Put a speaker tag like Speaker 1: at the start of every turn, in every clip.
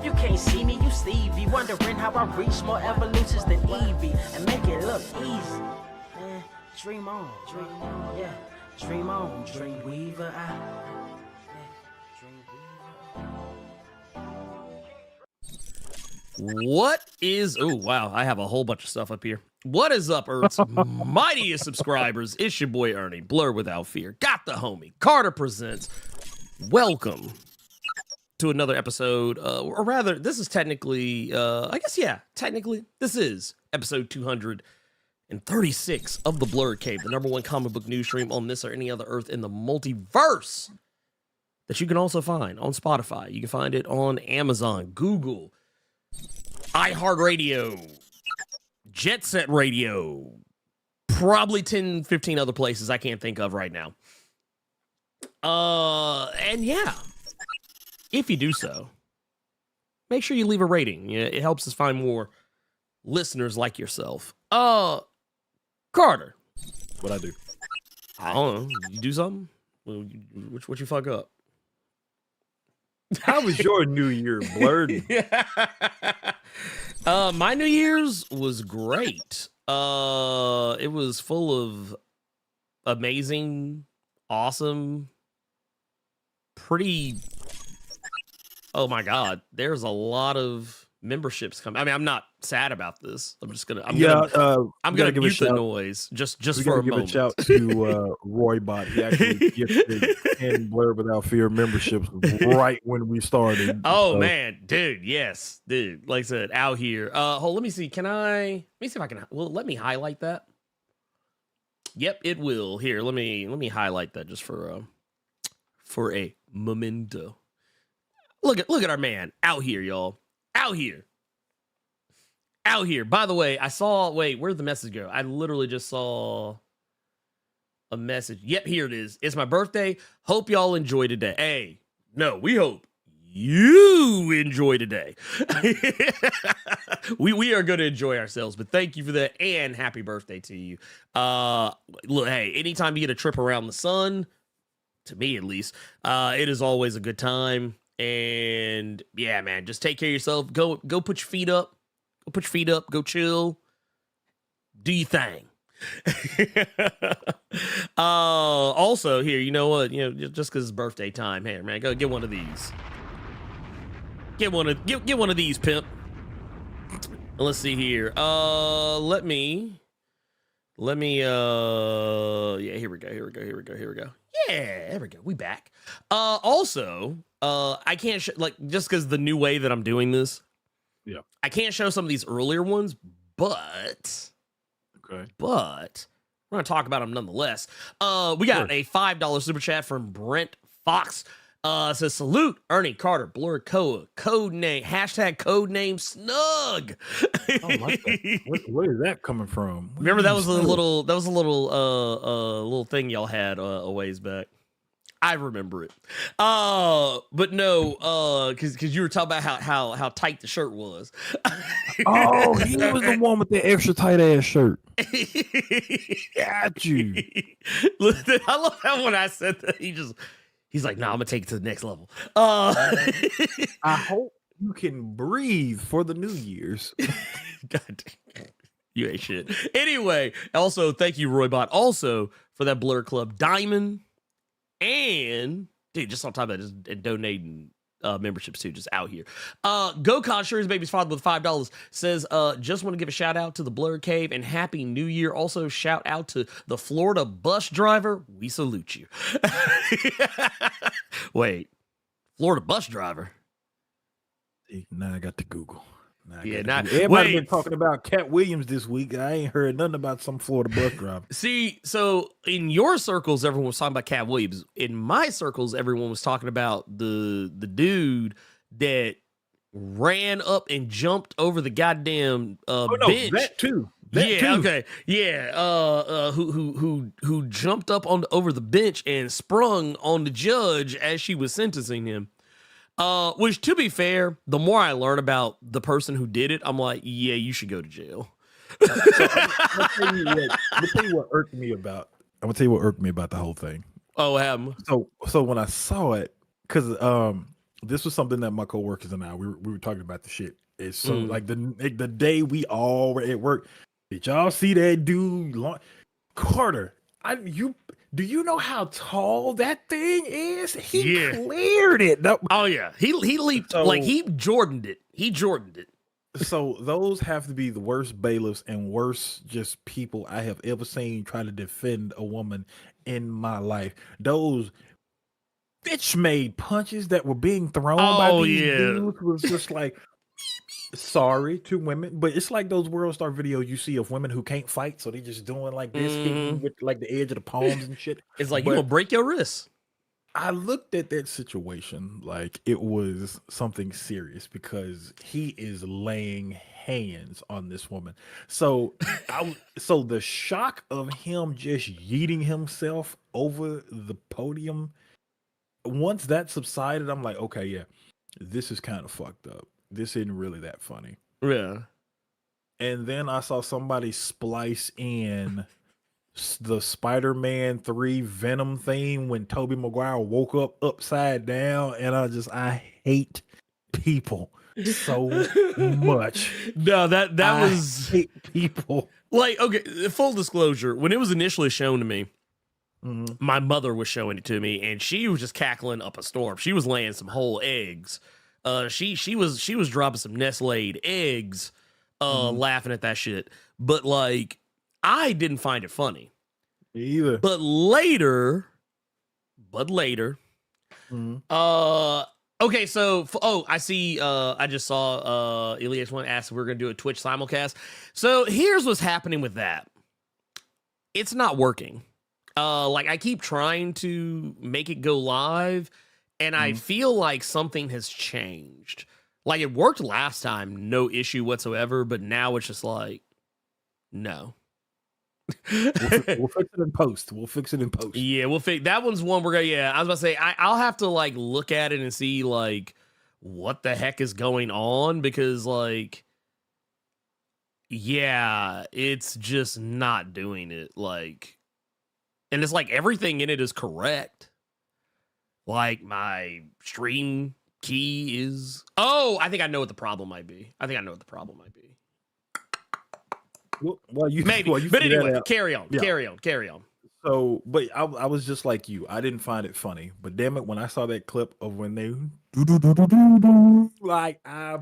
Speaker 1: You can't see me, you Stevie. Wondering how I reach more evolutions than Evie and make it look easy. Man, dream on, yeah. Dream on, dream weaver.
Speaker 2: What is... Oh, wow. I have a whole bunch of stuff up here. What is up, Earth's mightiest subscribers? It's your boy Ernie, Blerd Without Fear. Got the homie. Carter presents. Welcome to another episode. Or rather, this is technically... I guess, yeah. Technically, this is episode 236 of the Blerd Cave, the #1 comic book news stream on this or any other Earth in the multiverse that you can also find on Spotify. You can find it on Amazon, Google, iHeartRadio, Jet Set Radio, probably 10, 15 other places I can't think of right now. And yeah, if you do so, make sure you leave a rating. Yeah, it helps us find more listeners like yourself. Carter.
Speaker 3: What'd I do?
Speaker 2: I don't know. You do something? What you fuck up?
Speaker 3: How was your New Year, Blerd?
Speaker 2: My New Year's was great. It was full of amazing, awesome, pretty... Oh my God, there's a lot of memberships coming. I mean, I'm not sad about this. I'm just gonna... I'm gonna mute the noise just for a moment.
Speaker 3: Give a shout to Roy Bot. He actually gifted 10 Blerd Without Fear memberships right when we started.
Speaker 2: Oh man, dude, yes, dude. Like I said, out here. Let me see. Let me see if I can. Well, let me highlight that. Yep, it will. Here, let me highlight that just for a memento. Look at our man out here, y'all. Out here. By the way, I saw. Wait, where'd the message go? I literally just saw a message. Yep, here it is. It's my birthday. Hope y'all enjoy today. Hey, no, we hope you enjoy today. we are going to enjoy ourselves, but thank you for that and happy birthday to you. Look, hey, anytime you get a trip around the sun, to me at least, it is always a good time. And yeah, man, just take care of yourself. Go put your feet up. Go put your feet up. Go chill. Do your thing. Also here, you know what? You know, just because it's birthday time, hey man, go get one of these. Get one of these, pimp. And let's see here. Let me. Yeah, here we go. Yeah, there we go. We back. Also, I can't just because the new way that I'm doing this.
Speaker 3: Yeah,
Speaker 2: I can't show some of these earlier ones, but we're gonna talk about them nonetheless. We got a $5 super chat from Brent Fox. Says salute Ernie Carter, Blerd codename #codename Snug.
Speaker 3: Oh, like that. Where is that coming from?
Speaker 2: Remember that was a little little thing y'all had a ways back. I remember it. But no, because you were talking about how tight the shirt was.
Speaker 3: Oh, he was the one with the extra tight ass shirt. Got you.
Speaker 2: I love how when I said that he's like, nah, I'm gonna take it to the next level. I
Speaker 3: hope you can breathe for the New Year's.
Speaker 2: God damn. You ain't shit. Anyway, also thank you, Roybot, also for that Blerd Club Diamond. And dude, just on top of that, just donating memberships too, just out here. GoCon sure his baby's father with $5 says, just want to give a shout out to the Blerd Cave and Happy New Year. Also, shout out to the Florida bus driver. We salute you. Wait, Florida bus driver.
Speaker 3: Now I got to Google.
Speaker 2: Everybody's
Speaker 3: been talking about Cat Williams this week. I ain't heard nothing about some Florida bus driver.
Speaker 2: See, so in your circles, everyone was talking about Cat Williams. In my circles, everyone was talking about the dude that ran up and jumped over the goddamn bench.
Speaker 3: That too.
Speaker 2: Okay. Yeah. Who jumped up over the bench and sprung on the judge as she was sentencing him. Which, to be fair, the more I learn about the person who did it, I'm like, yeah, you should go to jail.
Speaker 3: I'm gonna tell you what irked me about. I'm gonna tell you what irked me about the whole thing.
Speaker 2: Oh, what happened?
Speaker 3: So when I saw it, because this was something that my coworkers and I we were talking about the shit. It's so like the day we all were at work. Did y'all see that dude Carter? Do you know how tall that thing is? He cleared it.
Speaker 2: Oh yeah, he leaped like he Jordaned it. He Jordaned it.
Speaker 3: So those have to be the worst bailiffs and worst just people I have ever seen try to defend a woman in my life. Those bitch-made punches that were being thrown by these dudes was just like, sorry to women, but it's like those World Star videos you see of women who can't fight, so they just doing like this, hitting with like the edge of the palms and shit.
Speaker 2: It's like, you gonna break your wrist.
Speaker 3: I looked at that situation like it was something serious because he is laying hands on this woman. So so the shock of him just yeeting himself over the podium, once that subsided, I'm like, okay, yeah, this is kind of fucked up. This isn't really that funny.
Speaker 2: Yeah.
Speaker 3: And then I saw somebody splice in the Spider-Man 3 Venom theme when Tobey Maguire woke up upside down, and I hate people so much.
Speaker 2: No, that was
Speaker 3: hate people.
Speaker 2: Like, okay, full disclosure, when it was initially shown to me, my mother was showing it to me, and she was just cackling up a storm. She was laying some whole eggs. She was dropping some nest-laid eggs, laughing at that shit. But like, I didn't find it funny.
Speaker 3: Me either.
Speaker 2: But later, okay, so I see. I just saw Elias one asked if we're gonna do a Twitch simulcast. So here's what's happening with that. It's not working. Like, I keep trying to make it go live, and I feel like something has changed. Like, it worked last time, no issue whatsoever, but now it's just like, no.
Speaker 3: We'll fix it in post.
Speaker 2: Yeah, we'll fix that one's one we're gonna. Yeah, I was about to say I'll have to like look at it and see like what the heck is going on, because like, yeah, it's just not doing it. Like, and it's like everything in it is correct. Like, my stream key is. Oh, I think I know what the problem might be.
Speaker 3: Well, you
Speaker 2: maybe, but anyway, carry on.
Speaker 3: So, but I was just like you. I didn't find it funny, but damn it, when I saw that clip of when they like, I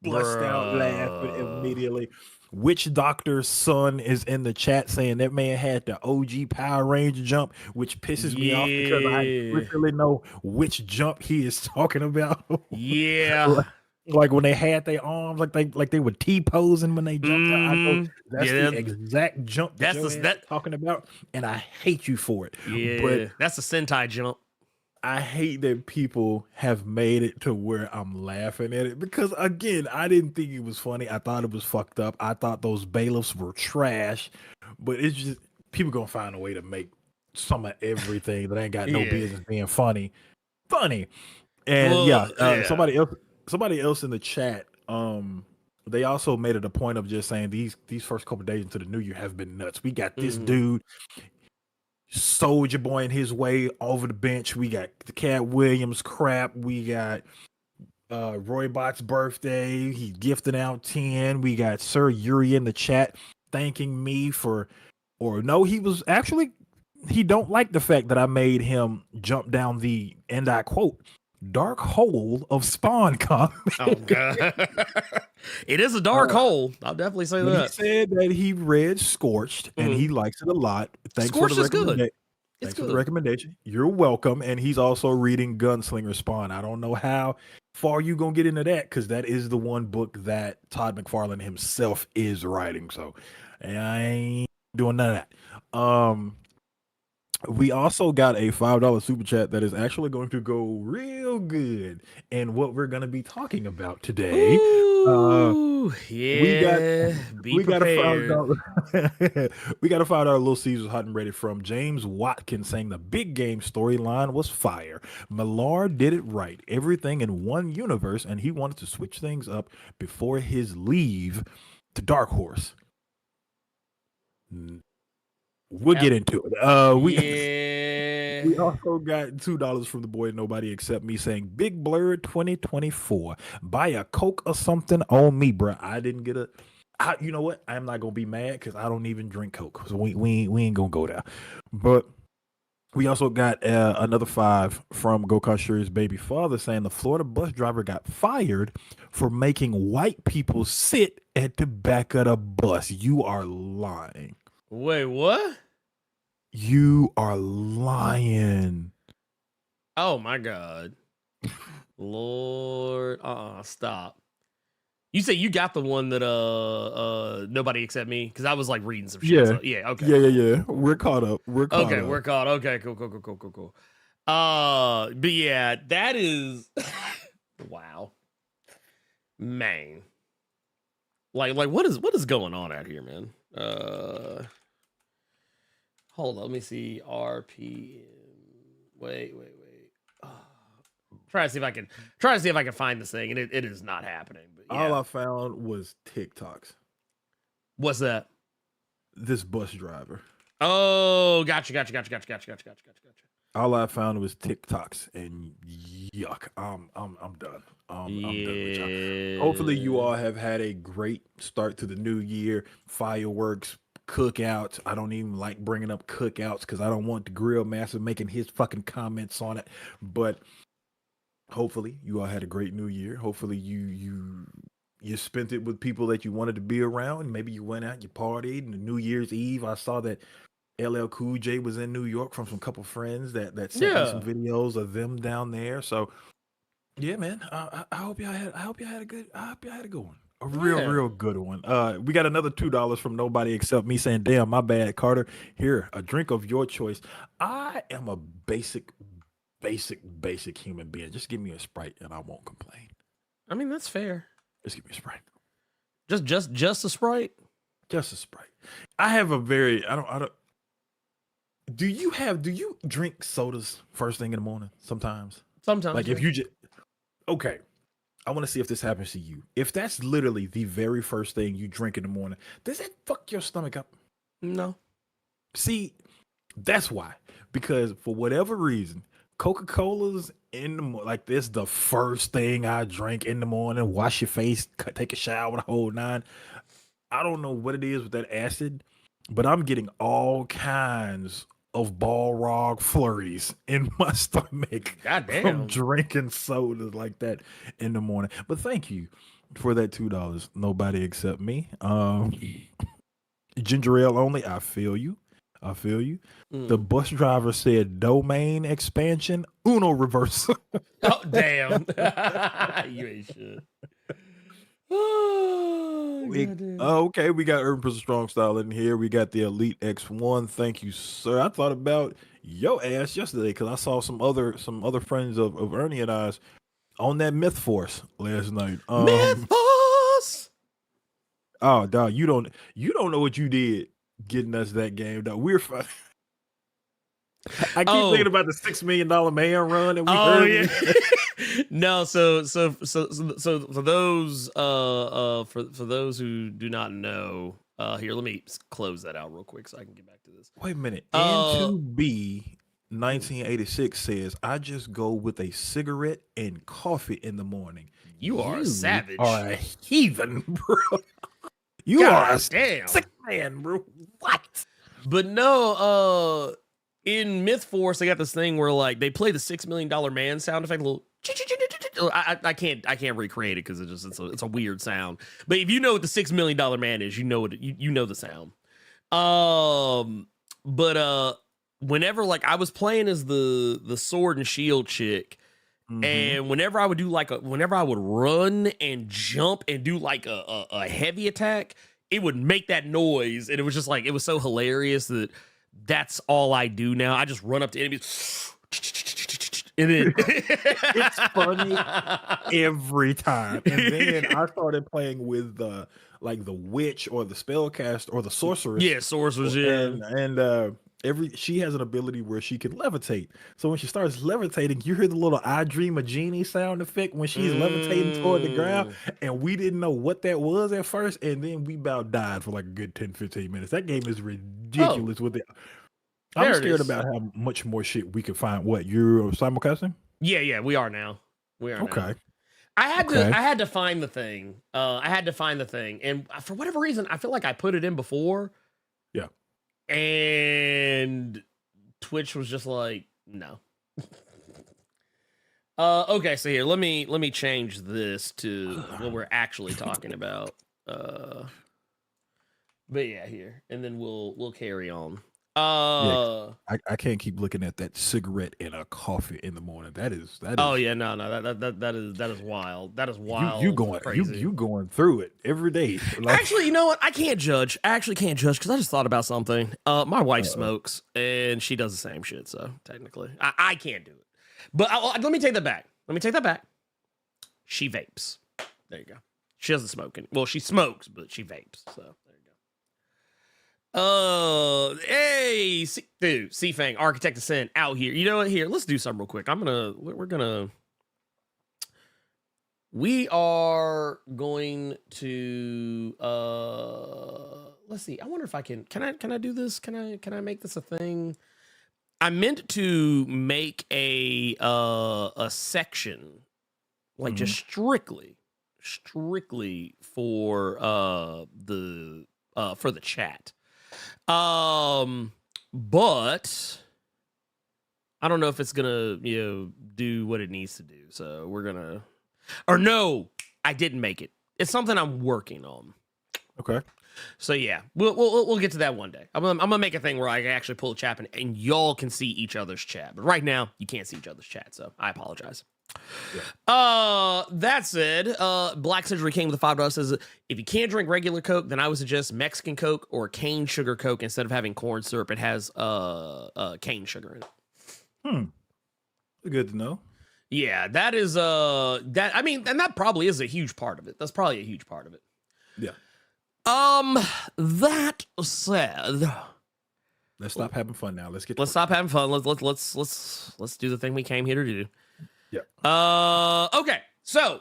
Speaker 3: bust out laughing immediately. Witch Doctor's son is in the chat saying that man had the OG Power Ranger jump, which pisses me off because I literally know which jump he is talking about.
Speaker 2: Yeah.
Speaker 3: Like when they had their arms, like they were T-posing when they jumped out. I know that's the exact jump that's talking about, and I hate you for it.
Speaker 2: Yeah, but that's the Sentai jump.
Speaker 3: I hate that people have made it to where I'm laughing at it, because again, I didn't think it was funny. I thought it was fucked up. I thought those bailiffs were trash, but it's just people gonna find a way to make some of everything that ain't got no business being funny. And somebody else in the chat, they also made it a point of just saying these first couple days into the new year have been nuts. We got this dude, Soldier Boy, in his way over the bench. We got the Cat Williams crap. We got Roy Bot's birthday. He's gifting out 10. We got Sir Yuri in the chat thanking me he don't like the fact that I made him jump down the, and I quote, dark hole of Spawn comic.
Speaker 2: Oh god. It is a dark hole. I'll definitely say that.
Speaker 3: He said that he read Scorched and he likes it a lot. Thanks for the recommendation. Thanks for the recommendation. You're welcome. And he's also reading Gunslinger Spawn. I don't know how far you gonna get into that, because that is the one book that Todd McFarlane himself is writing. So I ain't doing none of that. We also got a $5 super chat that is actually going to go real good in what we're going to be talking about today.
Speaker 2: Ooh,
Speaker 3: we got a $5. We got a $5 Little Caesars hot and ready from James Watkins saying the big game storyline was fire. Millard did it right, everything in one universe, and he wanted to switch things up before his leave to Dark Horse. We'll get into it. We also got $2 from the boy Nobody Except Me saying, Big Blerd 2024. Buy a Coke or something on me, bro. I didn't get you know what? I'm not going to be mad because I don't even drink Coke. So we ain't going to go there. But we also got another 5 from Go Sherry's baby father saying the Florida bus driver got fired for making white people sit at the back of the bus. You are lying.
Speaker 2: Wait, what?
Speaker 3: You are lying.
Speaker 2: Oh my God. Lord. Stop. You say you got the one that Nobody Except Me? Because I was like reading some shit.
Speaker 3: Yeah.
Speaker 2: So, yeah, okay.
Speaker 3: Yeah. We're caught up. We're caught up.
Speaker 2: Okay, cool. But yeah, that is wow. Man. Like what is going on out here, man? Hold on, let me see. RPM. Wait. Try to see if I can find this thing, and it is not happening. But yeah.
Speaker 3: All I found was TikToks.
Speaker 2: What's that?
Speaker 3: This bus driver.
Speaker 2: Oh, gotcha.
Speaker 3: All I found was TikToks, and yuck. I'm done. I'm done with y'all. Hopefully, you all have had a great start to the new year. Fireworks, cookouts. I don't even like bringing up cookouts because I don't want the grill master making his fucking comments on it. But hopefully, you all had a great new year. Hopefully, you spent it with people that you wanted to be around. Maybe you went out, you partied, and New Year's Eve, I saw that LL Cool J was in New York from some couple friends that sent me some videos of them down there. So yeah, man. I hope y'all had a good one. A real good one. We got another $2 from Nobody Except Me saying, damn, my bad, Carter. Here, a drink of your choice. I am a basic human being. Just give me a Sprite and I won't complain.
Speaker 2: I mean, that's fair.
Speaker 3: Just give me a Sprite.
Speaker 2: Just a Sprite?
Speaker 3: Just a Sprite. I have a very Do you drink sodas first thing in the morning sometimes?
Speaker 2: Sometimes.
Speaker 3: Like if you just okay. I want to see if this happens to you. If that's literally the very first thing you drink in the morning, does that fuck your stomach up?
Speaker 2: No.
Speaker 3: See, that's why. Because for whatever reason, Coca-Cola's in the morning, like this the first thing I drink in the morning, wash your face, take a shower, the whole 9. I don't know what it is with that acid, but I'm getting all kinds of Balrog flurries in my stomach from drinking sodas like that in the morning. But thank you for that $2. Nobody Except Me. Ginger ale only. I feel you. The bus driver said domain expansion, Uno reversal.
Speaker 2: Oh, damn. You ain't shit.
Speaker 3: Okay, we got Urban Prison Strong Style in here. We got the Elite X1. Thank you, sir. I thought about your ass yesterday because I saw some other friends of Ernie and I's on that Myth Force last night.
Speaker 2: Myth Force.
Speaker 3: Oh, dog, you don't know what you did getting us that game, dog. We're fine. I keep thinking about the $6 million man run that we heard.
Speaker 2: Yeah. No, so for those who do not know, here, let me close that out real quick so I can get back to this.
Speaker 3: Wait a minute. N2B 1986 says, I just go with a cigarette and coffee in the morning.
Speaker 2: You are a savage.
Speaker 3: Are a heathen, bro. You
Speaker 2: God
Speaker 3: are a
Speaker 2: damn
Speaker 3: sick man, bro. What?
Speaker 2: But no, in Myth Force, they got this thing where like they play the $6 million man sound effect, a little. I can't recreate it because it's a weird sound. But if you know what the $6 million man is, you know what you know the sound. But whenever like I was playing as the sword and shield chick, and whenever I would do whenever I would run and jump and do like a heavy attack, it would make that noise, and it was just like it was so hilarious that that's all I do now. I just run up to enemies. And then
Speaker 3: it's funny every time. And then I started playing with the witch or the spellcaster or the sorceress.
Speaker 2: Yeah, sorceress. Yeah,
Speaker 3: and she has an ability where she can levitate. So when she starts levitating, you hear the little "I Dream a Genie" sound effect when she's levitating toward the ground. And we didn't know what that was at first, and then we about died for like a good 10-15 minutes. That game is ridiculous with it. I'm scared about how much more shit we could find. What, you're simulcasting?
Speaker 2: Yeah, we are now.
Speaker 3: Okay.
Speaker 2: Now. I had to find the thing. And for whatever reason, I feel like I put it in before.
Speaker 3: Yeah.
Speaker 2: And Twitch was just like, no. Okay, so here, let me change this to what we're actually talking about. But yeah, here, and then we'll carry on.
Speaker 3: I can't keep looking at that cigarette and a coffee in the morning. That is.
Speaker 2: Oh yeah, no, that is wild. That is wild.
Speaker 3: You going through it every day.
Speaker 2: Like, actually, you know what? I can't judge. I actually can't judge because I just thought about something. My wife smokes and she does the same shit. So technically, I can't do it. But let me take that back. She vapes. There you go. She doesn't smoke. Well, she smokes, but she vapes. So there you go. Hey, C-Fang, Architect Ascent out here. You know what? Here, let's do something real quick. We are going to let's see. I wonder if I can I do this? Can I make this a thing? I meant to make a section like just strictly for the chat. But I don't know if it's gonna, do what it needs to do. So we're gonna, or no, I didn't make it. It's something I'm working on.
Speaker 3: Okay.
Speaker 2: So yeah, we'll get to that one day. I'm gonna make a thing where I can actually pull a chat and y'all can see each other's chat. But right now, you can't see each other's chat, so I apologize. Yeah. That said, Black Century King with the $5 says, if you can't drink regular Coke, then I would suggest Mexican Coke or cane sugar Coke instead of having corn syrup. It has cane sugar in it.
Speaker 3: Good to know.
Speaker 2: Yeah, that is and that probably is a huge part of it. That's probably a huge part of it.
Speaker 3: Yeah.
Speaker 2: That said,
Speaker 3: let's stop having fun now. Let's
Speaker 2: stop having fun. Let's do the thing we came here to do.
Speaker 3: Yeah.
Speaker 2: Okay. So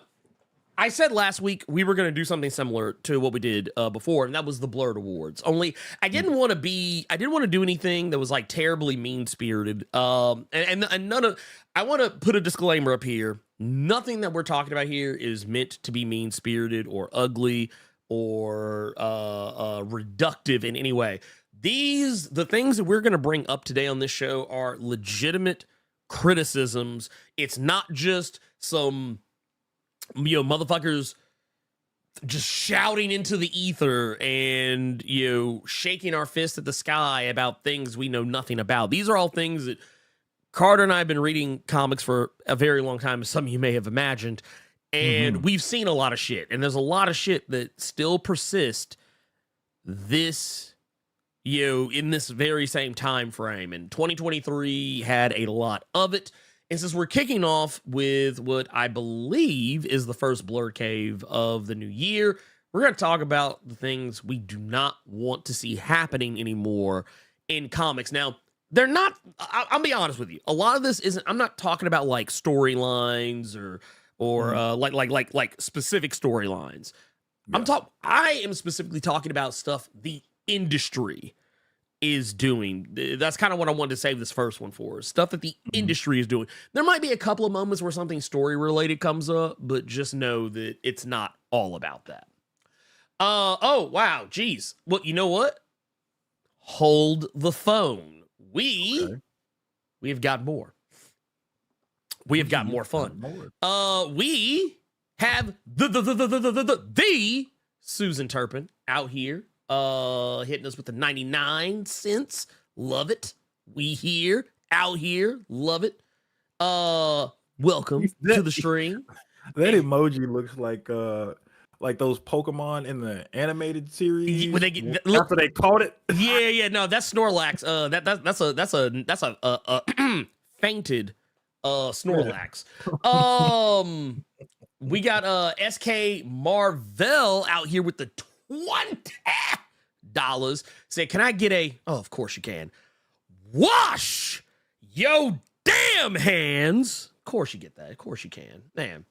Speaker 2: I said last week we were going to do something similar to what we did before, and that was the Blerd Awards. Only I didn't want to do anything that was like terribly mean-spirited. And none of, I want to put a disclaimer up here. Nothing that we're talking about here is meant to be mean-spirited or ugly or reductive in any way. The things that we're going to bring up today on this show are legitimate criticisms. It's not just some motherfuckers just shouting into the ether and shaking our fist at the sky about things we know nothing about. These are all things that Carter and I have been reading comics for a very long time, as some of you may have imagined, and we've seen a lot of shit, and there's a lot of shit that still persist in this very same time frame, and 2023 had a lot of it. And since we're kicking off with what I believe is the first Blerd Cave of the new year, we're going to talk about the things we do not want to see happening anymore in comics. Now, they're not, I'll be honest with you, a lot of this isn't, I'm not talking about like storylines or like specific storylines. Yeah. I am specifically talking about stuff the industry is doing. That's kind of what I wanted to save this first one for. Stuff that the industry is doing. There might be a couple of moments where something story related comes up, but just know that it's not all about that. Oh wow, geez. Well, you know what? Hold the phone. We have got more. We have got more fun. We have the Susan Turpin out here, hitting us with the 99 cents. Love it. Out here, love it. Welcome to the stream.
Speaker 3: That emoji looks like those Pokemon in the animated series
Speaker 2: when
Speaker 3: after they caught it.
Speaker 2: Yeah, no, that's Snorlax. That's a fainted Snorlax. We got SK Marvel out here with the $20. Say, can I get a? Oh, of course you can. Wash yo damn hands. Of course you get that. Of course you can. Man.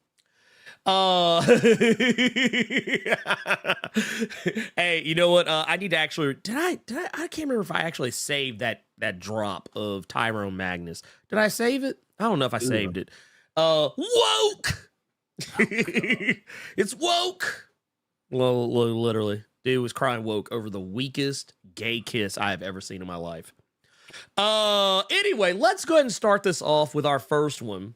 Speaker 2: Hey, you know what? I need to actually. I can't remember if I actually saved that drop of Tyrone Magnus. Did I save it? I don't know if I saved it. Woke. It's woke. Literally, dude was crying woke over the weakest gay kiss I have ever seen in my life. Anyway, let's go ahead and start this off with our first one.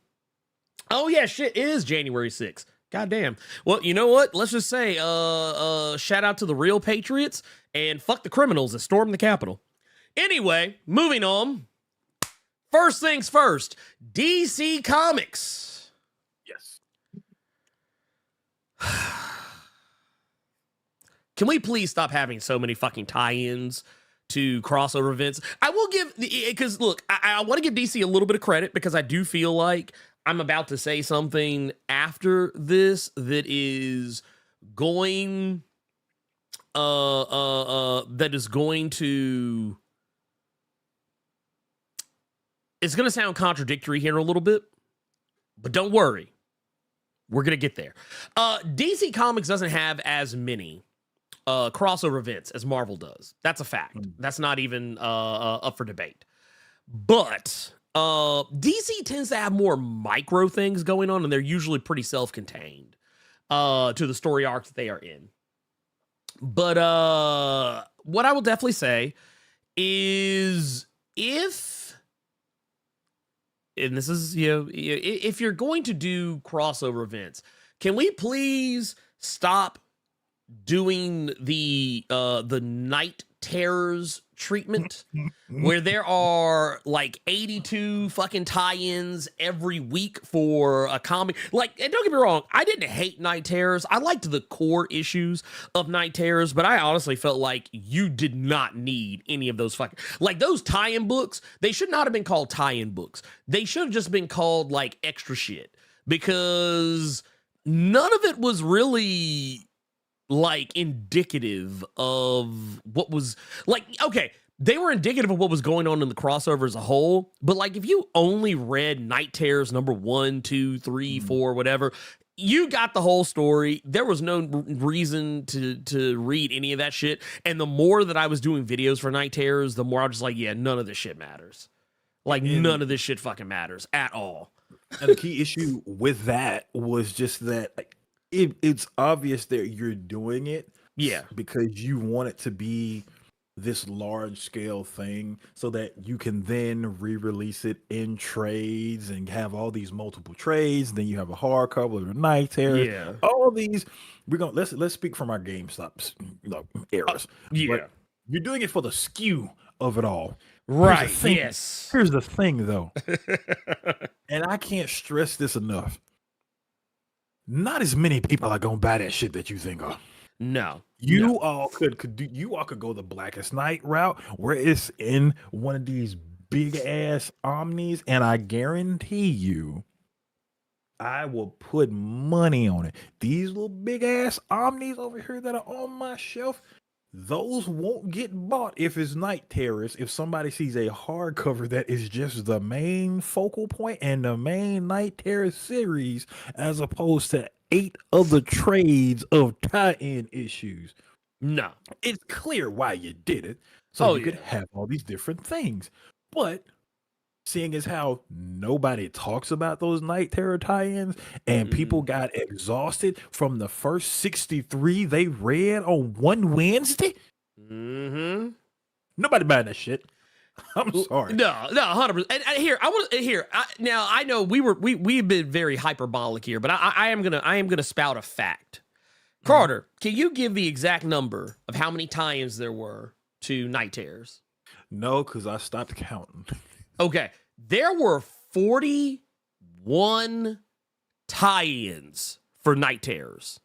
Speaker 2: Oh yeah, shit, it is January 6th. God damn. Well, you know what? Let's just say, shout out to the real patriots and fuck the criminals that stormed the Capitol. Anyway, moving on. First things first, DC Comics.
Speaker 3: Yes.
Speaker 2: Can we please stop having so many fucking tie-ins to crossover events? I will give, because look, I want to give DC a little bit of credit because I do feel like I'm about to say something after this that is going, that is going to, it's going to sound contradictory here a little bit, but don't worry. We're going to get there. DC Comics doesn't have as many crossover events as Marvel does. That's a fact. That's not even up for debate. But DC tends to have more micro things going on, and they're usually pretty self-contained to the story arc that they are in. But what I will definitely say is and this is, if you're going to do crossover events, can we please stop doing the Night Terrors treatment where there are like 82 fucking tie-ins every week for a comic? Like, and don't get me wrong, I didn't hate Night Terrors. I liked the core issues of Night Terrors, but I honestly felt like you did not need any of those fucking, like, those tie-in books. They should not have been called tie-in books. They should have just been called like extra shit, because none of it was really like indicative of what was, like, okay, they were indicative of what was going on in the crossover as a whole, but like if you only read Night Terrors number 1, 2, 3, 4, whatever, you got the whole story. There was no reason to read any of that shit. And the more that I was doing videos for Night Terrors, the more I was just like, yeah, none of this shit matters. Like, none of this shit fucking matters at all.
Speaker 3: And the key issue with that was just that, like, it's obvious that you're doing it, because you want it to be this large scale thing so that you can then re-release it in trades and have all these multiple trades. Then you have a hardcover of the Night Terror. All these, let's speak from our GameStop eras. But you're doing it for the skew of it all.
Speaker 2: Right.
Speaker 3: Here's the thing though. And I can't stress this enough. Not as many people are gonna buy that shit that you think of.
Speaker 2: No.
Speaker 3: You all could go the Blackest Night route, where it's in one of these big ass omnis, and I guarantee you, I will put money on it. These little big ass omnis over here that are on my shelf, those won't get bought if it's Night Terrors. If somebody sees a hardcover that is just the main focal point and the main Night Terror series, as opposed to 8 other trades of tie-in issues.
Speaker 2: No.
Speaker 3: It's clear why you did it, so you could have all these different things. But seeing as how nobody talks about those Night Terror tie-ins, and people got exhausted from the first 63 they read on one Wednesday, nobody buying that shit. I'm sorry.
Speaker 2: No, 100%. And now I know we've been very hyperbolic here, but I am gonna spout a fact. Carter, can you give the exact number of how many tie-ins there were to Night Terrors?
Speaker 3: No, because I stopped counting.
Speaker 2: Okay, there were 41 tie-ins for Night Terrors.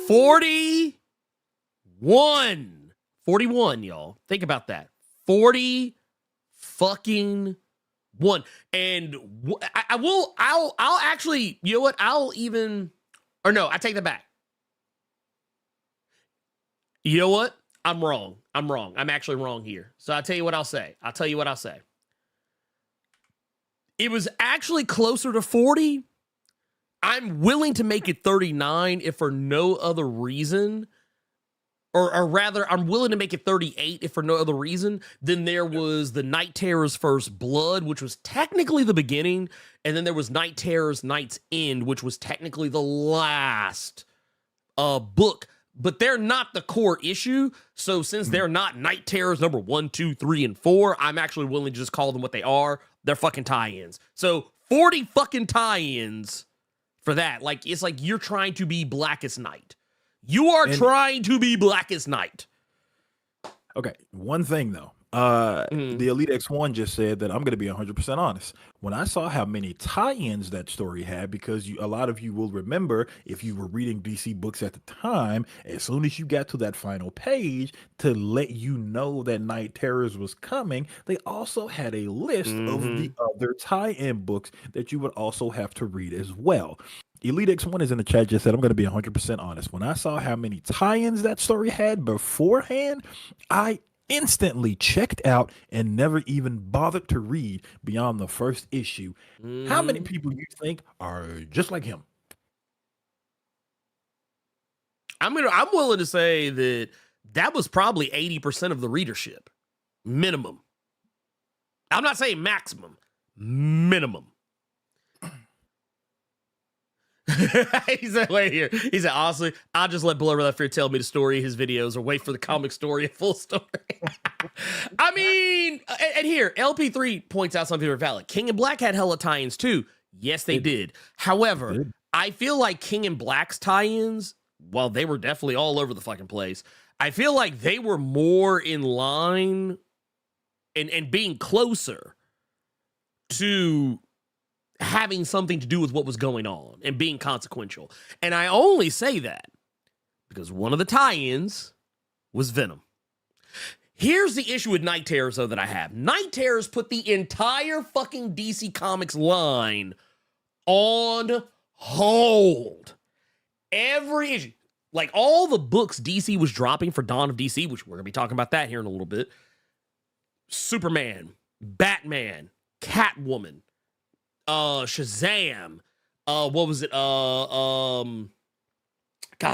Speaker 2: 41, y'all. Think about that. 40 fucking 1. And I'll actually, you know what? I take that back. You know what? I'm wrong. I'm actually wrong here. So I'll tell you what I'll say. It was actually closer to 40, I'm willing to make it 39 if for no other reason, or rather, I'm willing to make it 38 if for no other reason than there was the Night Terror's First Blood, which was technically the beginning, and then there was Night Terror's Night's End, which was technically the last book. But they're not the core issue. So since they're not Night Terrors number 1, 2, 3, and 4, I'm actually willing to just call them what they are. They're fucking tie-ins. So 40 fucking tie-ins for that. Like, it's like you're trying to be Blackest Night. You are trying to be Blackest Night.
Speaker 3: Okay, one thing though. The Elite X1 just said that I'm going to be 100% honest. When I saw how many tie-ins that story had, because a lot of you will remember if you were reading DC books at the time, as soon as you got to that final page to let you know that Night Terrors was coming, they also had a list of the other tie-in books that you would also have to read as well. Elite X1 is in the chat, just said, I'm going to be 100% honest. When I saw how many tie-ins that story had beforehand, I instantly checked out and never even bothered to read beyond the first issue. How many people you think are just like him?
Speaker 2: I'm willing to say that was probably 80% of the readership. Minimum. I'm not saying maximum. Minimum. He said, wait here. He said, honestly, I'll just let Blerd Without Fear tell me the story of his videos or wait for the comic story and full story. I mean, and here, LP3 points out something very valid. King and Black had hella tie-ins too. Yes, they did. However, I feel like King and Black's tie-ins, while they were definitely all over the fucking place, I feel like they were more in line and being closer to having something to do with what was going on and being consequential. And I only say that because one of the tie-ins was Venom. Here's the issue with Night Terrors, though, that I have. Night Terrors put the entire fucking DC Comics line on hold. Every issue. Like, all the books DC was dropping for Dawn of DC, which we're going to be talking about that here in a little bit. Superman, Batman, Catwoman, Shazam, what was it? God,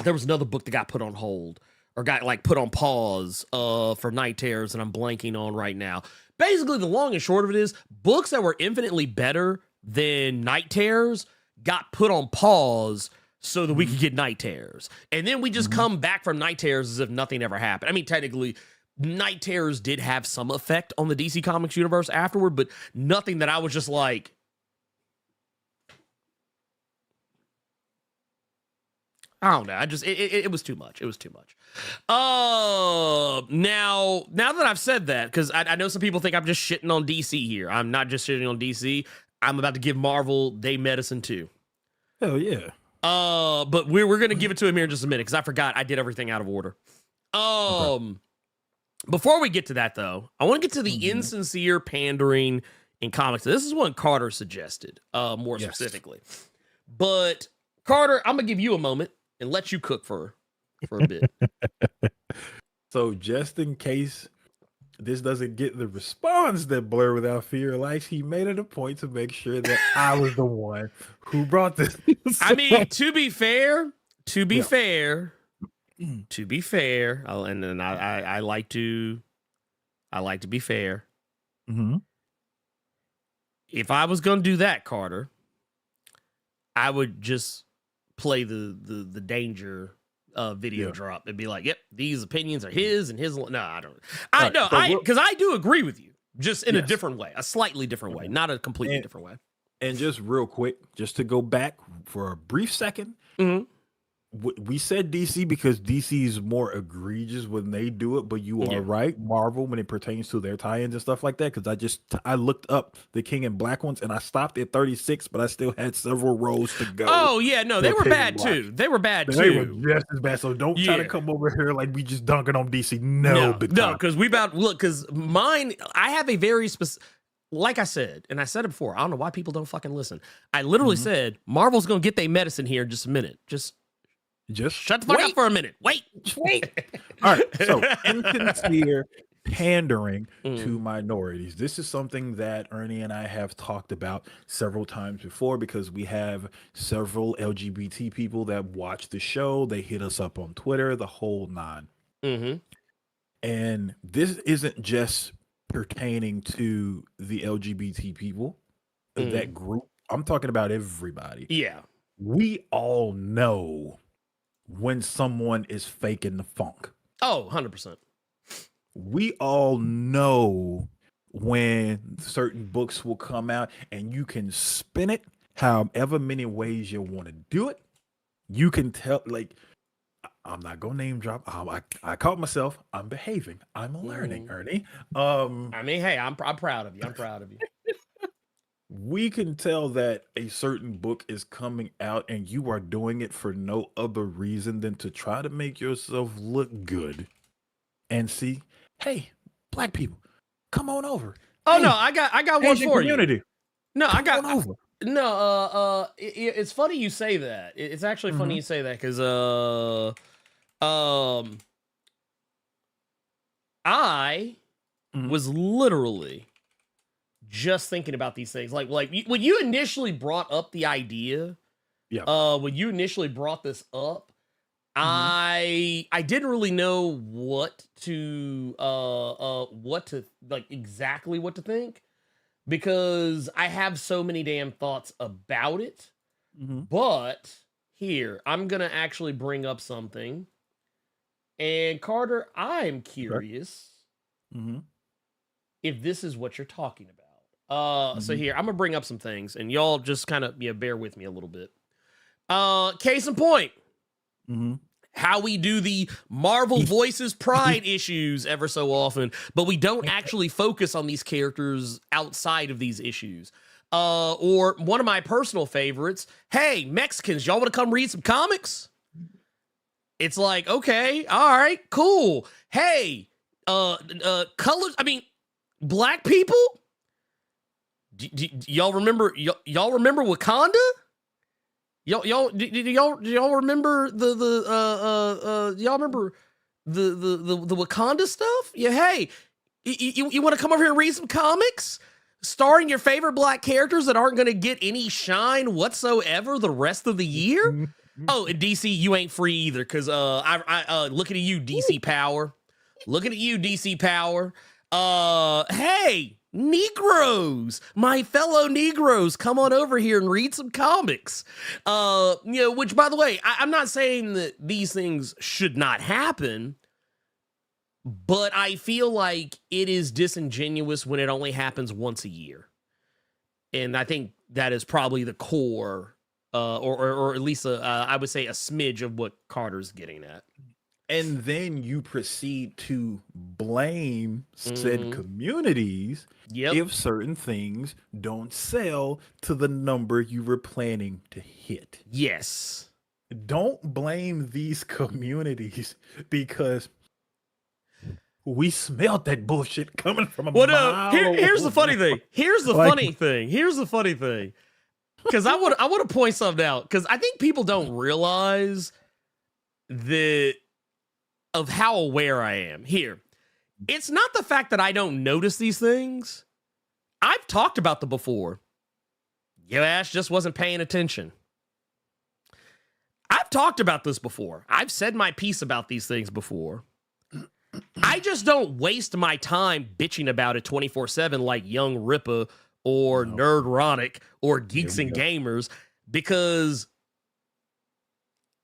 Speaker 2: there was another book that got put on hold or got like put on pause for Night Terrors, and I'm blanking on right now. Basically, the long and short of it is books that were infinitely better than Night Terrors got put on pause so that we could get Night Terrors. And then we just come back from Night Terrors as if nothing ever happened. I mean, technically, Night Terrors did have some effect on the DC Comics universe afterward, but nothing that I was just like, I don't know. It was too much. It was too much. Now that I've said that, because I know some people think I'm just shitting on DC here. I'm not just shitting on DC. I'm about to give Marvel day medicine too.
Speaker 3: Hell yeah.
Speaker 2: But we're gonna give it to him here in just a minute because I forgot I did everything out of order. Before we get to that though, I want to get to the insincere pandering in comics. This is one Carter suggested, more specifically. But Carter, I'm gonna give you a moment and let you cook for a bit.
Speaker 3: So just in case this doesn't get the response that Blerd Without Fear likes, he made it a point to make sure that I was the one who brought this.
Speaker 2: I mean, to be fair, I like to be fair. If I was gonna do that, Carter, I would just play the danger video drop and be like, yep, these opinions are his and his. No, I don't. Because I do agree with you, just in a different way, a slightly different way, not a completely different way.
Speaker 3: And just real quick, just to go back for a brief second, we said DC because DC is more egregious when they do it, but you are right, Marvel, when it pertains to their tie-ins and stuff like that, because I looked up the King and Black ones and I stopped at 36, but I still had several rows to go.
Speaker 2: Oh yeah, no, they were bad too. They were bad too.
Speaker 3: They were just as bad. So don't try to come over here like we just dunking on DC. No,
Speaker 2: because because mine, I have a very specific. Like I said, and I said it before, I don't know why people don't fucking listen. I literally said Marvel's gonna get their medicine here in just a minute. Just shut the fuck up for a minute. Wait.
Speaker 3: All right. So insincere pandering to minorities. This is something that Ernie and I have talked about several times before because we have several LGBT people that watch the show. They hit us up on Twitter, the whole nine.
Speaker 2: Mm-hmm.
Speaker 3: And this isn't just pertaining to the LGBT people, that group. I'm talking about everybody.
Speaker 2: Yeah.
Speaker 3: We all know when someone is faking the funk.
Speaker 2: Oh, 100%.
Speaker 3: We all know when certain books will come out and you can spin it however many ways you want to do it. You can tell, like, I'm not gonna name drop. I caught myself. I'm behaving. I'm learning, Ernie.
Speaker 2: I mean, hey, I'm proud of you. I'm proud of you.
Speaker 3: We can tell that a certain book is coming out and you are doing it for no other reason than to try to make yourself look good and see, hey, black people, come on over.
Speaker 2: Oh,
Speaker 3: hey,
Speaker 2: no, I got one for
Speaker 3: community,
Speaker 2: you. No, I got
Speaker 3: over.
Speaker 2: No, it's funny you say that. It's actually funny you say that because I was literally just thinking about these things. Like when you initially brought up the idea, when you initially brought this up, I didn't really know what to like exactly what to think because I have so many damn thoughts about it. But here, I'm gonna actually bring up something. And Carter, I'm curious if this is what you're talking about. So here, I'm gonna bring up some things, and y'all just kind of bear with me a little bit. Case in point, how we do the Marvel Voices Pride issues ever so often, but we don't actually focus on these characters outside of these issues. Or one of my personal favorites, hey, Mexicans, y'all want to come read some comics? It's like, okay, all right, cool. Hey, colors, I mean, black people? Y'all remember Wakanda? Y'all remember y'all remember the Wakanda stuff? Yeah, hey, you want to come over here and read some comics starring your favorite black characters that aren't going to get any shine whatsoever the rest of the year? Oh, and DC, you ain't free either because I looking at you, DC Power. Looking at you, DC Power. Hey, Negroes, my fellow Negroes, come on over here and read some comics. Which, by the way, I'm not saying that these things should not happen, but I feel like it is disingenuous when it only happens once a year. And I think that is probably the core, or at least I would say a smidge of what Carter's getting at.
Speaker 3: And then you proceed to blame said communities if certain things don't sell to the number you were planning to hit.
Speaker 2: Yes.
Speaker 3: Don't blame these communities because we smelled that bullshit coming from a mile.
Speaker 2: Here's the funny thing. Here's the funny thing. Because I want to point something out because I think people don't realize of how aware I am here. It's not the fact that I don't notice these things. I've talked about them before. Your ass just wasn't paying attention. I've talked about this before. I've said my piece about these things before. I just don't waste my time bitching about it 24/7 like Young Ripper or Nerdronic or Geeks and Gamers because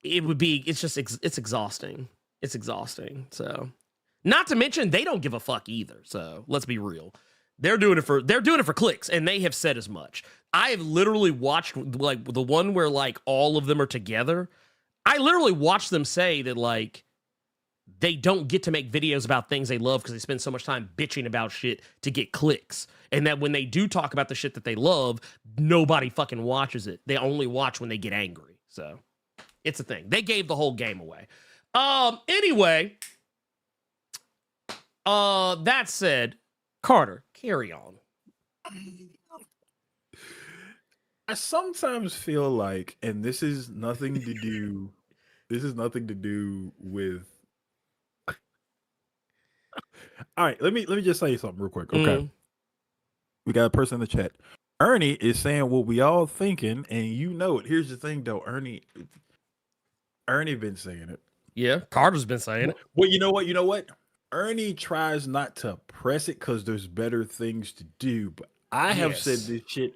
Speaker 2: it's exhausting. It's exhausting. So, not to mention they don't give a fuck either. So let's be real. They're doing it for clicks, and they have said as much. I have literally watched like the one where like all of them are together. I literally watched them say that like they don't get to make videos about things they love because they spend so much time bitching about shit to get clicks, and that when they do talk about the shit that they love, nobody fucking watches it. They only watch when they get angry. So it's a thing. They gave the whole game away. Anyway, that said, Carter, carry on.
Speaker 3: I sometimes feel like, and this is nothing to do with All right, let me just say something real quick. Okay. We got a person in the chat. Ernie is saying what we all thinking, and you know it. Here's the thing though, Ernie been saying it.
Speaker 2: Yeah, Carter's been saying it.
Speaker 3: Well, you know what? Ernie tries not to press it because there's better things to do. But I have said this shit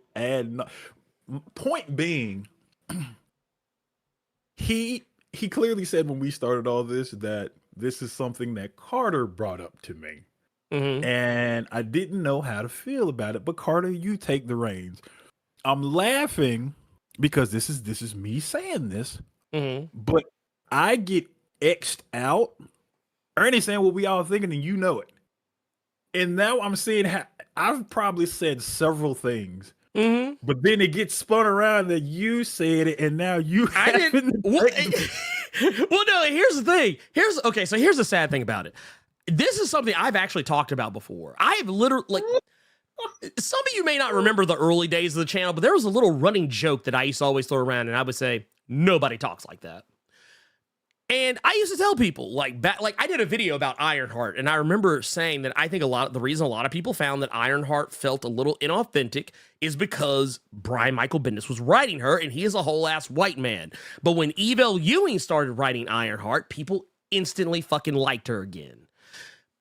Speaker 3: point being, he clearly said when we started all this that this is something that Carter brought up to me. And I didn't know how to feel about it. But Carter, you take the reins. I'm laughing because this is me saying this. But I get X'd out. Ernie saying what we all thinking, and you know it. And now I'm seeing how I've probably said several things. But then it gets spun around that you said it, and now you haven't.
Speaker 2: Well, no, here's the thing. Here's the sad thing about it. This is something I've actually talked about before. I've literally, some of you may not remember the early days of the channel, but there was a little running joke that I used to always throw around, and I would say, nobody talks like that. And I used to tell people, I did a video about Ironheart, and I remember saying that I think the reason a lot of people found that Ironheart felt a little inauthentic is because Brian Michael Bendis was writing her, and he is a whole-ass white man. But when Evel Ewing started writing Ironheart, people instantly fucking liked her again.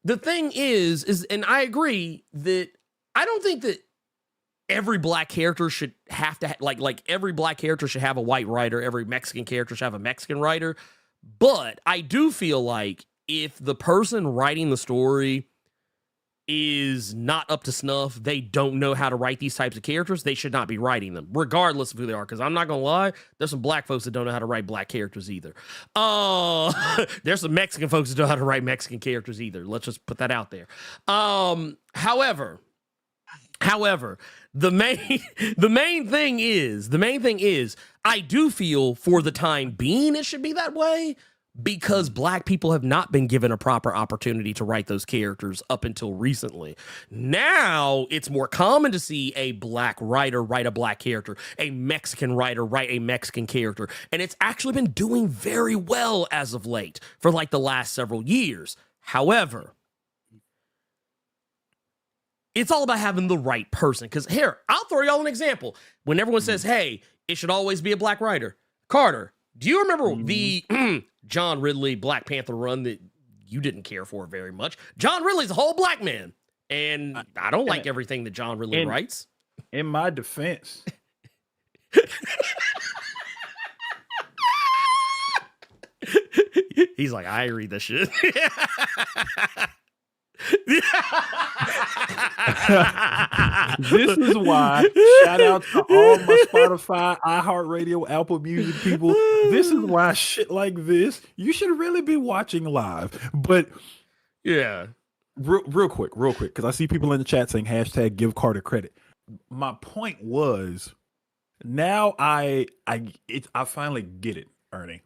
Speaker 2: The thing is, and I agree that I don't think that every black character should have to every black character should have a white writer. Every Mexican character should have a Mexican writer. But I do feel like if the person writing the story is not up to snuff, they don't know how to write these types of characters, they should not be writing them, regardless of who they are. Because I'm not going to lie, there's some black folks that don't know how to write black characters either. There's some Mexican folks that don't know how to write Mexican characters either. Let's just put that out there. However, the main thing is, I do feel for the time being it should be that way because black people have not been given a proper opportunity to write those characters up until recently. Now it's more common to see a black writer write a black character, a Mexican writer write a Mexican character, and it's actually been doing very well as of late for the last several years. However, it's all about having the right person. Because here, I'll throw y'all an example. When everyone says, hey, it should always be a black writer. Carter, do you remember the John Ridley Black Panther run that you didn't care for very much? John Ridley's a whole black man. And I don't like everything that John Ridley writes.
Speaker 3: In my defense.
Speaker 2: He's like, I read this shit.
Speaker 3: This is why, shout out to all my Spotify, iHeartRadio, Apple Music people. This is why shit like this you should really be watching live. But
Speaker 2: yeah,
Speaker 3: real quick, because I see people in the chat saying hashtag give Carter credit. My point was, now I finally get it, Ernie.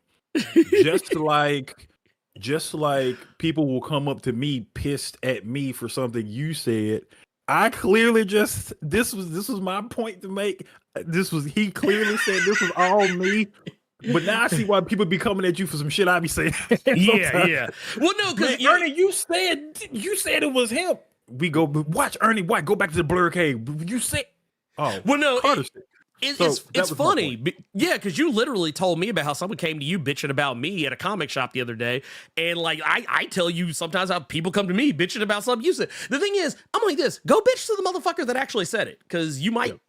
Speaker 3: Just like people will come up to me pissed at me for something you said. I clearly this was my point to make. He clearly said this was all me. But now I see why people be coming at you for some shit I be saying.
Speaker 2: Yeah. Well, no, because
Speaker 3: Ernie, you said it was him. We go watch Ernie White. Go back to the Blerd Cave. You said,
Speaker 2: well, no.
Speaker 3: Carter said.
Speaker 2: It's funny. Because you literally told me about how someone came to you bitching about me at a comic shop the other day. And I tell you sometimes how people come to me bitching about something you said. The thing is, I'm like this, go bitch to the motherfucker that actually said it. Because you might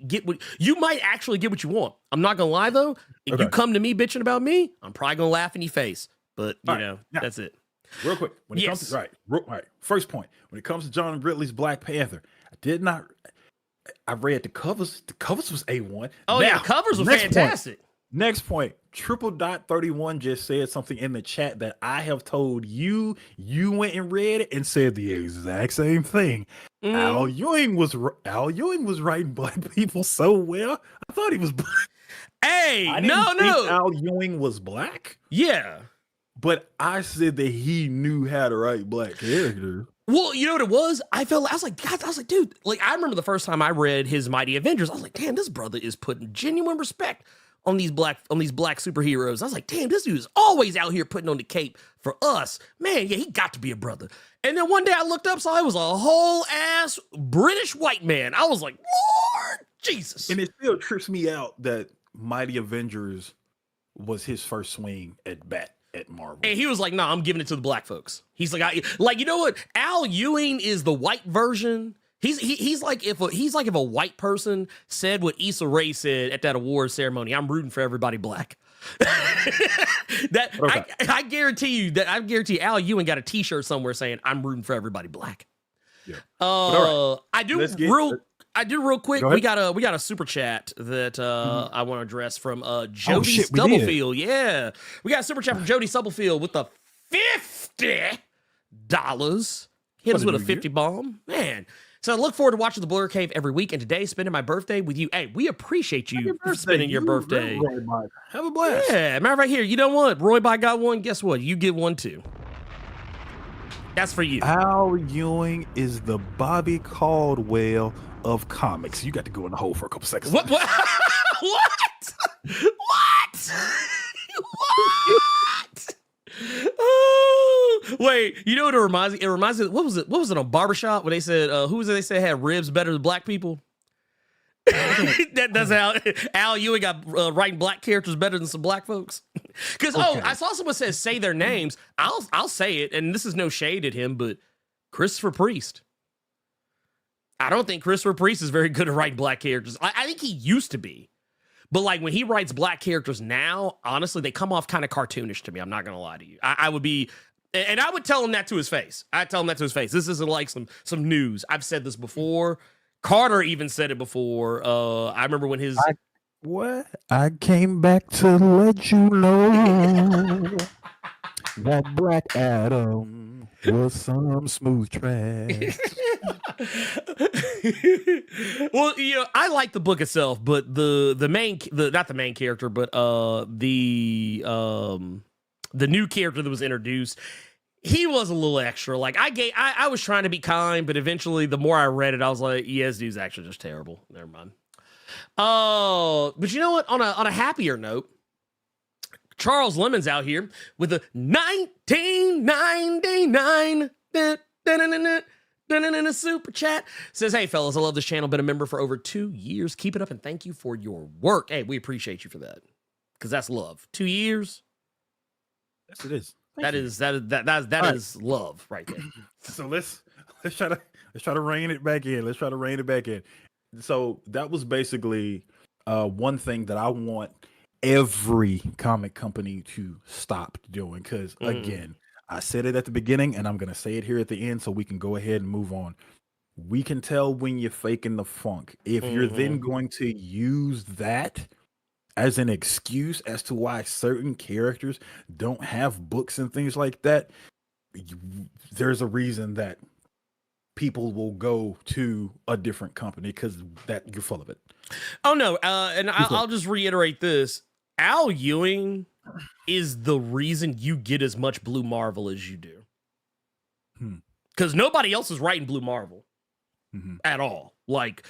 Speaker 2: actually get what you want. I'm not going to lie though. If you come to me bitching about me, I'm probably going to laugh in your face. But that's it.
Speaker 3: Real quick. When it comes to, right. First point. When it comes to John Ridley's Black Panther, I read the covers. The covers was A1.
Speaker 2: Oh, now, the covers were fantastic.
Speaker 3: Next point. Triple.31 just said something in the chat that I have told you. You went and read it and said the exact same thing. Al Ewing was writing black people so well. I thought he was black.
Speaker 2: Hey,
Speaker 3: I didn't think Al Ewing was black.
Speaker 2: Yeah.
Speaker 3: But I said that he knew how to write black characters.
Speaker 2: Well, you know what it was? I was like, dude, I remember the first time I read his Mighty Avengers, I was like, damn, this brother is putting genuine respect on these black superheroes. I was like, damn, this dude is always out here putting on the cape for us. Man, yeah, he got to be a brother. And then one day I looked up, saw it was a whole ass British white man. I was like, Lord Jesus.
Speaker 3: And it still trips me out that Mighty Avengers was his first swing at bat at Marvel.
Speaker 2: And he was like, nah, I'm giving it to the black folks. He's like, you know what? Al Ewing is the white version. He's like if a white person said what Issa Rae said at that award ceremony, I'm rooting for everybody black. I guarantee you Al Ewing got a T-shirt somewhere saying I'm rooting for everybody black.
Speaker 3: Yeah.
Speaker 2: I do real quick. We got a super chat that I want to address from Jody Stubblefield. Yeah, we got a super chat from Jody Stubblefield with the $50. Hit us with a 50 bomb, man. So I look forward to watching the Blerd Cave every week, and today spending my birthday with you. Hey, we appreciate you spending your birthday.
Speaker 3: Have a blast.
Speaker 2: Yeah, matter of fact, here, you know what? Roy Bot got one. Guess what? You get one too. That's for you.
Speaker 3: Al Ewing is the Bobby Caldwell of comics. You got to go in the hole for a couple seconds.
Speaker 2: What? What? Oh, wait, you know what it reminds me? It reminds me. What was it on Barbershop when they said who was it? They said had ribs better than black people. That's how Al Ewing got writing black characters better than some black folks. Because I saw someone say their names. I'll say it, and this is no shade at him, but Christopher Priest. I don't think Christopher Priest is very good at writing black characters. I think he used to be. But like when he writes black characters now, honestly, they come off kind of cartoonish to me. I'm not going to lie to you. I would be, and I would tell him that to his face. I'd tell him that to his face. This isn't like some news. I've said this before. Carter even said it before. I remember when his...
Speaker 3: I came back to let you know that Black Adam was some smooth trash.
Speaker 2: Well, you know, I like the book itself, but not the main character, but the new character that was introduced, he was a little extra. Like I was trying to be kind, but eventually the more I read it, I was like, yeah, this dude's actually just terrible. Never mind. But you know what? On a happier note, Charles Lemon's out here with a 1999 super chat. Says, hey fellas, I love this channel. Been a member for over 2 years. Keep it up and thank you for your work. Hey, we appreciate you for that. Because that's love. 2 years.
Speaker 3: Yes, it is.
Speaker 2: That is love right there.
Speaker 3: So let's try to rein it back in. So that was basically one thing that I want every comic company to stop doing, because again, I said it at the beginning and I'm going to say it here at the end so we can go ahead and move on. We can tell when you're faking the funk. If you're then going to use that as an excuse as to why certain characters don't have books and things like that, there's a reason that people will go to a different company, because that you're full of it.
Speaker 2: Oh no, and I'll just reiterate this. Al Ewing is the reason you get as much Blue Marvel as you do. Because nobody else is writing Blue Marvel at all. Like,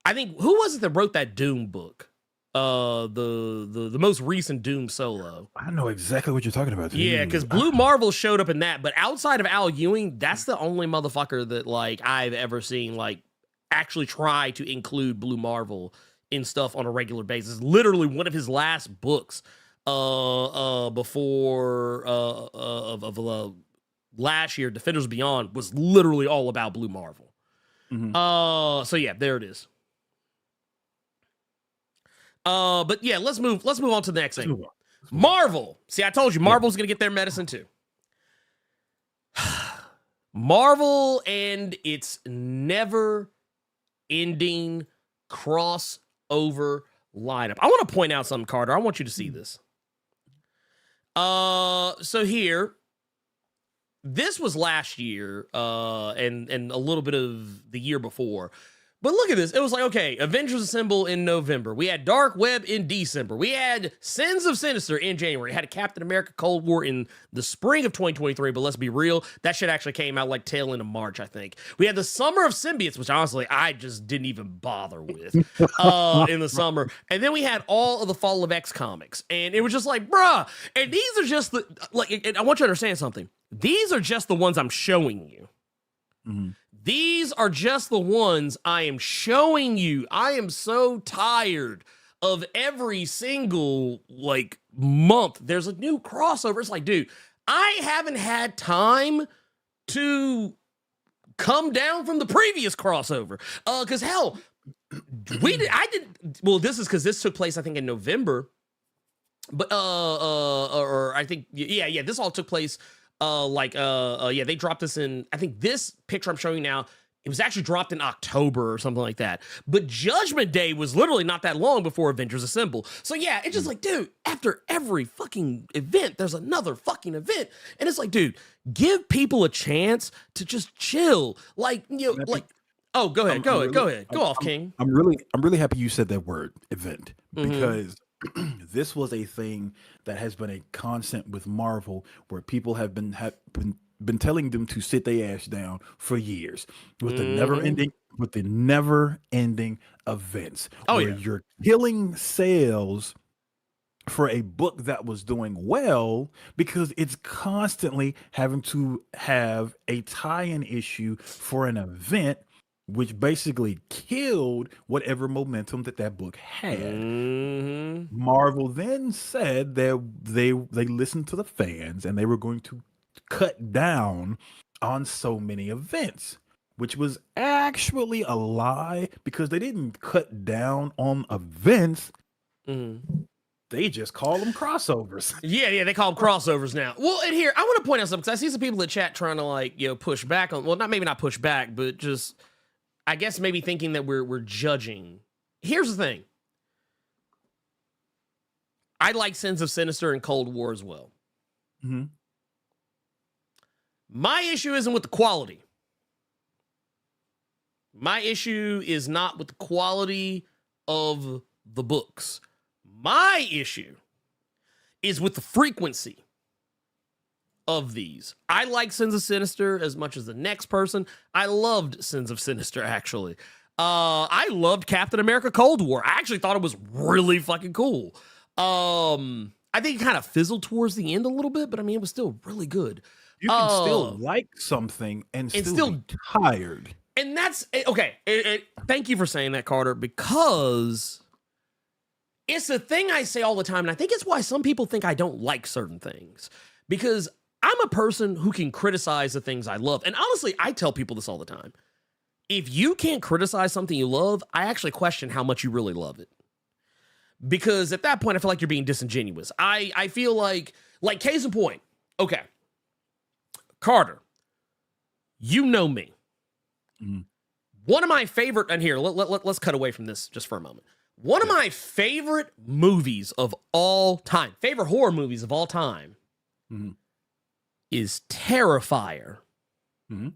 Speaker 2: I think, who was it that wrote that Doom book? The most recent Doom solo.
Speaker 3: I know exactly what you're talking about.
Speaker 2: Yeah, because Blue Marvel showed up in that, but outside of Al Ewing, that's the only motherfucker that like I've ever seen like actually try to include Blue Marvel in stuff on a regular basis. Literally one of his last books before last year, Defenders Beyond, was literally all about Blue Marvel. So yeah, there it is. But yeah, let's move on to the next thing. Marvel. See, I told you Marvel's gonna get their medicine too. Marvel and its never ending crossover lineup. I want to point out something, Carter. I want you to see this. So here, this was last year, and a little bit of the year before. But look at this. It was like, okay, Avengers Assemble in November. We had Dark Web in December. We had Sins of Sinister in January. We had a Captain America Cold War in the spring of 2023, but let's be real. That shit actually came out like tail end of March, I think. We had the Summer of Symbiotes, which honestly, I just didn't even bother with in the summer. And then we had all of the Fall of X comics. And it was just like, bruh. And these are just the, like, and I want you to understand something. These are just the ones I'm showing you.
Speaker 3: Mm-hmm.
Speaker 2: These are just the ones I am showing you. I am so tired of every single, like, month. There's a new crossover. It's like, dude, I haven't had time to come down from the previous crossover. Because, hell, well, this is because this took place, I think, in November. But, or I think, yeah, this all took place they dropped this in, I think this picture I'm showing you now, it was actually dropped in October or something like that. But Judgment Day was literally not that long before Avengers Assemble. So yeah, it's just like, dude, after every fucking event, there's another fucking event. And it's like, dude, give people a chance to just chill. Like, you know, like, oh, go ahead. Go off, King.
Speaker 3: I'm really happy you said that word, event,
Speaker 2: Mm-hmm.
Speaker 3: because this was a thing that has been a constant with Marvel, where people have been telling them to sit their ass down for years with the never ending events.
Speaker 2: Oh,
Speaker 3: where
Speaker 2: yeah.
Speaker 3: You're killing sales for a book that was doing well because it's constantly having to have a tie-in issue for an event, which basically killed whatever momentum that book had.
Speaker 2: Mm-hmm.
Speaker 3: Marvel then said that they listened to the fans and they were going to cut down on so many events, which was actually a lie, because they didn't cut down on events.
Speaker 2: Mm-hmm.
Speaker 3: They just call them crossovers.
Speaker 2: Yeah, they call them crossovers now. Well, and here, I want to point out something, because I see some people in chat trying to, like, you know, push back on, well, maybe not push back, but just, I guess maybe thinking that we're judging. Here's the thing. I like Sins of Sinister and Cold War as well.
Speaker 3: Mm-hmm.
Speaker 2: My issue isn't with the quality. My issue is not with the quality of the books. My issue is with the frequency of these. I like Sins of Sinister as much as the next person. I loved Sins of Sinister, actually. I loved Captain America Cold War. I actually thought it was really fucking cool. I think it kind of fizzled towards the end a little bit, but I mean, it was still really good.
Speaker 3: You can still like something and still be tired.
Speaker 2: And that's, okay, thank you for saying that, Carter, because it's a thing I say all the time, and I think it's why some people think I don't like certain things, because I'm a person who can criticize the things I love. And honestly, I tell people this all the time. If you can't criticize something you love, I actually question how much you really love it. Because at that point, I feel like you're being disingenuous. I feel like case in point, okay, Carter, you know me.
Speaker 3: Mm-hmm.
Speaker 2: One of my favorite, and here, let's cut away from this just for a moment. One of my favorite movies of all time, favorite horror movies of all time,
Speaker 3: mm-hmm.
Speaker 2: is Terrifier.
Speaker 3: Mm-hmm.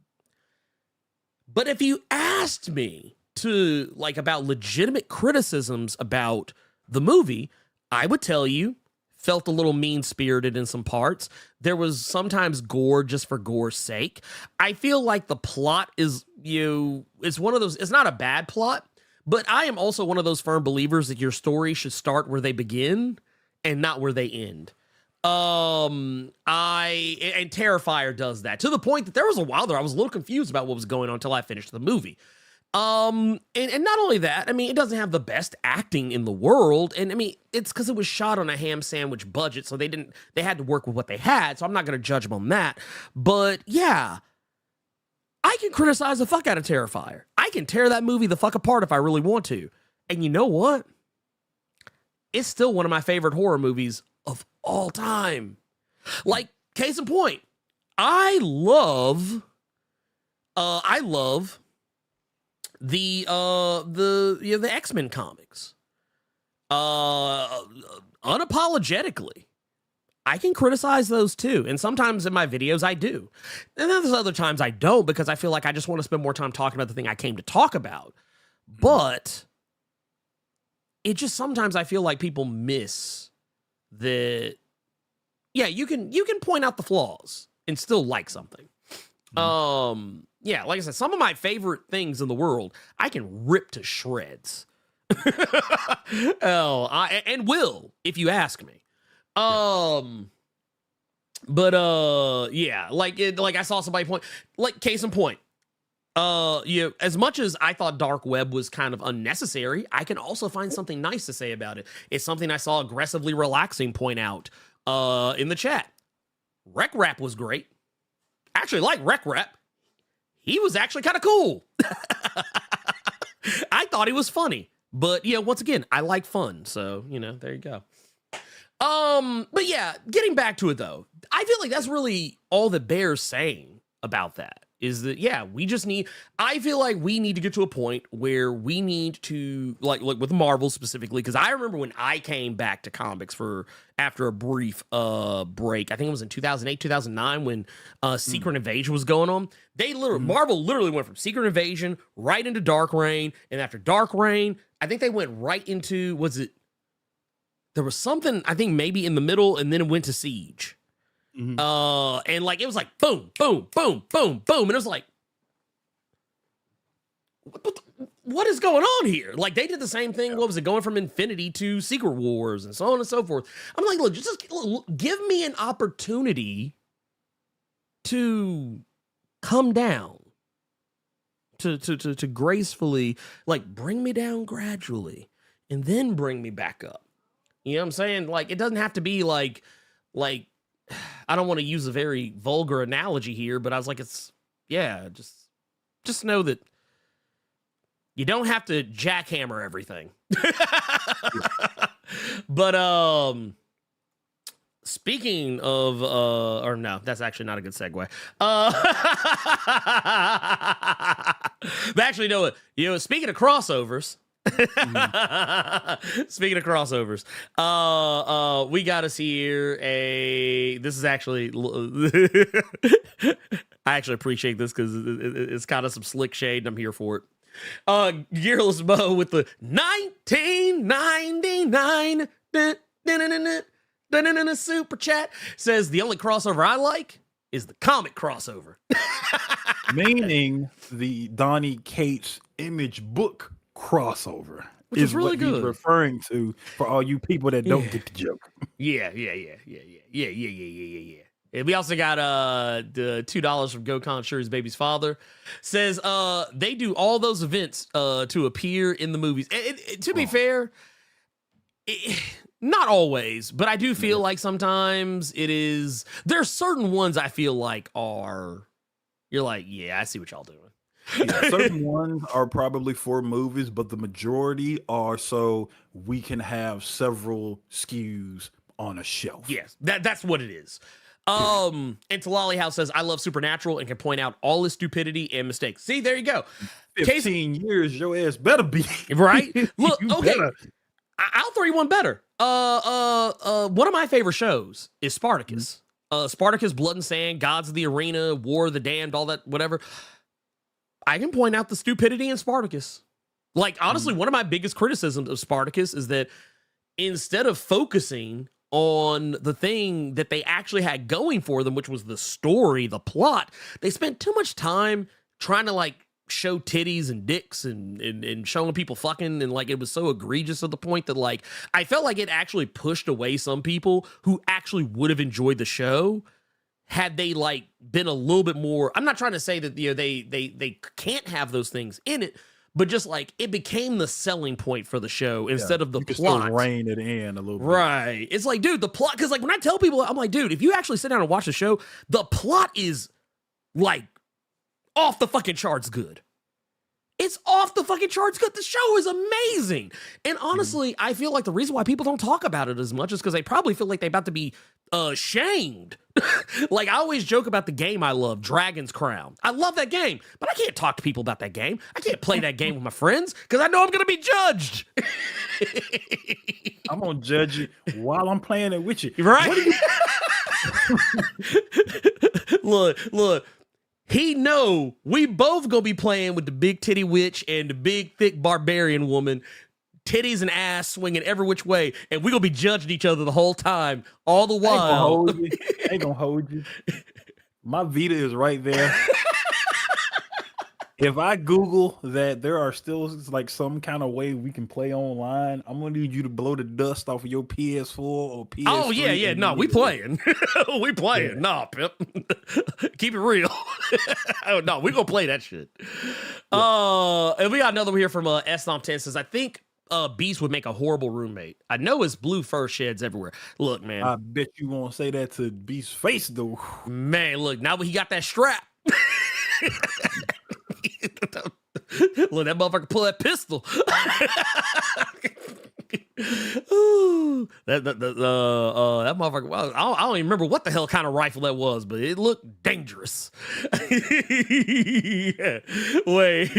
Speaker 2: But if you asked me to, like, about legitimate criticisms about the movie, I would tell you, felt a little mean-spirited in some parts. There was sometimes gore just for gore's sake. I feel like the plot is, it's one of those, it's not a bad plot, but I am also one of those firm believers that your story should start where they begin and not where they end. And Terrifier does that, to the point that there was a while there I was a little confused about what was going on until I finished the movie. And not only that, I mean, it doesn't have the best acting in the world. And I mean, it's because it was shot on a ham sandwich budget. So they had to work with what they had. So I'm not going to judge them on that. But yeah, I can criticize the fuck out of Terrifier. I can tear that movie the fuck apart if I really want to. And you know what? It's still one of my favorite horror movies of all time. Like, case in point, I love the X-Men comics. Unapologetically. I can criticize those too. And sometimes in my videos I do. And then there's other times I don't, because I feel like I just want to spend more time talking about the thing I came to talk about. But it just sometimes I feel like people miss that. Yeah, you can point out the flaws and still like something. Yeah, like I said, some of my favorite things in the world I can rip to shreds. And will if you ask me. But yeah, like I saw somebody point, like case in point. As much as I thought dark web was kind of unnecessary, I can also find something nice to say about it. It's something I saw Aggressively Relaxing point out in the chat. Rec Rap was great. Actually, like Rec Rap, he was actually kind of cool. I thought he was funny, but once again, I like fun, so there you go. But yeah, getting back to it though, I feel like that's really all that Bear's saying about that. Is that, I feel like we need to get to a point where we need to, like with Marvel specifically, because I remember when I came back to comics after a brief break, I think it was in 2008, 2009, when Secret Invasion was going on. Marvel literally went from Secret Invasion right into Dark Reign, and after Dark Reign, I think they went right into, there was something, I think maybe in the middle, and then it went to Siege. And like it was like boom, boom, boom, boom, boom, and it was like, what is going on here? Like they did the same thing. What was it, going from Infinity to Secret Wars and so on and so forth? I'm like, look, just give me an opportunity to come down, to gracefully, like bring me down gradually, and then bring me back up. You know what I'm saying? Like it doesn't have to be like. I don't want to use a very vulgar analogy here, but I was like, just know that you don't have to jackhammer everything. But speaking of or no, that's actually not a good segue. But actually, no, speaking of crossovers. Speaking of crossovers, we got us here this is actually I actually appreciate this because it's kind of some slick shade and I'm here for it. Gearless Mo with the 1999 super chat says the only crossover I like is the comic crossover.
Speaker 3: Meaning the Donny Cates Image book crossover, which is really what good. He's referring to for all you people that don't get the joke. Yeah. And we also got the $2 from GoCon Sure His Baby's Father. Says they do all those events to appear in the movies. To be fair, not always, but I do feel like sometimes it is. There's certain ones I feel like you're like, I see what y'all doing. Yeah, certain ones are probably for movies, but the majority are so we can have several SKUs on a shelf.
Speaker 2: Yes, that's what it is. And Talali House says, I love Supernatural and can point out all his stupidity and mistakes. See, there you go.
Speaker 3: 15 years, your ass better be.
Speaker 2: Right? Look, okay. I'll throw you one better. One of my favorite shows is Spartacus. Spartacus, Blood and Sand, Gods of the Arena, War of the Damned, all that, whatever. I can point out the stupidity in Spartacus. Like, honestly, one of my biggest criticisms of Spartacus is that instead of focusing on the thing that they actually had going for them, which was the story, the plot, they spent too much time trying to, like, show titties and dicks and showing people fucking, and, like, it was so egregious to the point that, like, I felt like it actually pushed away some people who actually would have enjoyed the show had they, like, been a little bit more. I'm not trying to say that they can't have those things in it, but just like it became the selling point for the show instead of the plot.
Speaker 3: Still rein it in a little bit.
Speaker 2: Right. It's like, dude, the plot, because like when I tell people, I'm like, dude, if you actually sit down and watch the show, the plot is like off the fucking charts good. It's off the fucking charts good. The show is amazing. And honestly, I feel like the reason why people don't talk about it as much is because they probably feel like they're about to be shamed. Like, I always joke about the game I love, Dragon's Crown. I love that game, but I can't talk to people about that game. I can't play that game with my friends because I know I'm going to be judged.
Speaker 3: I'm going to judge you while I'm playing it with you.
Speaker 2: Right? Look. he know we both gonna be playing with the big titty witch and the big thick barbarian woman, titties and ass swinging every which way, and we gonna be judging each other the whole time, all the while.
Speaker 3: Ain't gonna hold you. My Vita is right there. If I Google that there are still like some kind of way we can play online, I'm gonna need you to blow the dust off of your PS4 or PS3.
Speaker 2: Oh yeah. No, we playing. We playing. Yeah. Nah, Pip. Keep it real. No, we gonna play that shit. Yeah. And we got another one here from Stomp 10 says, I think Beast would make a horrible roommate. I know his blue fur sheds everywhere. Look, man.
Speaker 3: I bet you won't say that to Beast's face though.
Speaker 2: Man, look, now he got that strap. Look, that motherfucker pull that pistol. Ooh, that motherfucker. Well, I don't even remember what the hell kind of rifle that was, but it looked dangerous. Yeah. Wait,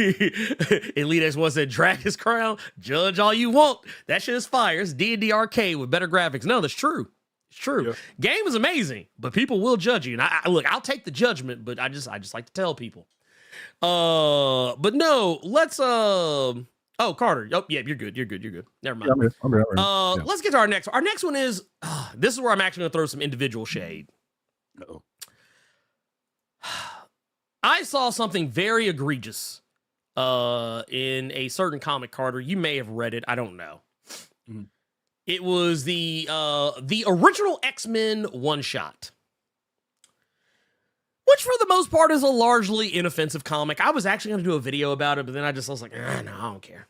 Speaker 2: Elite X1 said, "Drag his crown. Judge all you want. That shit is fire. It's D&D arcade with better graphics." No, that's true. It's true. Yeah. Game is amazing, but people will judge you. And I'll take the judgment, but I just like to tell people. But no, let's oh, Carter. Oh, yeah, you're good. Never mind.
Speaker 3: Yeah, I'm good. Yeah.
Speaker 2: Let's get to our next. Our next one is this is where I'm actually gonna throw some individual shade.
Speaker 3: Uh-oh.
Speaker 2: I saw something very egregious in a certain comic, Carter. You may have read it. I don't know. Mm-hmm. It was the original X-Men one-shot, which for the most part is a largely inoffensive comic. I was actually going to do a video about it, but then I was like, no, I don't care.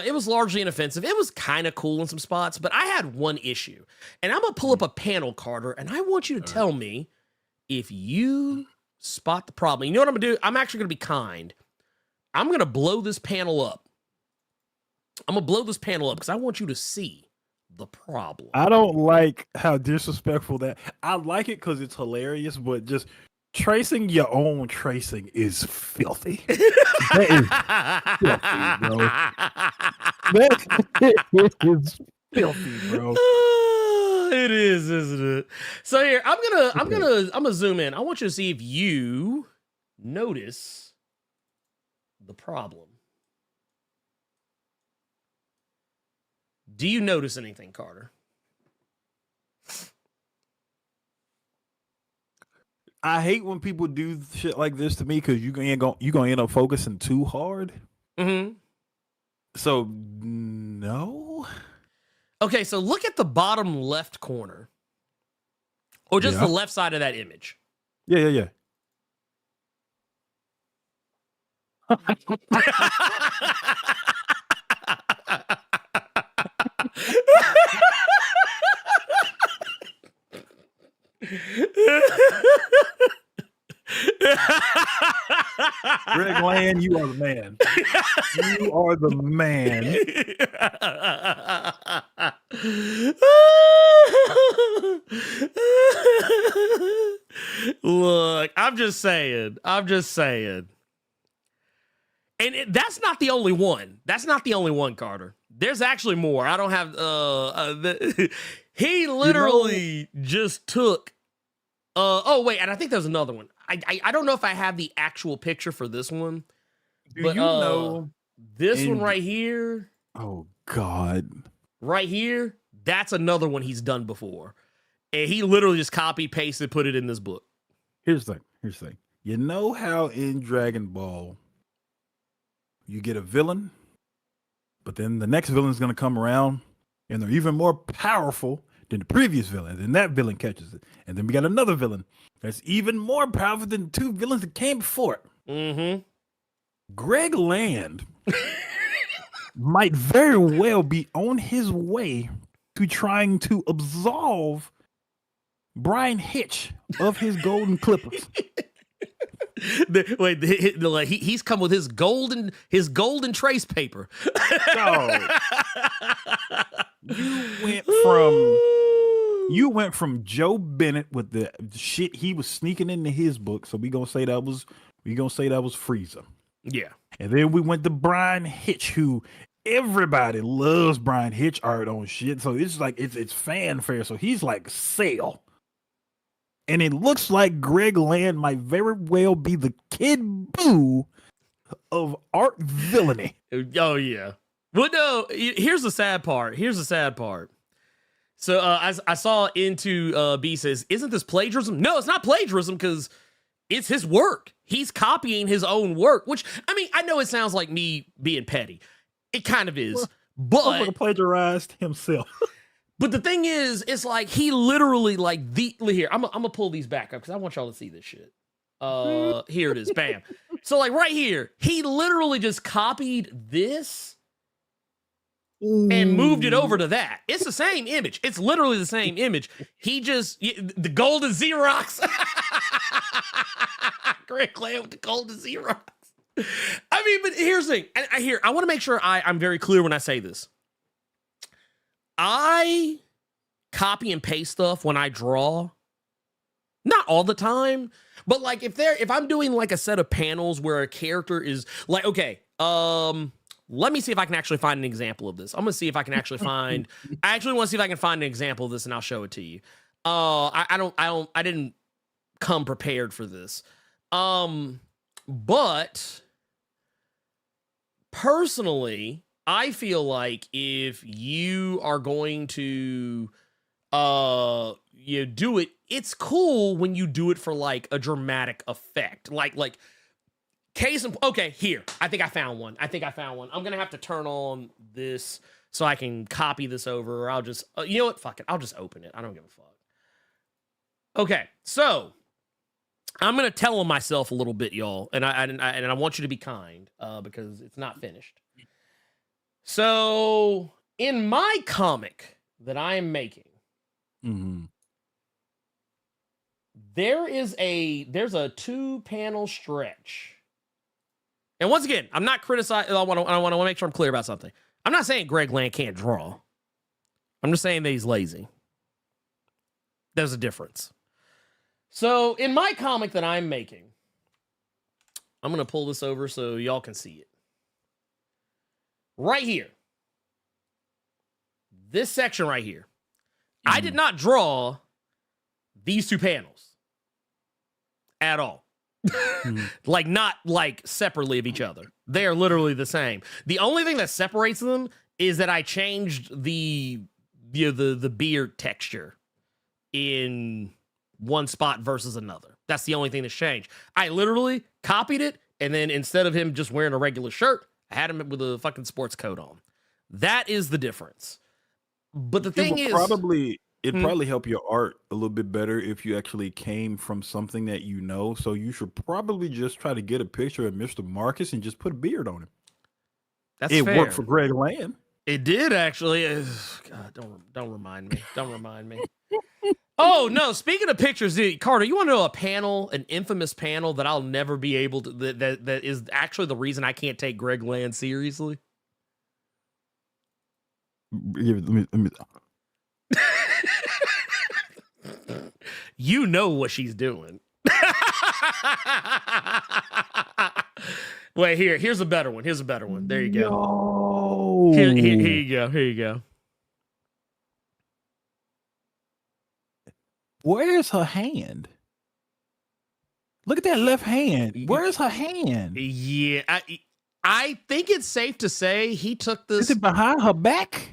Speaker 2: It was largely inoffensive. It was kind of cool in some spots, but I had one issue. And I'm going to pull up a panel, Carter, and I want you to tell me if you spot the problem. You know what I'm going to do? I'm actually going to be kind. I'm going to blow this panel up. Because I want you to see the problem.
Speaker 3: I don't like how disrespectful that. I like it because it's hilarious, but just tracing your own tracing is filthy. That is filthy, bro. That is filthy, bro.
Speaker 2: It is, isn't it? So here, I'm gonna zoom in. I want you to see if you notice the problem. Do you notice anything, Carter?
Speaker 3: I hate when people do shit like this to me because you're gonna end up focusing too hard.
Speaker 2: Mm-hmm.
Speaker 3: So no.
Speaker 2: Okay, so look at the bottom left corner, or just the left side of that image.
Speaker 3: Yeah. Greg Land, you are the man. You are the man.
Speaker 2: Look, I'm just saying. And that's not the only one. That's not the only one, Carter. There's actually more. I don't have he literally just took oh wait, and I think there's another one. I don't know if I have the actual picture for this one.
Speaker 3: But you know
Speaker 2: this one right here?
Speaker 3: Oh God.
Speaker 2: Right here, that's another one he's done before. And he literally just copy pasted, put it in this book.
Speaker 3: Here's the thing. You know how in Dragon Ball you get a villain, but then the next villain is going to come around and they're even more powerful than the previous villain. Then that villain catches it. And then we got another villain that's even more powerful than the two villains that came before it.
Speaker 2: Mm-hmm.
Speaker 3: Greg Land might very well be on his way to trying to absolve Brian Hitch of his golden clippers.
Speaker 2: He's come with his golden trace paper.
Speaker 3: So, you went from Joe Bennett with the shit he was sneaking into his book. So we gonna say that was Frieza.
Speaker 2: Yeah.
Speaker 3: And then we went to Brian Hitch, who everybody loves Brian Hitch art on shit. So it's like it's fanfare. So he's like Cell. And it looks like Greg Land might very well be the Kid Buu of art villainy.
Speaker 2: Oh, yeah. Well, no, here's the sad part. So I saw Into B says, isn't this plagiarism? No, it's not plagiarism because it's his work. He's copying his own work, which, I mean, I know it sounds like me being petty. It kind of is. But
Speaker 3: plagiarized himself.
Speaker 2: But the thing is, it's like he literally here. I'm gonna pull these back up because I want y'all to see this shit. Here it is. Bam. So like right here, he literally just copied this and moved it over to that. It's the same image. It's literally the same image. He just the golden Xerox. Greg Land with the golden Xerox. I mean, but here's the thing. I want to make sure I'm very clear when I say this. I copy and paste stuff when I draw. Not all the time, but like if I'm doing like a set of panels where a character is like, okay, let me see if I can actually find an example of this. I'm gonna see if I can actually find. I actually want to see if I can find an example of this, and I'll show it to you. I didn't come prepared for this. But personally, I feel like if you are going to do it, it's cool when you do it for like a dramatic effect. Like case in okay, here. I think I found one. I'm gonna have to turn on this so I can copy this over, or I'll just you know what? Fuck it. I'll just open it. I don't give a fuck. Okay, so I'm gonna tell on myself a little bit, y'all, and I want you to be kind because it's not finished. So, in my comic that I am making, there's a 2-panel stretch. And once again, I'm not criticizing. I want to make sure I'm clear about something. I'm not saying Greg Land can't draw. I'm just saying that he's lazy. There's a difference. So, in my comic that I'm making, I'm going to pull this over so y'all can see it. Right here. This section right here. I did not draw these 2 panels at all. Like not like separately of each other. They are literally the same. The only thing that separates them is that I changed the beard texture in one spot versus another. That's the only thing that's changed. I literally copied it, and then instead of him just wearing a regular shirt, I had him with a fucking sports coat on. That is the difference. But the thing is,
Speaker 3: it'd probably help your art a little bit better if you actually came from something that you know. So you should probably just try to get a picture of Mr. Marcus and just put a beard on him. It
Speaker 2: fair.
Speaker 3: Worked for Greg Land.
Speaker 2: It did actually. God, don't remind me. Don't remind me. Oh no! Speaking of pictures, Carter, you want to know a panel, an infamous panel that I'll never be able to. That is actually the reason I can't take Greg Land seriously.
Speaker 3: Let me.
Speaker 2: You know what she's doing. Wait, here's a better one. There you go.
Speaker 3: No.
Speaker 2: Here you go.
Speaker 3: Where's her hand? Look at that left hand. Where's her hand?
Speaker 2: Yeah, I think it's safe to say he took this.
Speaker 3: Is it behind her back?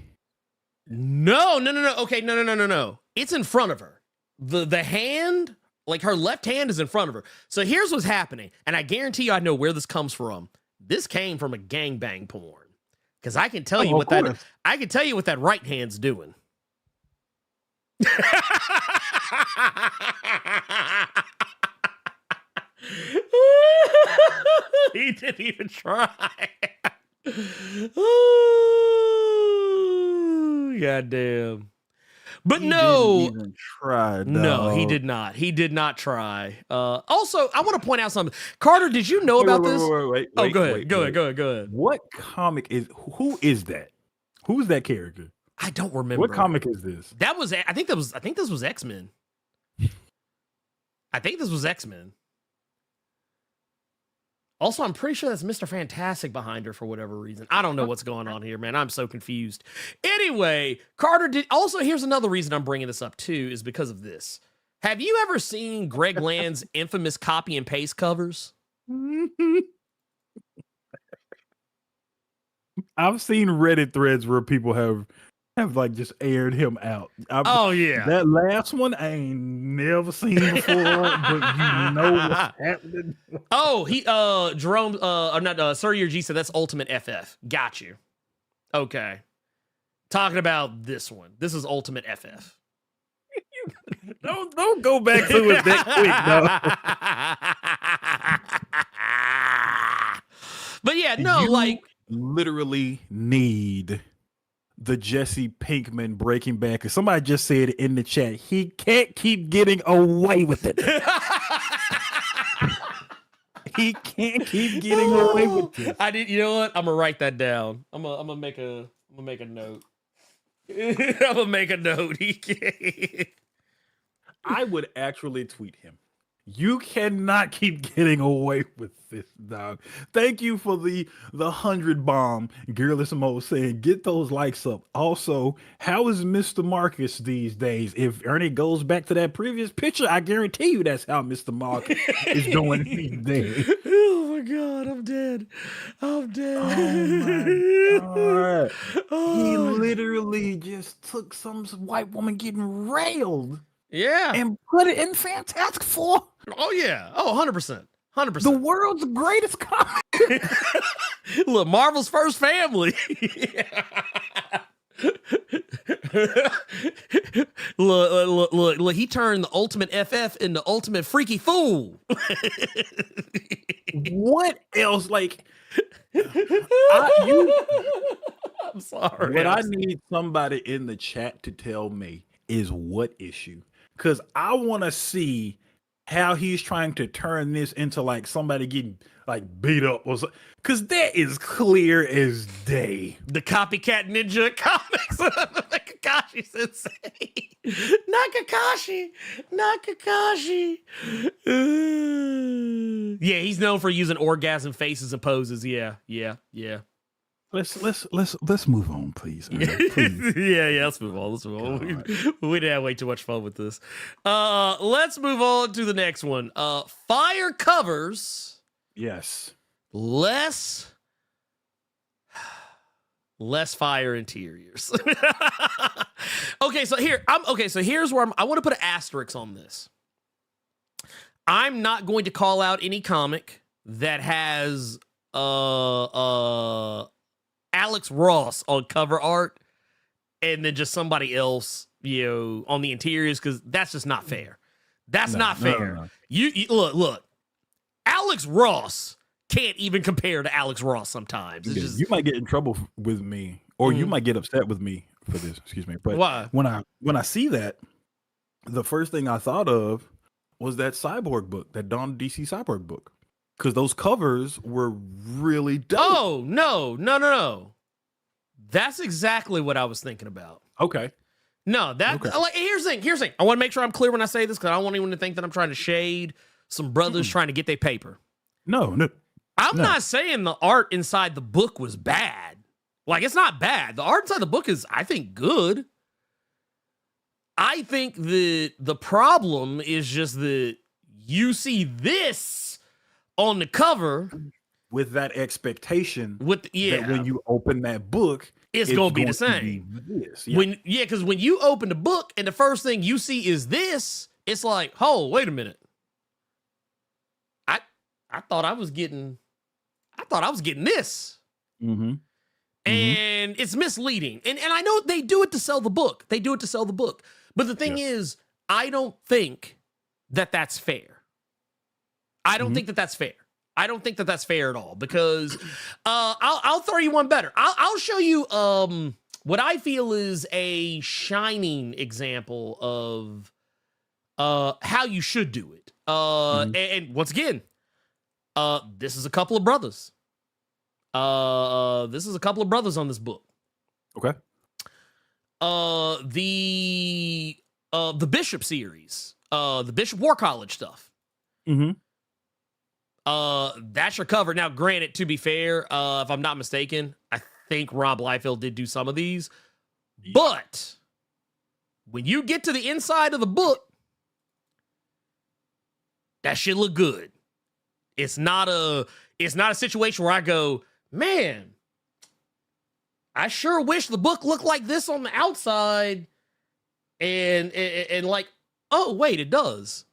Speaker 2: No. Okay, no. It's in front of her. The hand, like her left hand is in front of her. So here's what's happening. And I guarantee you I know where this comes from. This came from a gangbang porn. Because I can tell you what that right hand's doing. He didn't even try. Oh, goddamn. But no,
Speaker 3: didn't even try, dog.
Speaker 2: No, he did not. He did not try. Also, I want to point out something. Carter, did you know about this?
Speaker 3: Wait,
Speaker 2: go ahead.
Speaker 3: What comic who is that? Who's that character?
Speaker 2: I don't remember.
Speaker 3: What comic is this?
Speaker 2: I think this was X-Men. I think this was X-Men. Also, I'm pretty sure that's Mr. Fantastic behind her for whatever reason. I don't know what's going on here, man. I'm so confused. Anyway, Carter did. Also, here's another reason I'm bringing this up too, is because of this. Have you ever seen Greg Land's infamous copy and paste covers?
Speaker 3: I've seen Reddit threads where people have like just aired him out.
Speaker 2: Oh yeah,
Speaker 3: that last one I ain't never seen before, but you know what's happening.
Speaker 2: Oh, he Jerome or not Sir Your G said that's Ultimate FF. Got you. Okay. Talking about this one. This is Ultimate FF.
Speaker 3: Don't go back to it that
Speaker 2: quick, though. But yeah, no,
Speaker 3: you literally need the Jesse Pinkman Breaking Bad, because somebody just said in the chat he can't keep getting away with it. He can't keep getting away with it.
Speaker 2: I did. You know what? I'm gonna write that down. I'm gonna make a note. I'm gonna make a note. He can't.
Speaker 3: I would actually tweet him. You cannot keep getting away with this, dog. Thank you for the 100 bomb, Gearless Mo saying, get those likes up. Also, how is Mr. Marcus these days? If Ernie goes back to that previous picture, I guarantee you that's how Mr. Marcus is doing these days.
Speaker 2: Oh my God, I'm dead. I'm dead.
Speaker 3: Oh my God. He literally just took some white woman getting railed.
Speaker 2: Yeah.
Speaker 3: And put it in Fantastic Four.
Speaker 2: Oh, yeah. Oh, 100%. 100%.
Speaker 3: The world's greatest comic.
Speaker 2: Look, Marvel's first family. Look, he turned the Ultimate FF into Ultimate Freaky Fool.
Speaker 3: What else? Like, I'm sorry. What I need somebody in the chat to tell me is what issue. Because I want to see how he's trying to turn this into like somebody getting like beat up or something. Because that is clear as day.
Speaker 2: The copycat ninja comics. Kakashi Sensei. Not Kakashi. Yeah, he's known for using orgasm faces and poses. Yeah.
Speaker 3: Let's move on, please. Please.
Speaker 2: yeah, let's move on. We didn't have way too much fun with this. Let's move on to the next one. Fire covers.
Speaker 3: Yes.
Speaker 2: Less fire interiors. Okay, so here's where I want to put an asterisk on this. I'm not going to call out any comic that has Alex Ross on cover art and then just somebody else, on the interiors, because that's just not fair. That's not fair. No. You look. Alex Ross can't even compare to Alex Ross sometimes. It's just,
Speaker 3: you might get in trouble with me, or you might get upset with me for this. Excuse me. But
Speaker 2: why?
Speaker 3: When I see that, the first thing I thought of was that Cyborg book, that Dawn DC Cyborg book. Because those covers were really dope.
Speaker 2: Oh, no. That's exactly what I was thinking about.
Speaker 3: Okay.
Speaker 2: No, here's the thing. I want to make sure I'm clear when I say this, because I don't want anyone to think that I'm trying to shade some brothers trying to get their paper.
Speaker 3: No.
Speaker 2: I'm not saying the art inside the book was bad. Like, it's not bad. The art inside the book is, I think, good. I think the problem is just that you see this on the cover
Speaker 3: with that expectation
Speaker 2: that
Speaker 3: when you open that book,
Speaker 2: it's gonna be the same. Because when you open the book and the first thing you see is this, it's like, oh, wait a minute. I thought I was getting this.
Speaker 3: Mm-hmm.
Speaker 2: And it's misleading. And I know they do it to sell the book. But the thing is, I don't think that that's fair. I don't think that that's fair. I don't think that that's fair at all, because I'll throw you one better. I'll show you what I feel is a shining example of how you should do it. And once again, this is a couple of brothers. This is a couple of brothers on this book.
Speaker 3: Okay.
Speaker 2: The Bishop series, the Bishop War College stuff.
Speaker 3: Mm-hmm.
Speaker 2: That's your cover. Now, granted, to be fair, if I'm not mistaken, I think Rob Liefeld did do some of these. Yeah. But when you get to the inside of the book, That shit look good. It's not a situation where I go, man, I sure wish the book looked like this on the outside. And like, oh wait, it does.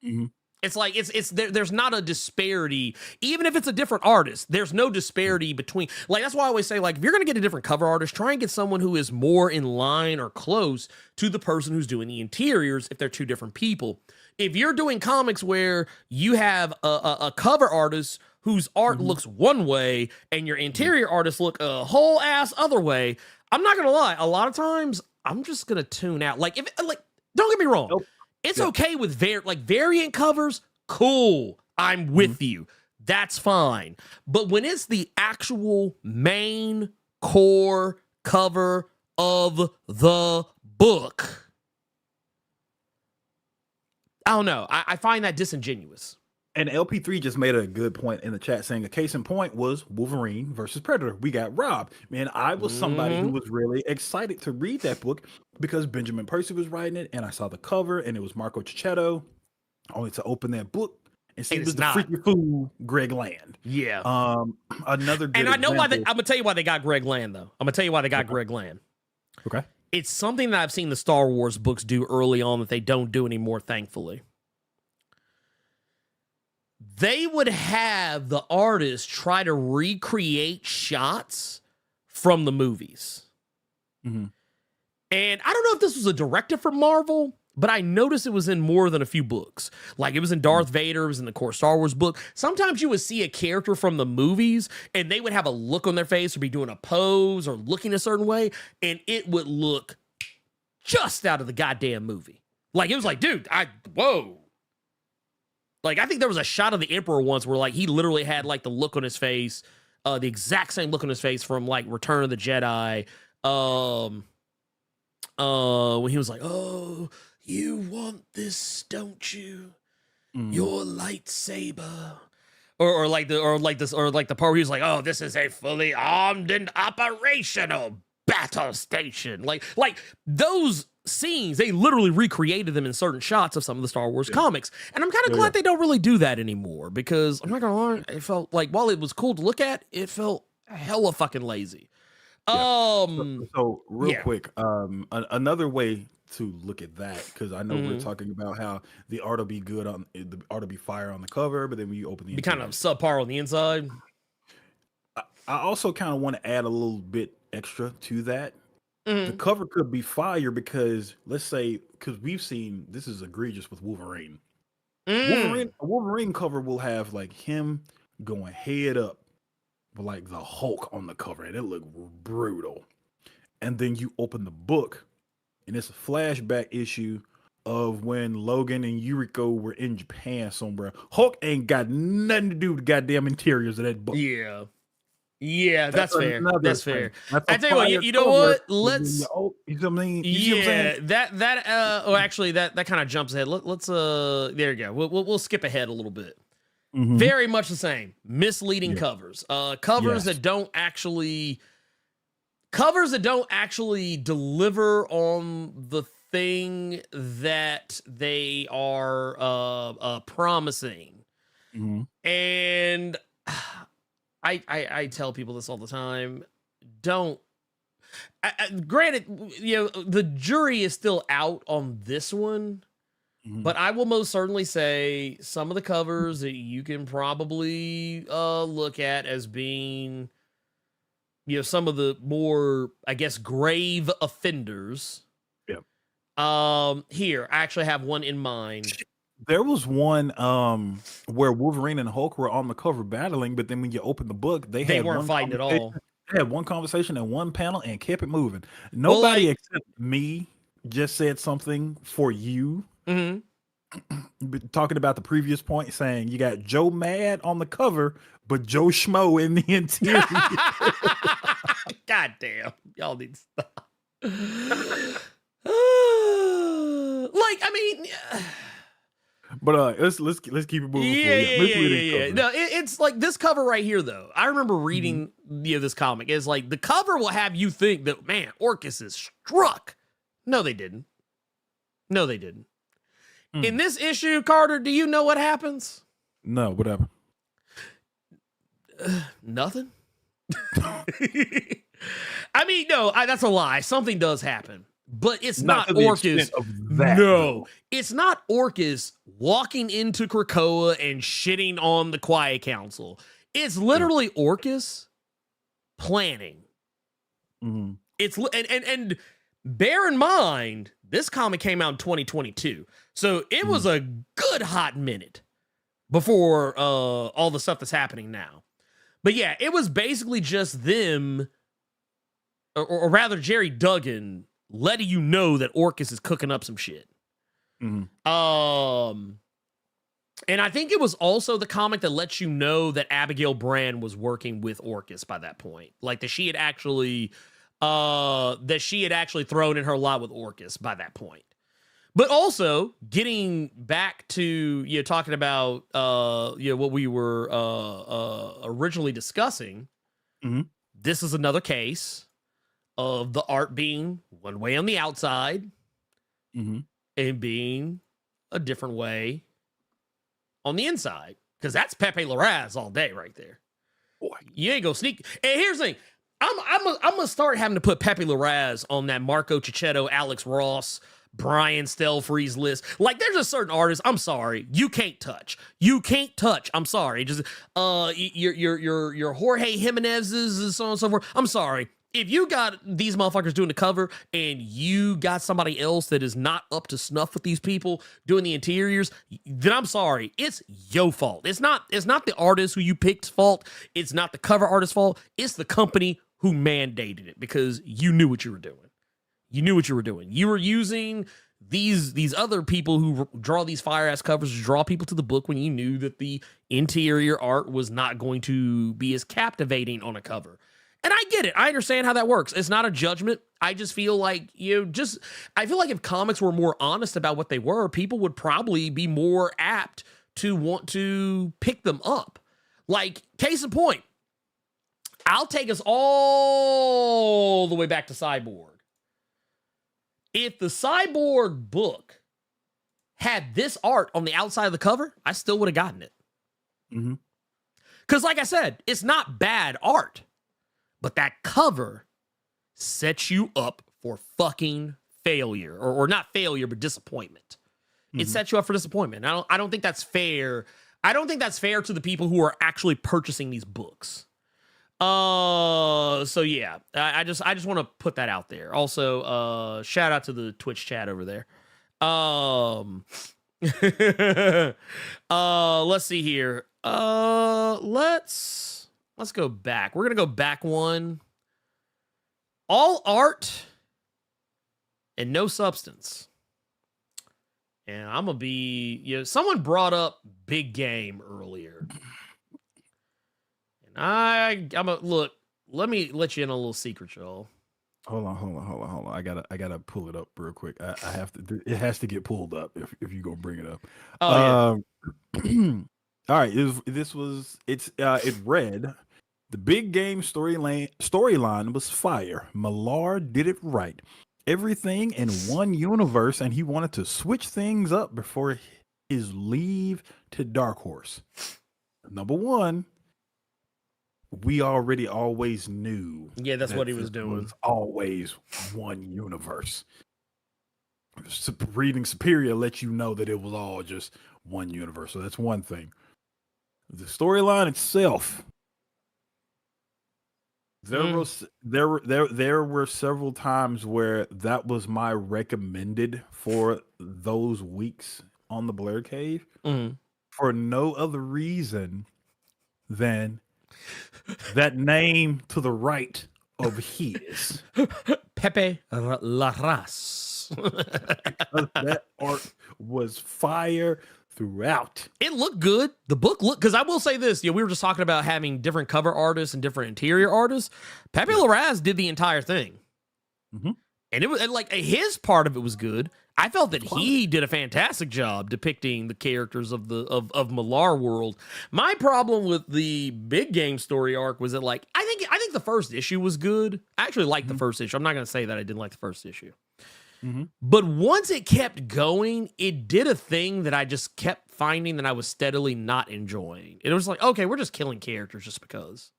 Speaker 3: Mm-hmm.
Speaker 2: It's like there's not a disparity, even if it's a different artist. There's no disparity between, like, that's why I always say, like, if you're gonna get a different cover artist, try and get someone who is more in line or close to the person who's doing the interiors if they're two different people. If you're doing comics where you have a cover artist whose art looks one way and your interior artists look a whole ass other way, I'm not gonna lie, a lot of times I'm just gonna tune out. Like, don't get me wrong. Nope. It's okay with variant covers. Cool. I'm with you. That's fine. But when it's the actual main core cover of the book, I don't know. I find that disingenuous.
Speaker 3: And LP3 just made a good point in the chat saying a case in point was Wolverine versus Predator. We got robbed. Man, I was somebody who was really excited to read that book because Benjamin Percy was writing it, and I saw the cover, and it was Marco Cicchetto, only to open that book and see it was the freaky fool Greg Land.
Speaker 2: Yeah.
Speaker 3: Another good
Speaker 2: And I know why
Speaker 3: example.
Speaker 2: I'm going to tell you why they got Greg Land, though. I'm going to tell you why they got Greg Land.
Speaker 3: Okay.
Speaker 2: It's something that I've seen the Star Wars books do early on that they don't do anymore, thankfully. They would have the artist try to recreate shots from the movies. And I don't know if this was a directive from Marvel, but I noticed it was in more than a few books. Like, it was in Darth Vader, it was in the core Star Wars book. Sometimes you would see a character from the movies, and they would have a look on their face or be doing a pose or looking a certain way, and it would look just out of the goddamn movie. Like, it was like, dude, whoa. Like, I think there was a shot of the Emperor once where, like, he literally had, like, the look on his face, the exact same look on his face from, like, Return of the Jedi. When he was like, oh, you want this, don't you? Your lightsaber. Or like the part where he was like, oh, this is a fully armed and operational battle station. Like those scenes, they literally recreated them in certain shots of some of the Star Wars comics. And I'm kind of glad they don't really do that anymore, because I'm not gonna lie, it felt like, while it was cool to look at, it felt hella fucking lazy.
Speaker 3: So real quick, another way to look at that, because I know we're talking about how the art will be good the art will be fire on the cover, but then when you open the
Speaker 2: be kind of subpar on the inside.
Speaker 3: I also kind of want to add a little bit extra to that. The cover could be fire because, let's say, because we've seen this is egregious with Wolverine. A Wolverine cover will have like him going head up with like the Hulk on the cover, and it looked brutal. And then you open the book, and it's a flashback issue of when Logan and Yuriko were in Japan somewhere. Hulk ain't got nothing to do with the goddamn interiors of that book.
Speaker 2: Yeah, that's fair. That's fair. I tell you what, you know what? Let's.
Speaker 3: You know what I mean?
Speaker 2: Actually, that kind of jumps ahead. Let's. There you go. We'll skip ahead a little bit. Very much the same. Misleading covers. Covers that don't actually deliver on the thing that they are promising. And I tell people this all the time. Granted, the jury is still out on this one, but I will most certainly say some of the covers that you can probably look at as being, some of the more, I guess, grave offenders. Here, I actually have one in mind.
Speaker 3: There was one where Wolverine and Hulk were on the cover battling, but then when you open the book, they
Speaker 2: weren't fighting at all.
Speaker 3: They had one conversation and one panel and kept it moving. Nobody except me just said something for you. Talking about the previous point, saying you got Joe Mad on the cover, but Joe Schmo in the interior.
Speaker 2: God damn. Y'all need to stop.
Speaker 3: But let's keep it moving.
Speaker 2: Yeah. No, it's like this cover right here, though. I remember reading this comic. It's like the cover will have you think that, man, Orcus is struck. No, they didn't. In this issue, Carter, do you know what happens?
Speaker 3: No, what happened?
Speaker 2: Nothing. I mean, no, that's a lie. Something does happen, but it's not Orcus. No, it's not Orcus walking into Krakoa and shitting on the Quiet Council. It's literally Orcus planning.
Speaker 3: Mm-hmm.
Speaker 2: It's and bear in mind, this comic came out in 2022, so it was a good hot minute before all the stuff that's happening now. But yeah, it was basically just them, or rather Jerry Duggan, letting you know that Orcus is cooking up some shit.
Speaker 3: Mm-hmm.
Speaker 2: And I think it was also the comic that lets you know that Abigail Brand was working with Orcus by that point, like that she had actually thrown in her lot with Orcus by that point. But also getting back to talking about what we were originally discussing.
Speaker 3: Mm-hmm.
Speaker 2: This is another case of the art being one way on the outside and being a different way on the inside, because that's Pepe Larraz all day right there.
Speaker 3: Boy,
Speaker 2: you ain't gonna sneak. And here's the thing. I'm gonna start having to put Pepe Larraz on that Marco Cicchetto, Alex Ross, Brian Stelfreeze list. Like, there's a certain artist, I'm sorry, you can't touch. You can't touch. I'm sorry. Just your Jorge Jimenez's and so on and so forth. I'm sorry. If you got these motherfuckers doing the cover and you got somebody else that is not up to snuff with these people doing the interiors, then I'm sorry. It's your fault. It's not the artist who you picked's fault. It's not the cover artist's fault. It's the company who mandated it, because you knew what you were doing. You knew what you were doing. You were using these other people who draw these fire-ass covers to draw people to the book when you knew that the interior art was not going to be as captivating on a cover. And I get it. I understand how that works. It's not a judgment. I just feel like, I feel like if comics were more honest about what they were, people would probably be more apt to want to pick them up. Like, case in point, I'll take us all the way back to Cyborg. If the Cyborg book had this art on the outside of the cover, I still would have gotten it.
Speaker 3: Mm-hmm.
Speaker 2: Because like I said, it's not bad art. But that cover sets you up for fucking failure. Or not failure, but disappointment. It sets you up for disappointment. I don't think that's fair. I don't think that's fair to the people who are actually purchasing these books. So yeah, I just want to put that out there. Also, shout out to the Twitch chat over there. Let's see here. Let's go back. We're gonna go back one. All art and no substance. And I'm gonna be, someone brought up Big Game earlier. And look, let me let you in on a little secret, y'all.
Speaker 3: Hold on. I gotta pull it up real quick. I have to. It has to get pulled up if you gonna bring it up.
Speaker 2: Oh yeah.
Speaker 3: All right. It read, the Big Game storyline was fire. Millar did it right. Everything in one universe, and he wanted to switch things up before his leave to Dark Horse. Number one, we always knew.
Speaker 2: Yeah, that's what he was doing.
Speaker 3: Was always one universe. Reading Superior lets you know that it was all just one universe. So that's one thing. The storyline itself, there were several times where that was my recommended for those weeks on the Blerd Cave for no other reason than that name to the right of his
Speaker 2: Pepe Larraz.
Speaker 3: That art was fire throughout.
Speaker 2: It looked good. The book looked, because I will say this, we were just talking about having different cover artists and different interior artists. Pepe Larraz did the entire thing. And it was like, his part of it was good. I felt that he did a fantastic job depicting the characters of Millar world. My problem with the Big Game story arc was that, like, I think the first issue was good. I actually liked the first issue. I'm not going to say that I didn't like the first issue. But once it kept going, it did a thing that I just kept finding that I was steadily not enjoying. It was like, okay, we're just killing characters just because.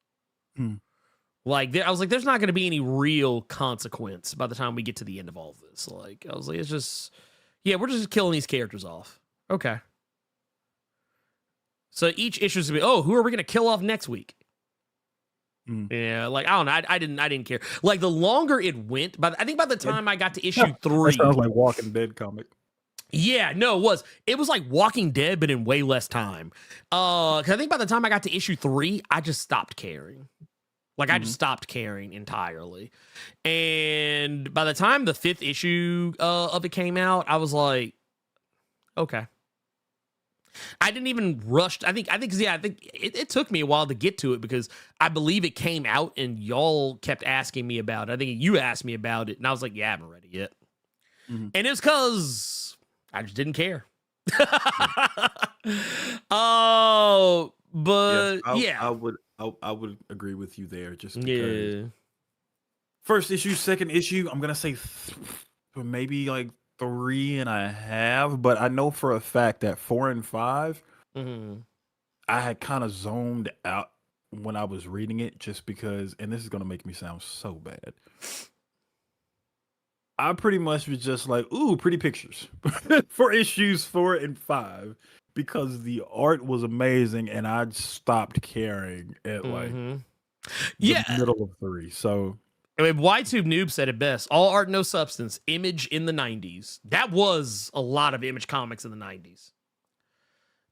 Speaker 2: Like, I was like, there's not going to be any real consequence by the time we get to the end of all of this. Like, I was like, it's just, yeah, we're just killing these characters off. Okay. So each issue is going to be, oh, who are we going to kill off next week? Yeah, like, I don't know. I didn't care. Like, the longer it went, but I think by the time I got to issue 3.
Speaker 3: That sounds like Walking Dead comic.
Speaker 2: Yeah, no, it was like Walking Dead, but in way less time. 'Cause I think by the time I got to issue 3, I just stopped caring. Like, I just stopped caring entirely. And by the time the 5th issue of it came out, I was like, okay. I didn't even rush. I think it took me a while to get to it because I believe it came out and y'all kept asking me about it. I think you asked me about it, and I was like, yeah, I haven't read it yet. And it's because I just didn't care. Oh, but yeah.
Speaker 3: I would agree with you there. Just because first issue, second issue, I'm gonna say maybe like 3.5, but I know for a fact that 4 and 5, I had kind of zoned out when I was reading it, just because, and this is gonna make me sound so bad. I pretty much was just like, ooh, pretty pictures for issues 4 and 5. Because the art was amazing, and I stopped caring at like the middle of 3. So,
Speaker 2: I mean, YTube Noob said it best: "All art, no substance." Image in the '90s. That was a lot of Image comics in the '90s.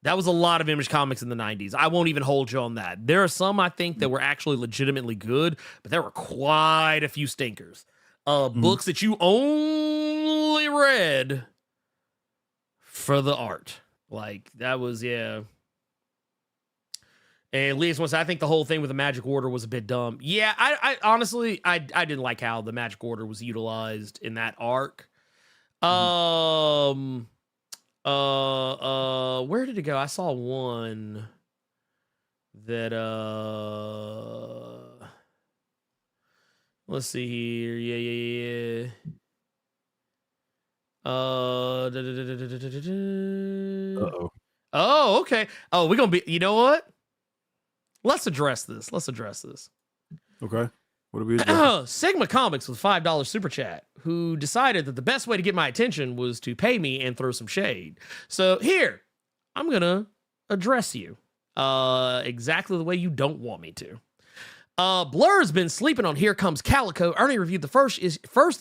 Speaker 2: That was a lot of Image comics in the '90s. I won't even hold you on that. There are some I think that were actually legitimately good, but there were quite a few stinkers. Books that you only read for the art. Like, that was, yeah. And Leas wants, I think the whole thing with the Magic Order was a bit dumb. Yeah, I honestly, I didn't like how the Magic Order was utilized in that arc. Where did it go? I saw one that, let's see here. Yeah.
Speaker 3: Uh-oh.
Speaker 2: Oh, okay. Oh, we're gonna be. You know what? Let's address this.
Speaker 3: Okay. What are we addressing?
Speaker 2: Sigma Comics with $5 super chat, who decided that the best way to get my attention was to pay me and throw some shade. So here, I'm gonna address you exactly the way you don't want me to. Blur's been sleeping on Here Comes Calico. Ernie reviewed the first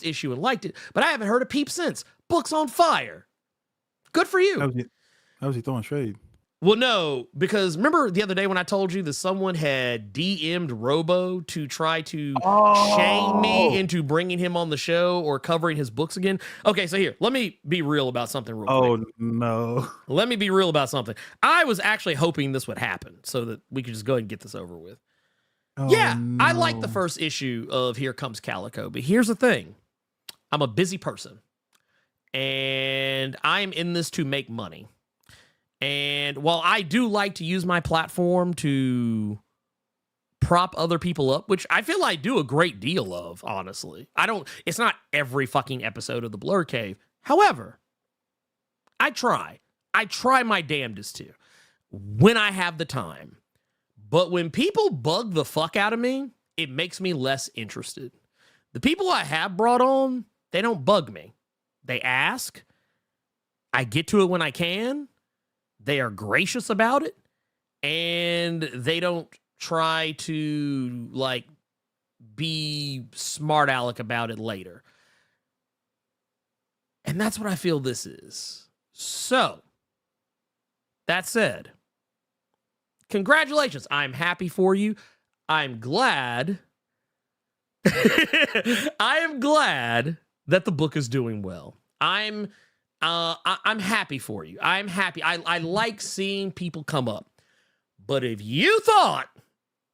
Speaker 2: issue and liked it, but I haven't heard a peep since. Book's on fire. Good for you.
Speaker 3: How was he throwing shade?
Speaker 2: Well, no, because remember the other day when I told you that someone had DM'd Robo to try to shame me into bringing him on the show or covering his books again? Okay, so here, let me be real about something real quick.
Speaker 3: Oh, no.
Speaker 2: Let me be real about something. I was actually hoping this would happen so that we could just go ahead and get this over with. Oh, yeah, no. I like the first issue of Here Comes Calico, but here's the thing. I'm a busy person, and I'm in this to make money. And while I do like to use my platform to prop other people up, which I feel I do a great deal of, honestly. It's not every fucking episode of the Blerd Cave. However, I try my damnedest to when I have the time. But when people bug the fuck out of me, it makes me less interested. The people I have brought on, they don't bug me. They ask. I get to it when I can. They are gracious about it. And they don't try to, like, be smart aleck about it later. And that's what I feel this is. So, that said, congratulations. I'm happy for you. I'm glad. I am glad that the book is doing well. I'm happy for you. I'm happy. I like seeing people come up. But if you thought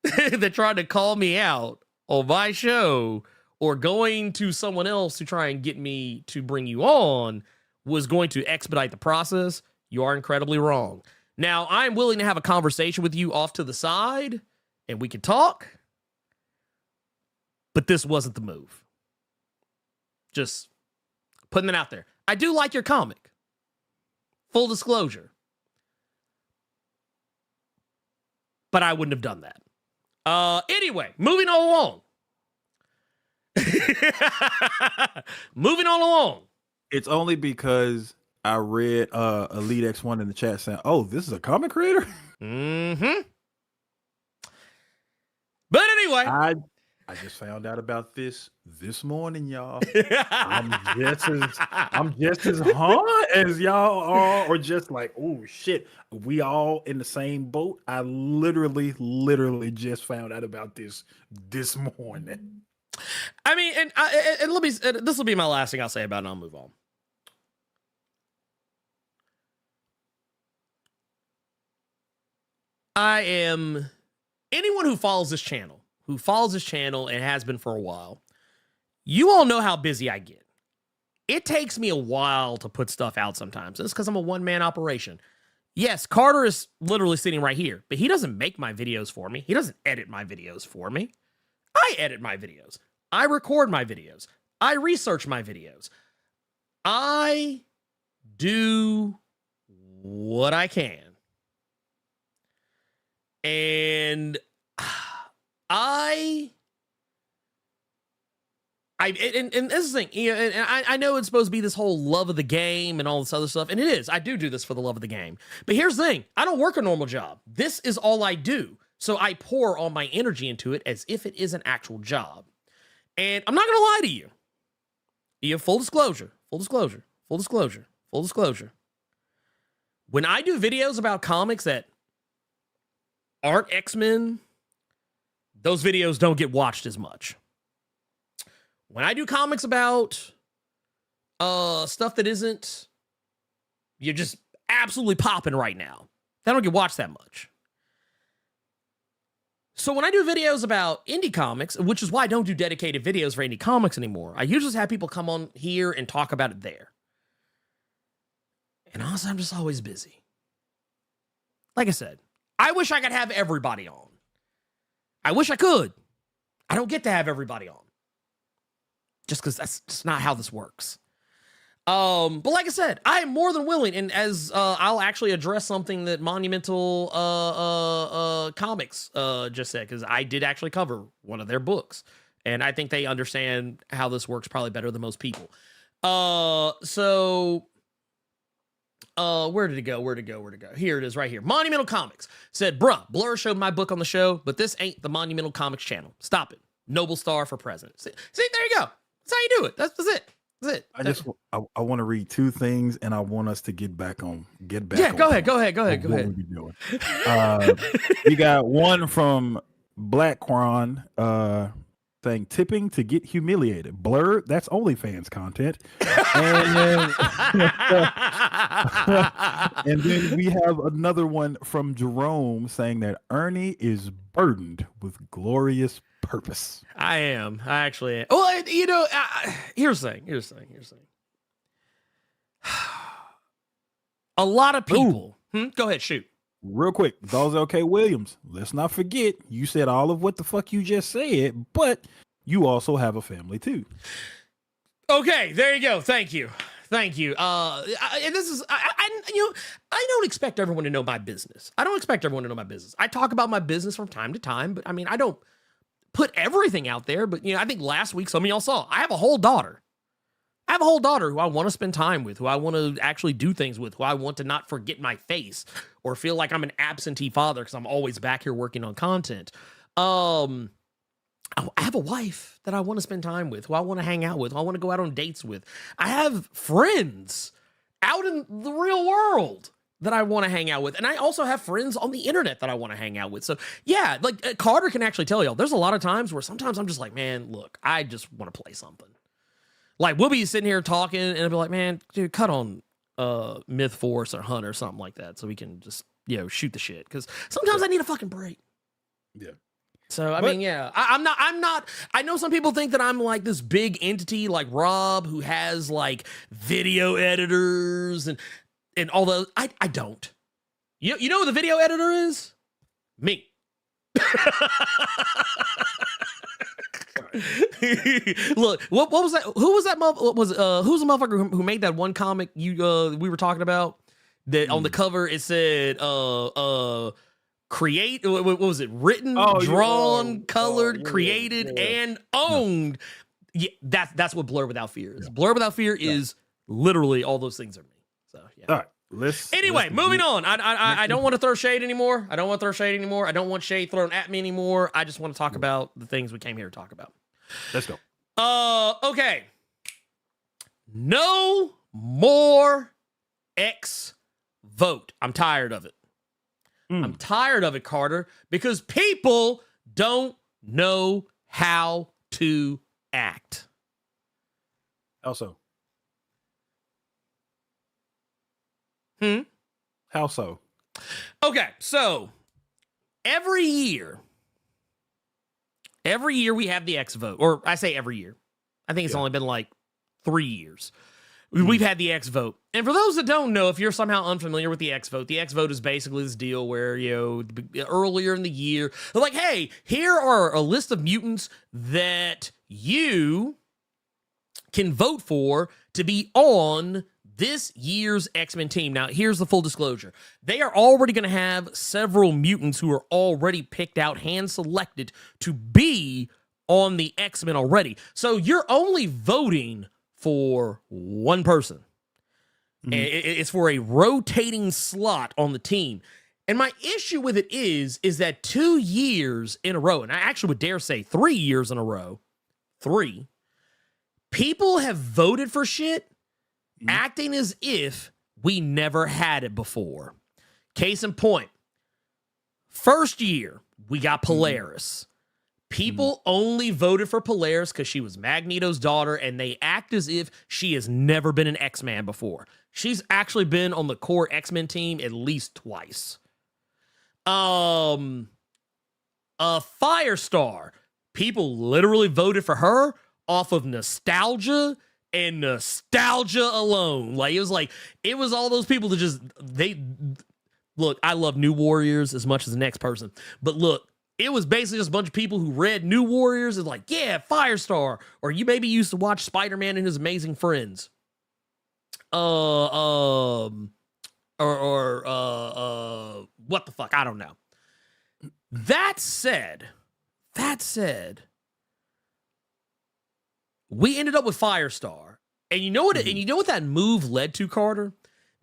Speaker 2: that trying to call me out on my show or going to someone else to try and get me to bring you on was going to expedite the process, you are incredibly wrong. Now, I'm willing to have a conversation with you off to the side, and we can talk, but this wasn't the move. Just Putting it out there. I do like your comic. Full disclosure. But I wouldn't have done that. Anyway, moving on along. Moving on along.
Speaker 3: It's only because I read Elite X1 in the chat saying, "Oh, this is a comic creator."
Speaker 2: Mm-hmm. But anyway,
Speaker 3: I just found out about this morning, y'all. I'm just as as y'all are, or just like, oh shit, we all in the same boat. I literally just found out about this morning.
Speaker 2: I mean, and let me. This will be my last thing I'll say about it, and I'll move on. I am anyone who follows this channel and has been for a while. You all know how busy I get. It takes me a while to put stuff out sometimes. It's because I'm a one-man operation. Yes, Carter is literally sitting right here, but he doesn't make my videos for me. He doesn't edit my videos for me. I edit my videos. I record my videos. I research my videos. I do what I can. And and this is the thing, you know, and I know it's supposed to be this whole love of the game and all this other stuff, and it is. I do this for the love of the game. But here's the thing. I don't work a normal job. This is all I do. So I pour all my energy into it as if it is an actual job. And I'm not going to lie to you. You have full disclosure. When I do videos about comics that aren't X-Men, those videos don't get watched as much. When I do comics about stuff that isn't, you're just absolutely popping right now, they don't get watched that much. So when I do videos about indie comics, which is why I don't do dedicated videos for indie comics anymore, I usually have people come on here and talk about it there. And honestly, I'm just always busy. Like I said, I wish I could have everybody on. I wish I could. I don't get to have everybody on. Just because that's just not how this works. But like I said, I am more than willing, and as I'll actually address something that Monumental Comics just said, because I did actually cover one of their books, and I think they understand how this works probably better than most people. Where did it go? Here it is right here. Monumental Comics said, bruh, Blur showed my book on the show, but this ain't the Monumental Comics channel. Stop it. Noble Star for president. See, there you go. That's how you do it. That's it. That's it.
Speaker 3: I want to read two things, and I want us to get back.
Speaker 2: Yeah, go ahead.
Speaker 3: What we doing? We got one from Black Quan saying tipping to get humiliated. Blerd, that's OnlyFans content. And then we have another one from Jerome saying that Ernie is burdened with glorious purpose.
Speaker 2: I am. I actually am. Well, you know, here's the thing. A lot of people. Go ahead, shoot.
Speaker 3: Real quick, those okay, Williams. Let's not forget, you said all of what the fuck you just said, but you also have a family too.
Speaker 2: Okay, there you go. Thank you. And this is, I don't expect everyone to know my business. I talk about my business from time to time, but I mean, I don't put everything out there. But you know, I think last week some of y'all saw I have a whole daughter. Who I want to spend time with, who I want to actually do things with, who I want to not forget my face or feel like I'm an absentee father because I'm always back here working on content. I have a wife that I want to spend time with, who I want to hang out with, who I want to go out on dates with. I have friends out in the real world that I want to hang out with. And I also have friends on the internet that I want to hang out with. So yeah, like Carter can actually tell y'all, there's a lot of times where sometimes I'm just like, man, look, I just want to play something. Like, we'll be sitting here talking, and I'll be like, man, dude, cut on Myth Force or Hunt or something like that so we can just, you know, shoot the shit. Because sometimes I need a fucking break.
Speaker 3: Yeah.
Speaker 2: So, I mean, yeah. I'm not, I know some people think that I'm like this big entity like Rob who has like video editors and all those. I don't. You know who the video editor is? Me. Look, what was that? Who was that? Who's the motherfucker who made that one comic we were talking about? That on the cover it said create, what was it? Written, drawn, colored, created, and owned. Yeah, that's what Blerd Without Fear is. Blerd Without Fear is literally all those things are me. So yeah.
Speaker 3: All right.
Speaker 2: Anyway, moving on. I don't want to throw shade anymore. I don't want shade thrown at me anymore. I just want to talk about the things we came here to talk about.
Speaker 3: Let's go.
Speaker 2: Okay. No more X vote. I'm tired of it. I'm tired of it, Carter, because people don't know how to act.
Speaker 3: How so? How so?
Speaker 2: Okay, so every year we have the X vote, or I say every year. I think it's only been like 3 years. We've had the X vote. And for those that don't know, if you're somehow unfamiliar with the X vote is basically this deal where, earlier in the year, they're like, hey, here are a list of mutants that you can vote for to be on this year's X-Men team. Now, here's the full disclosure. They are already going to have several mutants who are already picked out, hand-selected to be on the X-Men already. So you're only voting for one person. It's for a rotating slot on the team. And my issue with it is that 2 years in a row, and I actually would dare say 3 years in a row, people have voted for shit acting as if we never had it before. Case in point, first year, we got Polaris. People only voted for Polaris because she was Magneto's daughter, and they act as if she has never been an X-Man before. She's actually been on the core X-Men team at least twice. Firestar. People literally voted for her off of nostalgia and nostalgia alone. It was all those people that look, I love New Warriors as much as the next person, but look, it was basically just a bunch of people who read New Warriors and like, yeah, Firestar. Or you maybe used to watch Spider-Man and His Amazing Friends. What the fuck? I don't know. That said, we ended up with Firestar. And you know what? And you know what that move led to, Carter?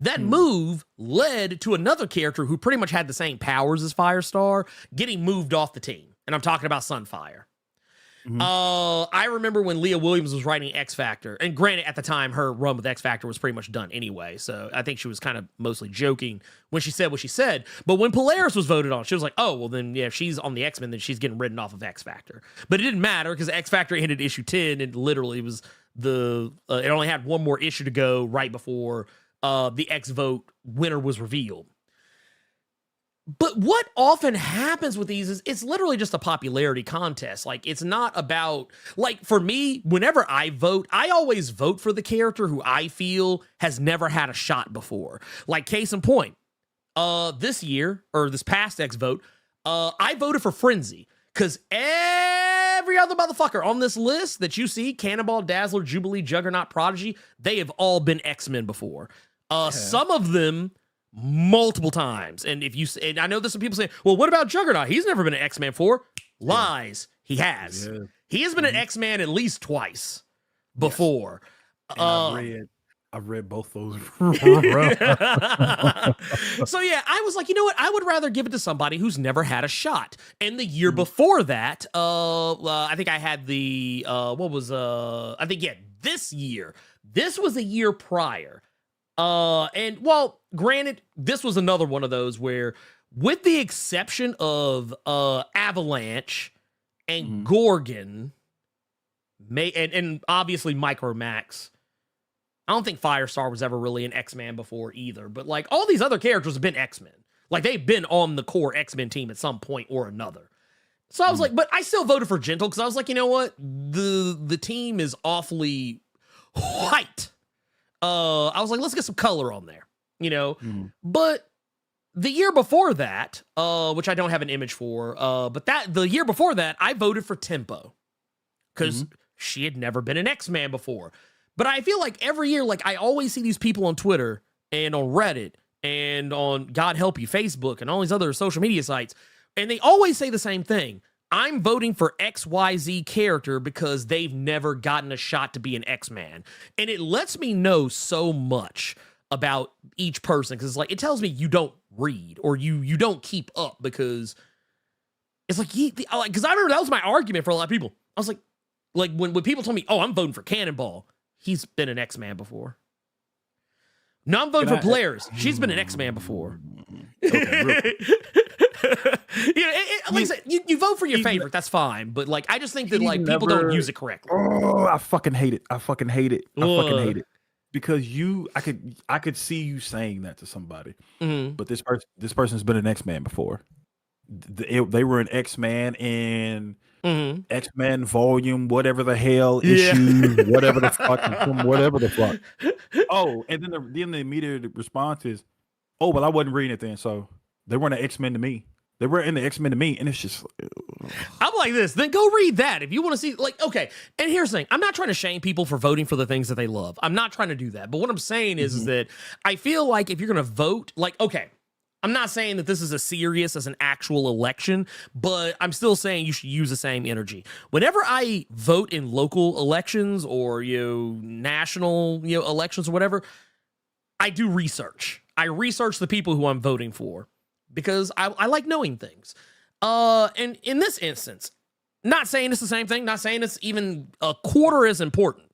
Speaker 2: That move led to another character who pretty much had the same powers as Firestar getting moved off the team. And I'm talking about Sunfire. I remember when Leah Williams was writing X Factor, and granted, at the time, her run with X Factor was pretty much done anyway. So I think she was kind of mostly joking when she said what she said. But when Polaris was voted on, she was like, oh, well, then, yeah, if she's on the X-Men, then she's getting ridden off of X Factor. But it didn't matter because X Factor ended issue 10, and literally was it only had one more issue to go right before the X vote winner was revealed. But what often happens with these is it's literally just a popularity contest. Like, it's not about, like, for me, whenever I vote, I always vote for the character who I feel has never had a shot before. Like, case in point, this year, or this past X vote, I voted for Frenzy, because every other motherfucker on this list that you see, Cannonball, Dazzler, Jubilee, Juggernaut, Prodigy, they have all been X-Men before. Some of them multiple times. And and I know there's some people saying, well, what about Juggernaut? He's never been an X-Man before. Lies. He has. Yeah. He has been an X-Man at least twice before.
Speaker 3: Yes. I've read both those.
Speaker 2: So yeah, I was like, you know what? I would rather give it to somebody who's never had a shot. And the year before that, I think I had this year. This was a year prior. And well, granted, this was another one of those where, with the exception of Avalanche and Gorgon, and obviously Micromax, I don't think Firestar was ever really an X-Man before either. But like, all these other characters have been X-Men. Like, they've been on the core X-Men team at some point or another. So I was like, but I still voted for Gentle because I was like, you know what? The team is awfully white. I was like, let's get some color on there, But the year before that, which I don't have an image for, but the year before that, I voted for Tempo. because she had never been an X-Man before. But I feel like every year, like I always see these people on Twitter and on Reddit and on, God help you, Facebook and all these other social media sites, and they always say the same thing. I'm voting for XYZ character because they've never gotten a shot to be an X-Man. And it lets me know so much about each person, because it's like, it tells me you don't read or you don't keep up, because it's like, because I remember that was my argument for a lot of people. I was like when people told me, oh, I'm voting for Cannonball, he's been an X-Man before. No, I'm voting for Polaris. She's been an X-Man before. Okay, like I said, you vote for your favorite, that's fine. But like, I just think that like people don't use it correctly.
Speaker 3: Oh, I fucking hate it. I fucking hate it. Because I could see you saying that to somebody, but this person's been an X-Man before. They were an X-Man in X-Men volume, whatever the hell issue, whatever the fuck. Oh, and then the immediate response is, oh, well, I wasn't reading it then, so they weren't an X-Men to me. They were in the X-Men to me, and it's just...
Speaker 2: I'm like this. Then go read that if you want to see... Like, okay, and here's the thing. I'm not trying to shame people for voting for the things that they love. I'm not trying to do that. But what I'm saying is that I feel like if you're going to vote... Like, okay, I'm not saying that this is as serious as an actual election, but I'm still saying you should use the same energy. Whenever I vote in local elections or, national, elections or whatever, I do research. I research the people who I'm voting for, because I like knowing things. And in this instance, not saying it's the same thing, not saying it's even a quarter as important,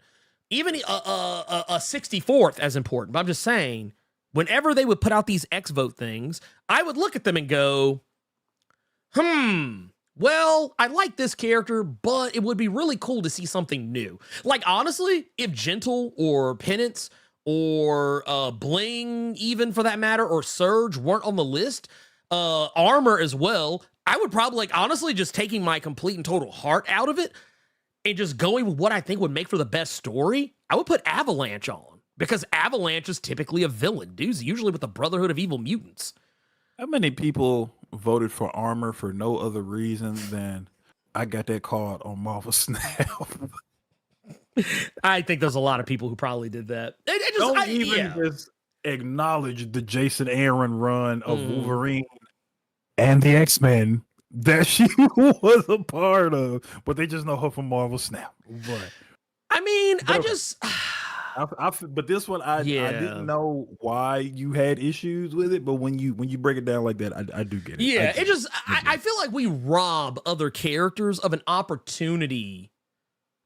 Speaker 2: even a 64th as important, but I'm just saying, whenever they would put out these X vote things, I would look at them and go, well, I like this character, but it would be really cool to see something new. Like, honestly, if Gentle or Penance or Bling, even for that matter, or Surge weren't on the list, Armor as well, I would probably, like, honestly, just taking my complete and total heart out of it and just going with what I think would make for the best story, I would put Avalanche on, because Avalanche is typically a villain, dude's usually with the Brotherhood of Evil Mutants.
Speaker 3: How many people voted for Armor for no other reason than I got that card on Marvel Snap?
Speaker 2: I think there's a lot of people who probably did that.
Speaker 3: Just acknowledge the Jason Aaron run of Wolverine and the X-Men that she was a part of, but they just know her from Marvel Snap. But
Speaker 2: I mean,
Speaker 3: but this one, I didn't know why you had issues with it, but when you break it down like that, I do get it.
Speaker 2: Yeah, I feel like we rob other characters of an opportunity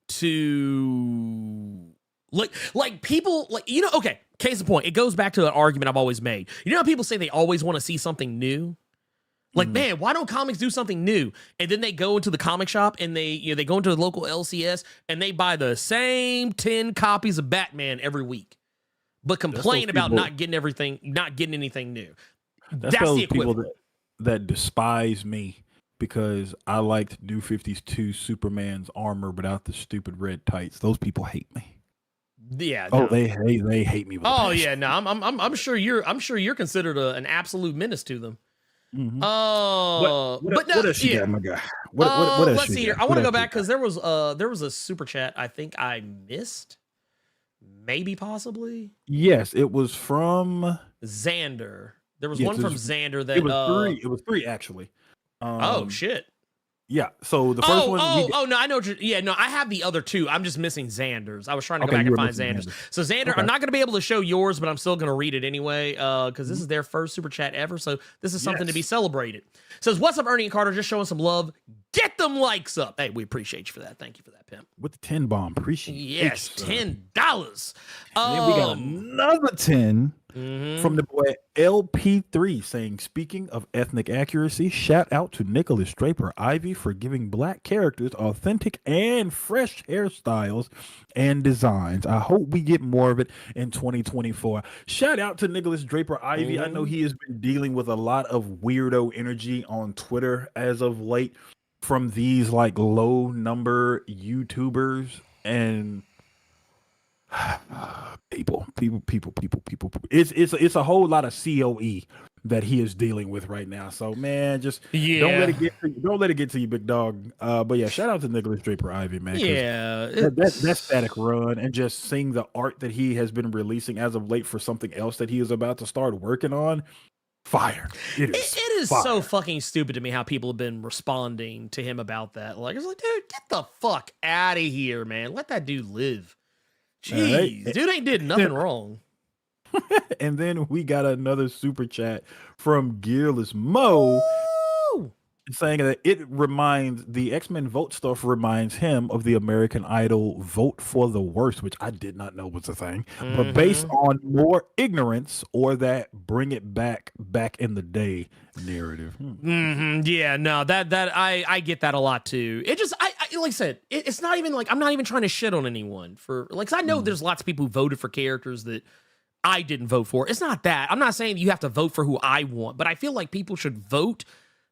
Speaker 2: to like people, like, okay, case in point, it goes back to an argument I've always made. You know how people say they always want to see something new? Like, man, why don't comics do something new? And then they go into the comic shop and they go into the local LCS and they buy the same 10 copies of Batman every week, but complain about not getting anything new. That's the equivalent.
Speaker 3: People that despise me because I liked New 52 Superman's armor without the stupid red tights. Those people hate me.
Speaker 2: Yeah.
Speaker 3: Oh, no. they hate me.
Speaker 2: Oh yeah, no, I'm sure you're considered an absolute menace to them.
Speaker 3: What else you got, my guy? What else?
Speaker 2: Let's see here. I want to go back because there was a super chat I think I missed. Maybe possibly.
Speaker 3: Yes, it was from
Speaker 2: Xander. There was one from Xander that
Speaker 3: it was three. It was three actually.
Speaker 2: Oh shit.
Speaker 3: Yeah. So the first one.
Speaker 2: No, I know. I have the other two. I'm just missing Xander's. I was trying to go back and find Xander's. So Xander, I'm not going to be able to show yours, but I'm still going to read it anyway because this is their first super chat ever. So this is something to be celebrated. It says, "What's up, Ernie and Carter? Just showing some love. Get them likes up. Hey, we appreciate you for that. Thank you for that, pimp.
Speaker 3: With the 10 bomb, appreciate.
Speaker 2: Yes, $10.
Speaker 3: Then we got another 10 from the boy LP3 saying, speaking of ethnic accuracy, shout out to Nicholas Draper Ivy for giving black characters authentic and fresh hairstyles and designs. I hope we get more of it in 2024. Shout out to Nicholas Draper Ivy. I know he has been dealing with a lot of weirdo energy on Twitter as of late from these like low number YouTubers and people. It's a whole lot of COE that he is dealing with right now. So man, just
Speaker 2: Yeah.
Speaker 3: don't let it get to you, big dog. But yeah, shout out to Nicholas Draper Ivy, man.
Speaker 2: Yeah,
Speaker 3: that static run and just seeing the art that he has been releasing as of late for something else that he is about to start working on. Fire. It is
Speaker 2: fire. So fucking stupid to me how people have been responding to him about that. Like, it's like, dude, get the fuck out of here, man. Let that dude live. Jeez, right. Dude ain't did nothing wrong.
Speaker 3: And then we got another super chat from Gearless Mo. Woo! Saying that the X-Men vote stuff reminds him of the American Idol vote for the worst, which I did not know was a thing, but based on more ignorance or that bring it back in the day narrative.
Speaker 2: Yeah, no, that I get that a lot too. It just, I like I said, it's not even like, I'm not even trying to shit on anyone for like, 'cause I know there's lots of people who voted for characters that I didn't vote for. It's not that. I'm not saying you have to vote for who I want, but I feel like people should vote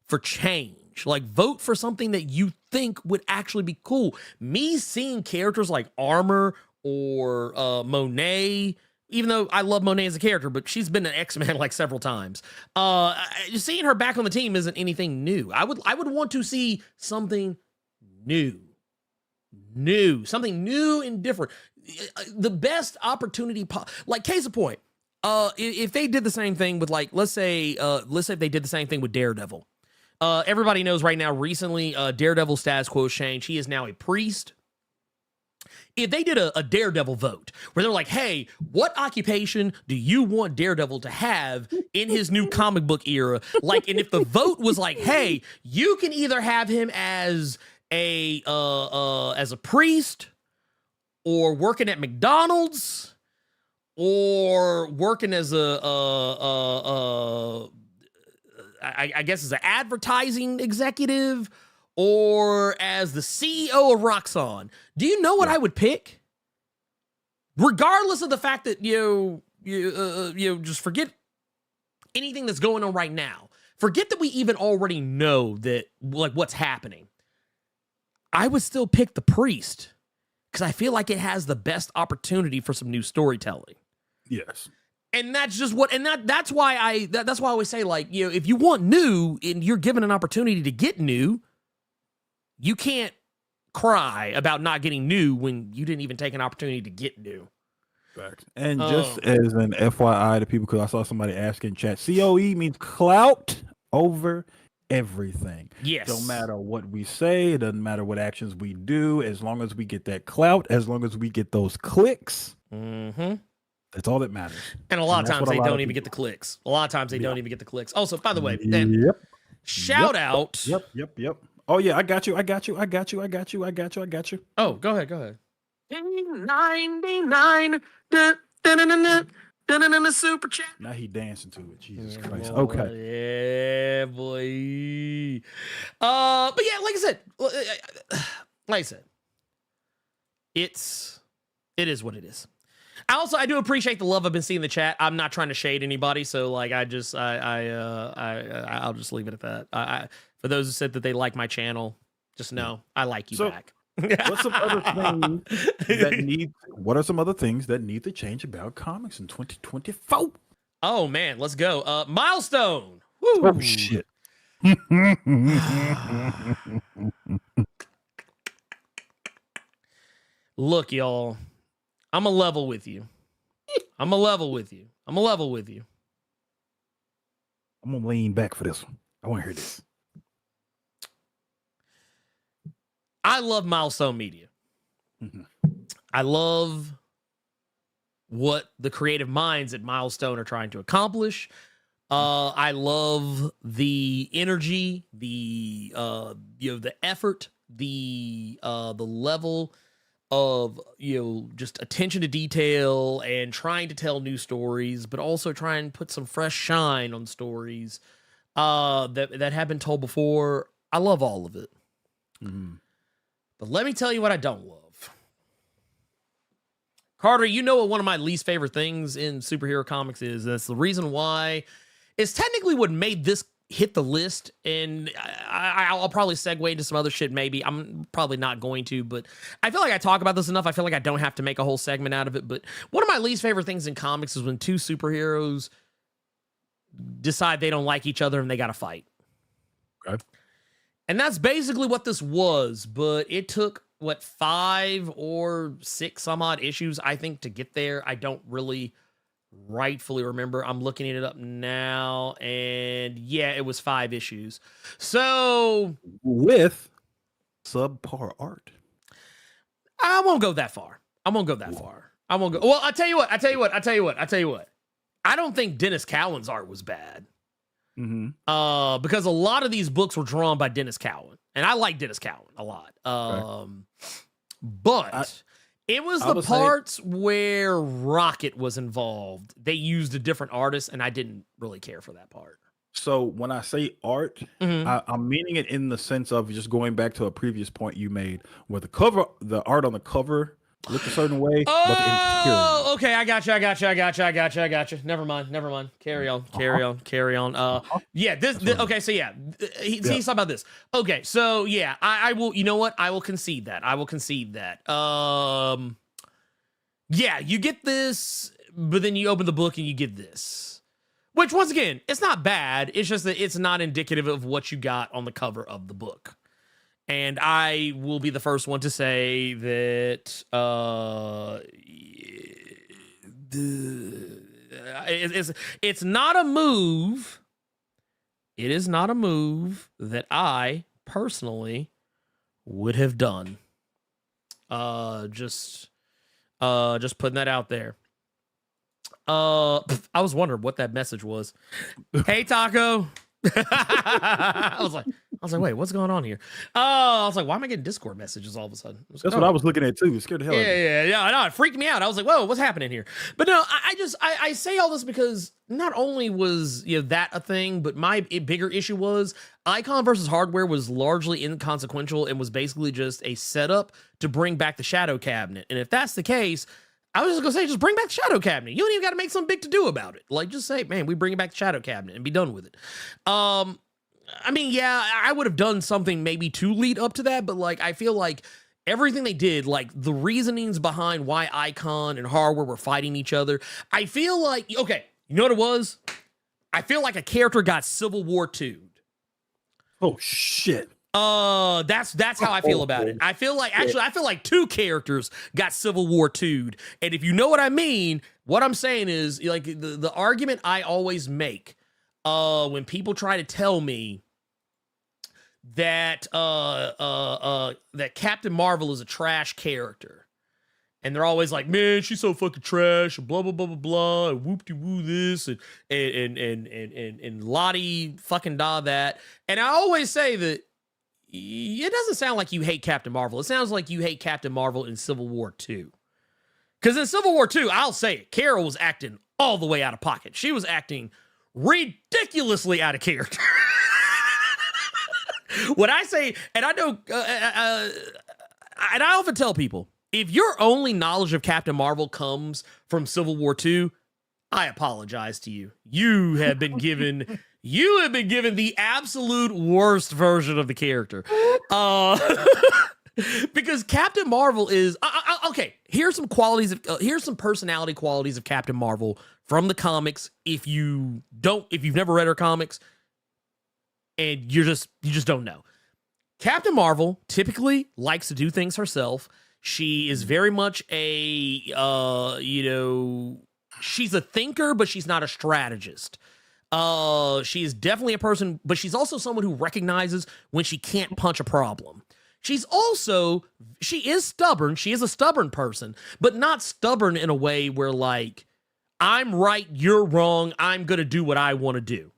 Speaker 2: for change. Like, vote for something that you think would actually be cool. Me seeing characters like Armor or Monet, even though I love Monet as a character, but she's been an X-Men like several times. Seeing her back on the team isn't anything new. I would want to see something new, something new and different. The best opportunity, like case in point, if they did the same thing with, like, let's say they did the same thing with Daredevil. Everybody knows right now, recently, Daredevil status quo changed. He is now a priest. If they did a Daredevil vote where they're like, hey, what occupation do you want Daredevil to have in his new comic book era? Like, and if the vote was like, hey, you can either have him as a priest, or working at McDonald's, or working as I guess as an advertising executive, or as the CEO of Roxxon. Do you know what I would pick? Regardless of the fact that you just forget anything that's going on right now. Forget that we even already know that, like, what's happening. I would still pick the priest, because I feel like it has the best opportunity for some new storytelling.
Speaker 3: Yes.
Speaker 2: And that's just what, and that's why I always say, like, if you want new and you're given an opportunity to get new, you can't cry about not getting new when you didn't even take an opportunity to get new.
Speaker 3: Facts. And just as an FYI to people, because I saw somebody ask in chat, COE means clout over everything.
Speaker 2: Yes.
Speaker 3: Don't matter what we say, it doesn't matter what actions we do, as long as we get that clout, as long as we get those clicks, that's all that matters.
Speaker 2: And a lot of times they don't even get the clicks. A lot of times they don't even get the clicks. Also, by the way, shout out.
Speaker 3: Yep. Oh yeah, I got you. Oh,
Speaker 2: go ahead.
Speaker 1: 99 super chat.
Speaker 3: Now he dancing to it. Jesus Christ. Okay.
Speaker 2: Yeah, boy. But yeah, like I said, it is what it is. I do appreciate the love I've been seeing in the chat. I'm not trying to shade anybody, so like I'll just leave it at that. For those who said that they like my channel, just know I like you back.
Speaker 3: What are some other things that need to change about comics in 2024?
Speaker 2: Oh man, let's go. Milestone. Woo.
Speaker 3: Oh shit.
Speaker 2: Look, y'all, I'm a level with you. I'm gonna
Speaker 3: lean back for this one. I want to hear this.
Speaker 2: I love Milestone Media. I love what the creative minds at Milestone are trying to accomplish. I love the energy, the effort, the level of just attention to detail and trying to tell new stories, but also try and put some fresh shine on stories that have been told before. I love all of it. But let me tell you what I don't love. Carter, you know what one of my least favorite things in superhero comics is? That's the reason why. It's technically what made this hit the list, and I'll probably segue into some other shit maybe. I'm probably not going to, but I feel like I talk about this enough. I feel like I don't have to make a whole segment out of it, but one of my least favorite things in comics is when two superheroes decide they don't like each other and they got to fight.
Speaker 3: Okay.
Speaker 2: And that's basically what this was, but it took, 5 or 6 some odd issues, I think, to get there. I don't really rightfully remember. I'm looking it up now, and yeah, it was 5 issues. So
Speaker 3: with subpar art.
Speaker 2: I won't go that far. I won't go. Well, I tell you what. I don't think Dennis Cowan's art was bad.
Speaker 3: Mm-hmm.
Speaker 2: Because a lot of these books were drawn by Dennis Cowan, and I like Dennis Cowan a lot. But it was the parts where Rocket was involved. They used a different artist, and I didn't really care for that part.
Speaker 3: So when I say art, I'm meaning it in the sense of just going back to a previous point you made, where the art on the cover looked a certain way, but the interior.
Speaker 2: Okay, I got you. Never mind. Carry on. Yeah, okay, so yeah, he's talking about this. Okay, so yeah, I will, you know what? I will concede that. Yeah, you get this, but then you open the book and you get this. Which, once again, it's not bad. It's just that it's not indicative of what you got on the cover of the book. And I will be the first one to say that it's not a move. It is not a move that I personally would have done. Just putting that out there. I was wondering what that message was. Hey, Taco. I was like, wait, what's going on here? I was like, why am I getting Discord messages all of a sudden?
Speaker 3: That's what I was looking at too. It scared the hell out of me.
Speaker 2: Yeah. I know, it freaked me out. I was like, whoa, what's happening here? But no, I say all this because not only was that a thing, but my bigger issue was Icon versus Hardware was largely inconsequential and was basically just a setup to bring back the Shadow Cabinet. And if that's the case, I was just gonna say, just bring back the Shadow Cabinet. You don't even got to make something big to do about it. Like, just say, man, we bring back the Shadow Cabinet and be done with it. I mean, yeah, I would have done something maybe to lead up to that, but like, I feel like everything they did, like the reasonings behind why Icon and Hardware were fighting each other, I feel like, okay, you know what it was? I feel like a character got Civil War 2'd.
Speaker 3: Oh shit.
Speaker 2: That's how I feel about it. I feel like 2 characters got Civil War 2'd. And if you know what I mean, what I'm saying is, like, the argument I always make when people try to tell me that that Captain Marvel is a trash character, and they're always like, man, she's so fucking trash, and blah blah blah blah blah, and whoop de woo this, and Lottie fucking da that. And I always say that it doesn't sound like you hate Captain Marvel. It sounds like you hate Captain Marvel in Civil War 2. Because in Civil War 2, I'll say it, Carol was acting all the way out of pocket. She was acting ridiculously out of character. When I say, and I know, and I often tell people, if your only knowledge of Captain Marvel comes from Civil War 2, I apologize to you. You have been given the absolute worst version of the character. Because Captain Marvel is okay. Here's some personality qualities of Captain Marvel from the comics. If you've never read her comics and you just don't know, Captain Marvel typically likes to do things herself. She is very much a she's a thinker, but she's not a strategist. She is definitely a person, but she's also someone who recognizes when she can't punch a problem. She is stubborn. She is a stubborn person, but not stubborn in a way where, like, I'm right, you're wrong, I'm going to do what I want to do.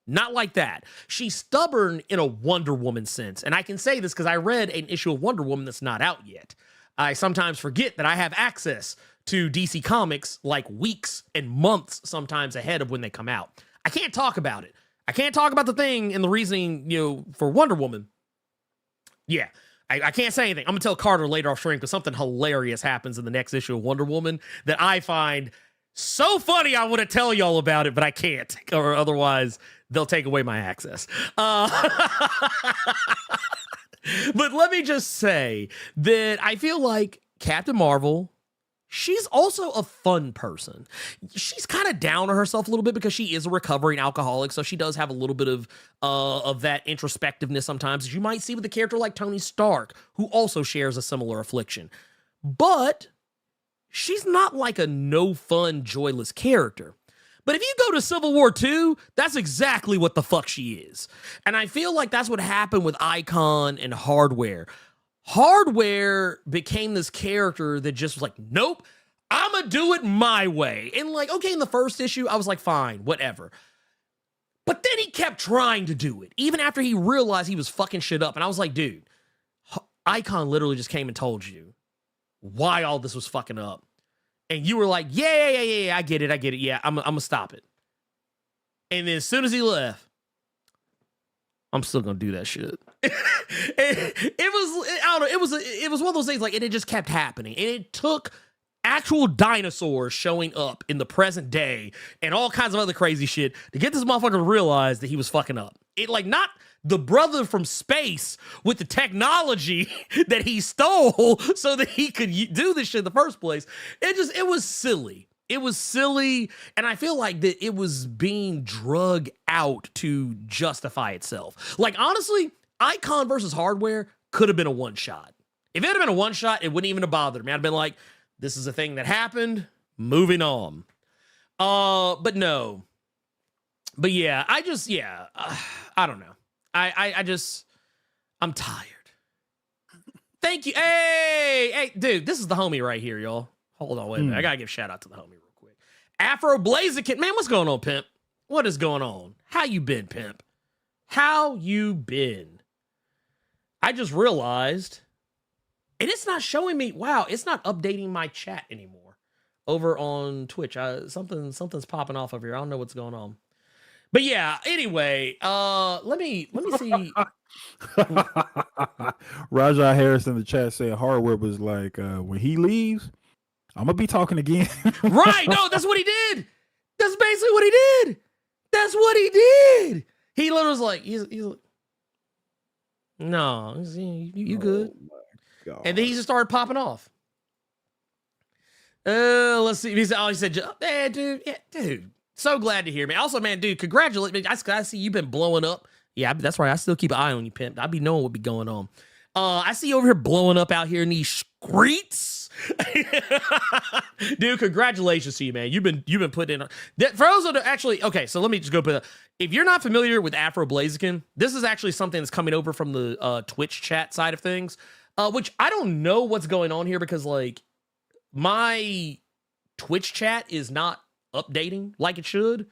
Speaker 2: Not like that. She's stubborn in a Wonder Woman sense. And I can say this because I read an issue of Wonder Woman that's not out yet. I sometimes forget that I have access to DC Comics like weeks and months sometimes ahead of when they come out. I can't talk about it. I can't talk about the thing and the reasoning, for Wonder Woman. Yeah, I can't say anything. I'm going to tell Carter later off stream because something hilarious happens in the next issue of Wonder Woman that I find so funny I want to tell y'all about it, but I can't, or otherwise they'll take away my access. But let me just say that I feel like Captain Marvel, she's also a fun person. She's kind of down on herself a little bit because she is a recovering alcoholic, so she does have a little bit of that introspectiveness sometimes, as you might see with a character like Tony Stark, who also shares a similar affliction. But she's not like a no-fun, joyless character. But if you go to Civil War II, that's exactly what the fuck she is. And I feel like that's what happened with Icon and Hardware. Hardware became this character that just was like, nope, I'm going to do it my way. And like, okay, in the first issue, I was like, fine, whatever. But then he kept trying to do it, even after he realized he was fucking shit up. And I was like, dude, Icon literally just came and told you why all this was fucking up. And you were like, yeah, I get it. Yeah, I'm going to stop it. And then as soon as he left, I'm still going to do that shit. It was one of those things like, and it just kept happening. And it took actual dinosaurs showing up in the present day and all kinds of other crazy shit to get this motherfucker to realize that he was fucking up. It like not the brother from space with the technology that he stole so that he could do this shit in the first place. It was silly. It was silly, and I feel like that it was being drug out to justify itself. Like, honestly, Icon versus Hardware could have been a one-shot. If it had been a one-shot, it wouldn't even have bothered me. I'd have been like, this is a thing that happened, moving on. But no. But yeah, I don't know. I'm tired. Thank you. Hey, dude, this is the homie right here, y'all. Hold on, wait a minute. I gotta give a shout out to the homie real quick. Afro Blaziken, man, what's going on, pimp? What is going on? How you been, pimp? How you been? I just realized, and it's not showing me. Wow, it's not updating my chat anymore over on Twitch. Something's popping off over here. I don't know what's going on. But yeah, anyway, let me see.
Speaker 3: Raja Harris in the chat said Hardware was like, when he leaves, I'm gonna be talking again.
Speaker 2: Right? No, that's what he did. That's basically what he did. That's what he did. He literally was like, he's like, no, you good. Oh, and then he just started popping off. Let's see. He said, hey, dude, yeah, dude. So glad to hear, man. Also, man, dude, congratulations. I see you've been blowing up. Yeah, that's right. I still keep an eye on you, pimp. I be knowing what be going on. I see you over here blowing up out here in these streets. Dude, congratulations to you, man. You've been putting in. For those that are actually, okay, so let me just go put it. If you're not familiar with Afro Blaziken, this is actually something that's coming over from the Twitch chat side of things, which I don't know what's going on here because, like, my Twitch chat is not updating like it should.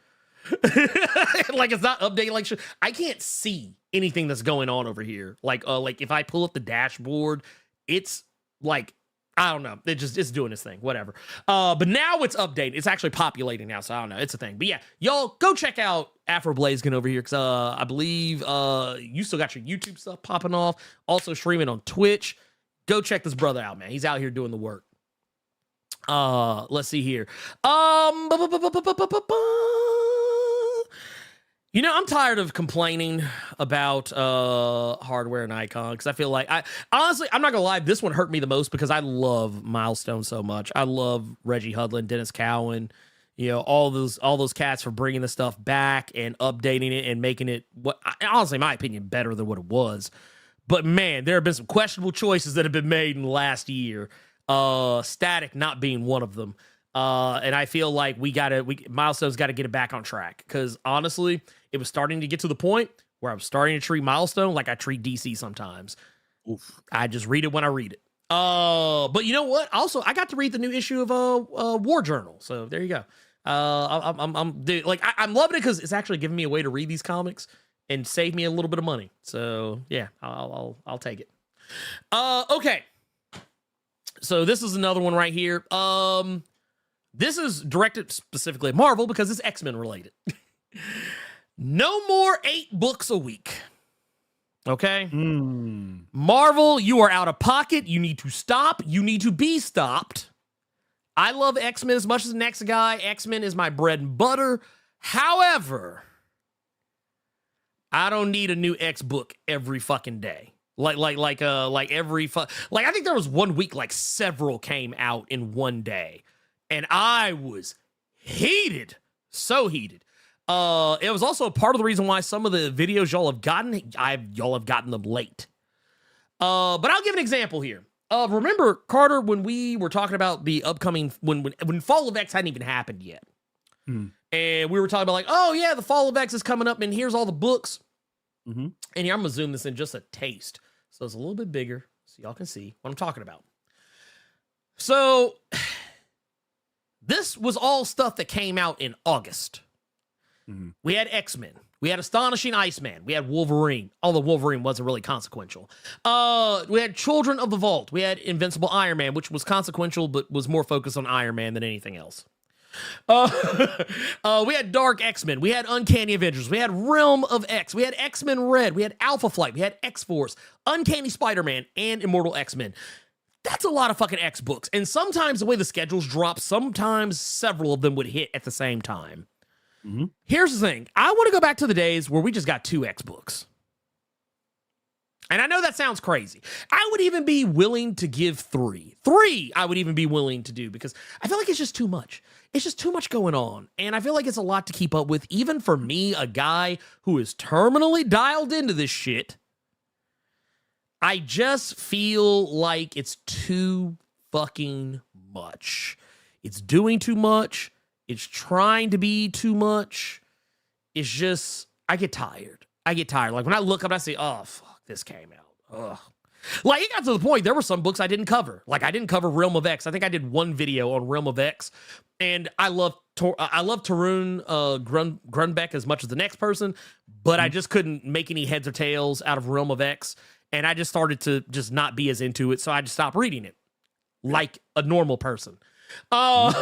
Speaker 2: Like it's not updating like it should. I can't see anything that's going on over here. Like if I pull up the dashboard, it's like, I don't know. It's doing its thing. Whatever. But now it's updating. It's actually populating now. So I don't know. It's a thing. But yeah, y'all go check out Afro Blaziken over here. Cause I believe you still got your YouTube stuff popping off. Also streaming on Twitch. Go check this brother out, man. He's out here doing the work. Let's see here. You know, I'm tired of complaining about Hardware and Icon because I feel like honestly, I'm not gonna lie, this one hurt me the most because I love Milestone so much. I love Reggie Hudlin, Dennis Cowan, you know, all those cats for bringing the stuff back and updating it and making it honestly, in my opinion, better than what it was. But man, there have been some questionable choices that have been made in the last year. Static not being one of them. And I feel like Milestone's got to get it back on track because honestly, it was starting to get to the point where I was starting to treat Milestone like I treat DC sometimes. Oof. I just read it when I read it. But you know what? Also, I got to read the new issue of War Journal. So there you go. I'm loving it because it's actually giving me a way to read these comics and save me a little bit of money. So yeah, I'll take it. Okay. So this is another one right here. This is directed specifically at Marvel because it's X-Men related. No more 8 books a week. Okay? Marvel, you are out of pocket. You need to stop. You need to be stopped. I love X-Men as much as the next guy. X-Men is my bread and butter. However, I don't need a new X book every fucking day. Like every like I think there was 1 week like several came out in one day, and I was heated, so heated. It was also part of the reason why some of the videos y'all have gotten them late. But I'll give an example here. Remember, Carter, when we were talking about the upcoming when Fall of X hadn't even happened yet, and we were talking about like, oh yeah, the Fall of X is coming up, and here's all the books. And here I'm gonna zoom this in just a taste, so it's a little bit bigger, so y'all can see what I'm talking about. So this was all stuff that came out in August. We had X-Men. We had Astonishing Iceman. We had Wolverine, although Wolverine wasn't really consequential. We had Children of the Vault. We had Invincible Iron Man, which was consequential, but was more focused on Iron Man than anything else. We had Dark X-Men. We had Uncanny Avengers. We had Realm of X. We had X-Men Red. We had Alpha Flight. We had X-Force, Uncanny Spider-Man, and Immortal X-Men. That's a lot of fucking X books. And sometimes the way the schedules drop, sometimes several of them would hit at the same time. Here's the thing. I want to go back to the days where we just got 2 X books. And I know that sounds crazy. I would even be willing to give 3. 3 I would even be willing to do because I feel like it's just too much. It's just too much going on. And I feel like it's a lot to keep up with, even for me, a guy who is terminally dialed into this shit. I just feel like it's too fucking much. It's doing too much. It's trying to be too much. It's just, I get tired. Like when I look up, I say, oh, fuck, this came out. Ugh. Like it got to the point, there were some books I didn't cover. Like I didn't cover Realm of X. I think I did one video on Realm of X. And I love Tarun Grunbeck as much as the next person, but I just couldn't make any heads or tails out of Realm of X. And I just started to just not be as into it. So I just stopped reading it like a normal person. And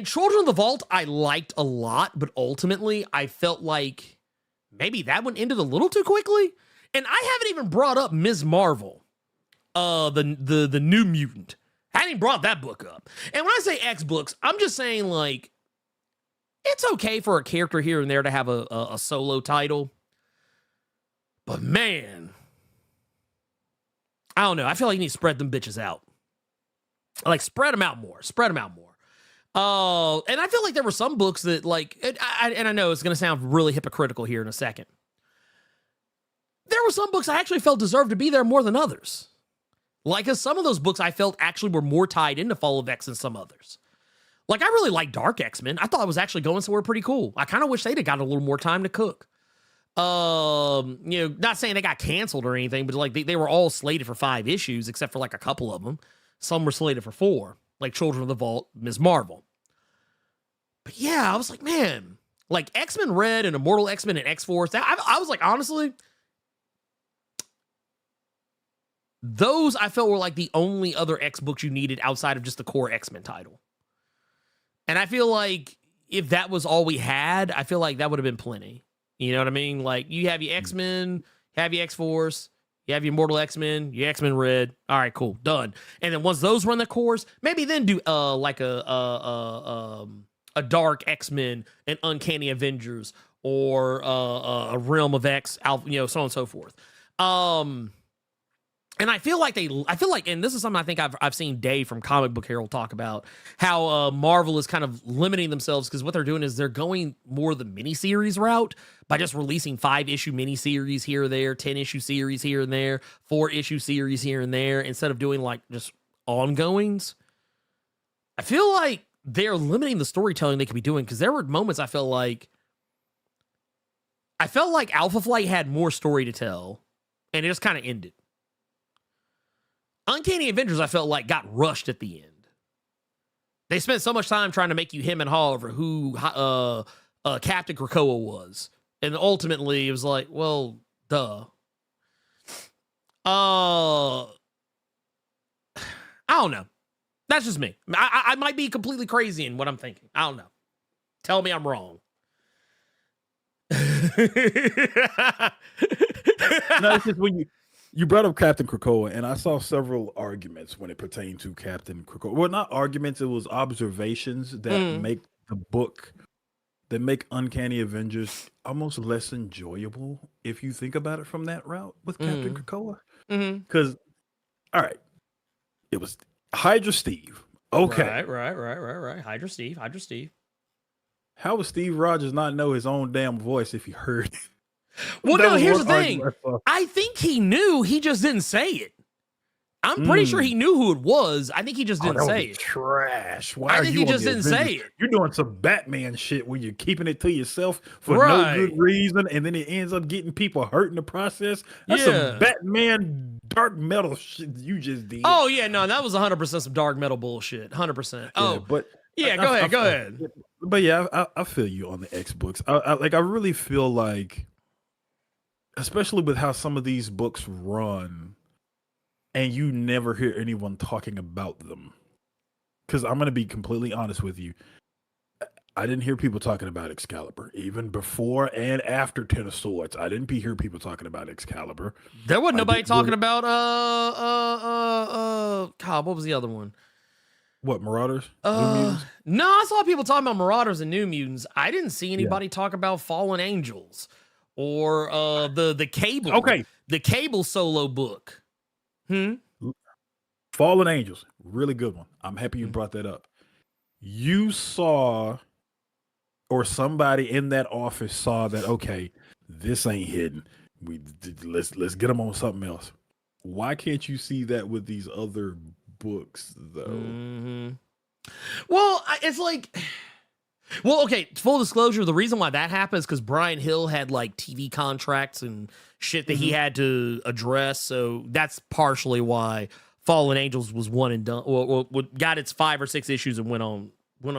Speaker 2: Children of the Vault I liked a lot, but ultimately I felt like maybe that one ended a little too quickly. And I haven't even brought up Ms. Marvel, the New Mutant. I hadn't even brought that book up. And when I say X books, I'm just saying like it's okay for a character here and there to have a solo title. But man, I don't know. I feel like you need to spread them bitches out. Like spread them out more. And I feel like there were some books that like, and I know it's going to sound really hypocritical here in a second. There were some books I actually felt deserved to be there more than others. Like some of those books I felt actually were more tied into Fall of X than some others. Like I really liked Dark X-Men. I thought it was actually going somewhere pretty cool. I kind of wish they'd have got a little more time to cook. Not saying they got canceled or anything, but like they were all slated for 5 issues, except for like a couple of them. Some were slated for 4, like Children of the Vault, Ms. Marvel. But yeah, I was like, man, like X-Men Red and Immortal X-Men and X-Force. I was like, honestly, those I felt were like the only other X books you needed outside of just the core X-Men title. And I feel like if that was all we had, I feel like that would have been plenty. You know what I mean? Like you have your X-Men, have your X-Force, you have your Immortal X-Men, your X-Men Red. All right, cool, done. And then once those run the course, maybe then do like a Dark X-Men, an Uncanny Avengers, or a Realm of X, so on and so forth. And I feel like, and this is something I think I've seen Dave from Comic Book Herald talk about, how Marvel is kind of limiting themselves because what they're doing is they're going more the miniseries route by just releasing 5-issue miniseries here or there, 10-issue series here and there, 4-issue series here and there, instead of doing like just ongoings. I feel like they're limiting the storytelling they could be doing because there were moments I felt like Alpha Flight had more story to tell, and it just kind of ended. Uncanny Avengers, I felt like, got rushed at the end. They spent so much time trying to make you hem and haw over who Captain Krakoa was. And ultimately, it was like, well, duh. I don't know. That's just me. I might be completely crazy in what I'm thinking. I don't know. Tell me I'm wrong.
Speaker 3: No, it's just when you brought up Captain Krakoa, and I saw several arguments when it pertained to Captain Krakoa. Well, not arguments, it was observations that make the book that make Uncanny Avengers almost less enjoyable if you think about it from that route with Captain Krakoa. Because, all right, it was Hydra Steve. Okay.
Speaker 2: Right. Hydra Steve.
Speaker 3: How would Steve Rogers not know his own damn voice if he heard it?
Speaker 2: Well, no, here's the thing. I think he knew, he just didn't say it. I'm pretty sure he knew who it was. I think he just didn't say it.
Speaker 3: Trash.
Speaker 2: Why I think he just didn't say it.
Speaker 3: You're doing some Batman shit where you're keeping it to yourself for no good reason, and then it ends up getting people hurt in the process. That's some Batman dark metal shit you just did.
Speaker 2: Oh, yeah, no, that was 100% some dark metal bullshit. 100%. Oh,
Speaker 3: but
Speaker 2: yeah, go ahead.
Speaker 3: But yeah, I feel you on the X books. I really feel like, especially with how some of these books run, and you never hear anyone talking about them. Because I'm going to be completely honest with you. I didn't hear people talking about Excalibur. Even before and after Ten of Swords, I didn't hear people talking about Excalibur.
Speaker 2: There wasn't nobody talking about, God, what was the other one?
Speaker 3: What, Marauders?
Speaker 2: No, I saw people talking about Marauders and New Mutants. I didn't see anybody talk about Fallen Angels or the Cable.
Speaker 3: Okay.
Speaker 2: The Cable solo book.
Speaker 3: Fallen Angels, really good one. I'm happy you brought that up. You saw, or somebody in that office saw that, okay, this ain't hidden. Let's get them on something else. Why can't you see that with these other books, though?
Speaker 2: Well, it's like, well, okay, full disclosure, the reason why that happened is because Brian Hill had like TV contracts and shit that he had to address, so that's partially why Fallen Angels was one and done, or got its 5 or 6 issues and went on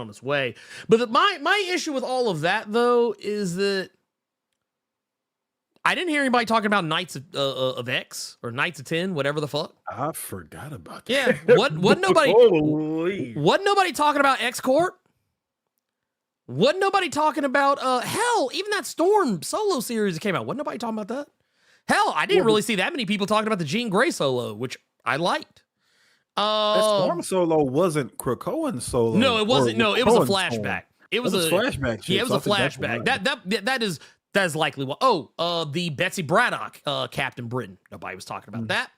Speaker 2: its way. But my issue with all of that, though, is that I didn't hear anybody talking about Knights of X or Knights of 10, whatever the fuck.
Speaker 3: I forgot about that.
Speaker 2: Yeah, wasn't nobody talking about X Corp? Wasn't nobody talking about hell, even that Storm solo series that came out, wasn't nobody talking about that? Hell, I didn't really see that many people talking about the Jean Grey solo, which I liked.
Speaker 3: That Storm solo wasn't Krakoan solo.
Speaker 2: No, it wasn't. No, it was a flashback.
Speaker 3: Storm.
Speaker 2: It was a
Speaker 3: flashback.
Speaker 2: Yeah, it was a flashback. That is likely what. The Betsy Braddock, Captain Britain. Nobody was talking about that.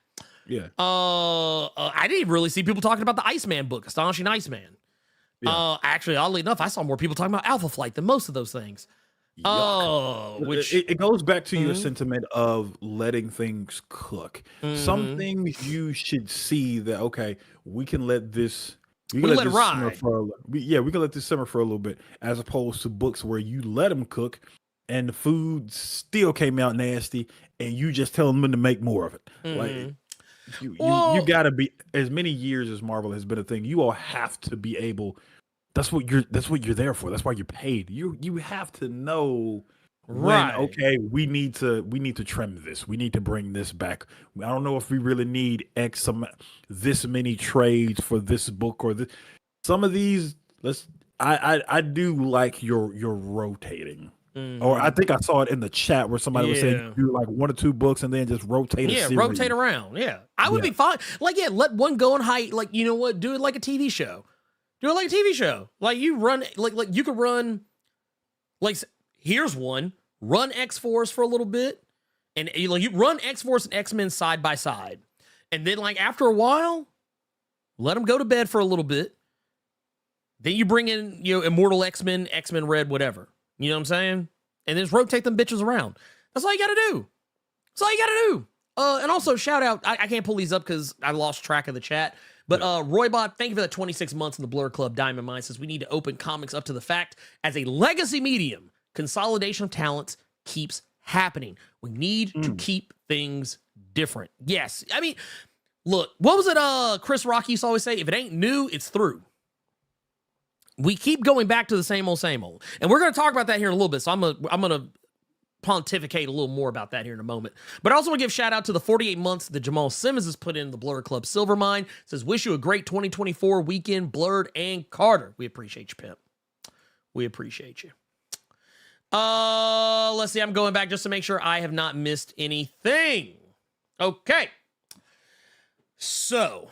Speaker 3: Yeah.
Speaker 2: I didn't even really see people talking about the Iceman book, Astonishing Iceman. Yeah. Actually, oddly enough, I saw more people talking about Alpha Flight than most of those things. Which
Speaker 3: it goes back to your sentiment of letting things cook. Some things you should see that, okay, we can let this simmer for we can let this simmer for a little bit, as opposed to books where you let them cook and the food still came out nasty and you just tell them to make more of it. Like you gotta be, as many years as Marvel has been a thing, you all have to be able. That's what you're there for. That's why you're paid. You have to know when, okay, we need to trim this. We need to bring this back. I don't know if we really need this many trades for this book or this. Some of these, I do like your rotating. Or I think I saw it in the chat where somebody was saying do like 1 or 2 books and then just rotate.
Speaker 2: Rotate around. Yeah, I would be fine. Like, let one go and height. Like, you know what? Do it like a TV show. Do it like a TV show. Like, you run, like you could run, like, here's one. Run X-Force for a little bit. And you run X-Force and X-Men side by side. And then, like, after a while, let them go to bed for a little bit. Then you bring in, Immortal X-Men, X-Men Red, whatever. You know what I'm saying? And just rotate them bitches around. That's all you got to do. That's all you got to do. And also, shout out, I can't pull these up because I lost track of the chat. But Roybot, thank you for that 26 months in the Blerd Club. Diamond Mine says we need to open comics up to the fact as a legacy medium, consolidation of talents keeps happening. We need to keep things different. Yes. I mean, look, what was it Chris Rock used to always say? If it ain't new, it's through. We keep going back to the same old. And we're going to talk about that here in a little bit. So I'm going to pontificate a little more about that here in a moment. But I also want to give shout out to the 48 months that Jamal Simmons has put in the Blerd Club Silver Mine. Says, wish you a great 2024 weekend, Blerd and Carter. We appreciate you, pimp. We appreciate you. Let's see. I'm going back just to make sure I have not missed anything. Okay. So,